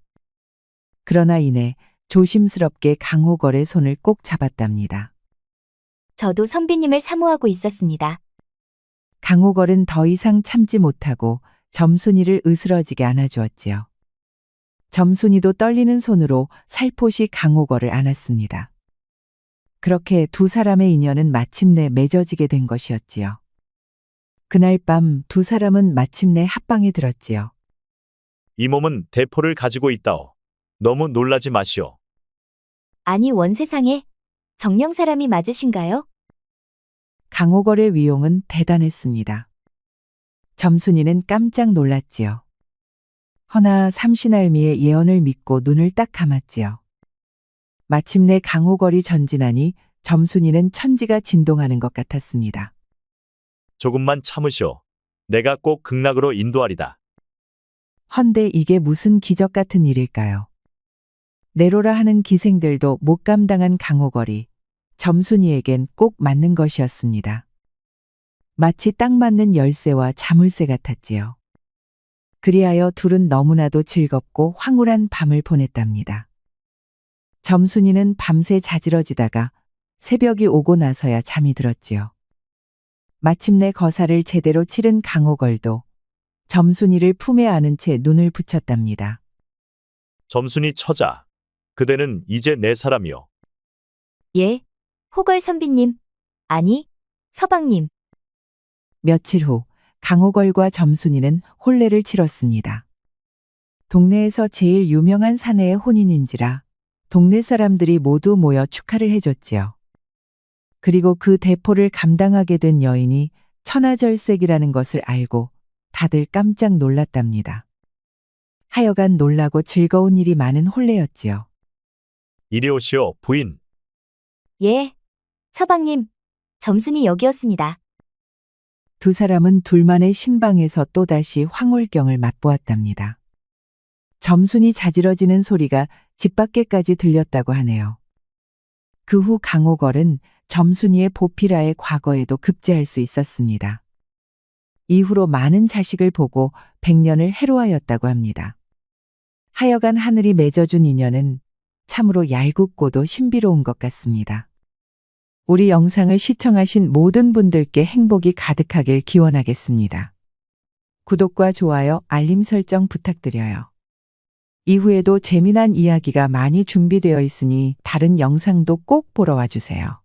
Speaker 4: 그러나 이내 조심스럽게 강호걸의 손을 꼭 잡았답니다.
Speaker 1: 저도 선비님을 사모하고 있었습니다.
Speaker 4: 강호걸은 더 이상 참지 못하고 점순이를 으스러지게 안아주었지요. 점순이도 떨리는 손으로 살포시 강호걸을 안았습니다. 그렇게 두 사람의 인연은 마침내 맺어지게 된 것이었지요. 그날 밤 두 사람은 마침내 합방에 들었지요.
Speaker 2: 이 몸은 대포를 가지고 있다오. 너무 놀라지 마시오.
Speaker 1: 아니 원세상에 정령 사람이 맞으신가요?
Speaker 4: 강호걸의 위용은 대단했습니다. 점순이는 깜짝 놀랐지요. 허나 삼신할미의 예언을 믿고 눈을 딱 감았지요. 마침내 강호걸이 전진하니 점순이는 천지가 진동하는 것 같았습니다.
Speaker 2: 조금만 참으시오. 내가 꼭 극락으로 인도하리다.
Speaker 4: 헌데 이게 무슨 기적 같은 일일까요? 내로라 하는 기생들도 못 감당한 강호걸이 점순이에겐 꼭 맞는 것이었습니다. 마치 딱 맞는 열쇠와 자물쇠 같았지요. 그리하여 둘은 너무나도 즐겁고 황홀한 밤을 보냈답니다. 점순이는 밤새 자지러지다가 새벽이 오고 나서야 잠이 들었지요. 마침내 거사를 제대로 치른 강호걸도 점순이를 품에 안은 채 눈을 붙였답니다.
Speaker 2: 점순이 처자. 그대는 이제 내 사람이오.
Speaker 1: 예, 호걸 선비님. 아니, 서방님.
Speaker 4: 며칠 후 강호걸과 점순이는 혼례를 치렀습니다. 동네에서 제일 유명한 사내의 혼인인지라 동네 사람들이 모두 모여 축하를 해줬지요. 그리고 그 대포를 감당하게 된 여인이 천하절색이라는 것을 알고 다들 깜짝 놀랐답니다. 하여간 놀라고 즐거운 일이 많은 혼례였지요.
Speaker 2: 이리 오시오, 부인.
Speaker 1: 예, 서방님. 점순이 여기였습니다.
Speaker 4: 두 사람은 둘만의 신방에서 또다시 황홀경을 맛보았답니다. 점순이 자지러지는 소리가 집 밖에까지 들렸다고 하네요. 그 후 강호걸은 점순이의 보필아의 과거에도 급제할 수 있었습니다. 이후로 많은 자식을 보고 100년을 해로하였다고 합니다. 하여간 하늘이 맺어준 인연은 참으로 얄궂고도 신비로운 것 같습니다. 우리 영상을 시청하신 모든 분들께 행복이 가득하길 기원하겠습니다. 구독과 좋아요, 알림 설정 부탁드려요. 이후에도 재미난 이야기가 많이 준비되어 있으니 다른 영상도 꼭 보러 와주세요.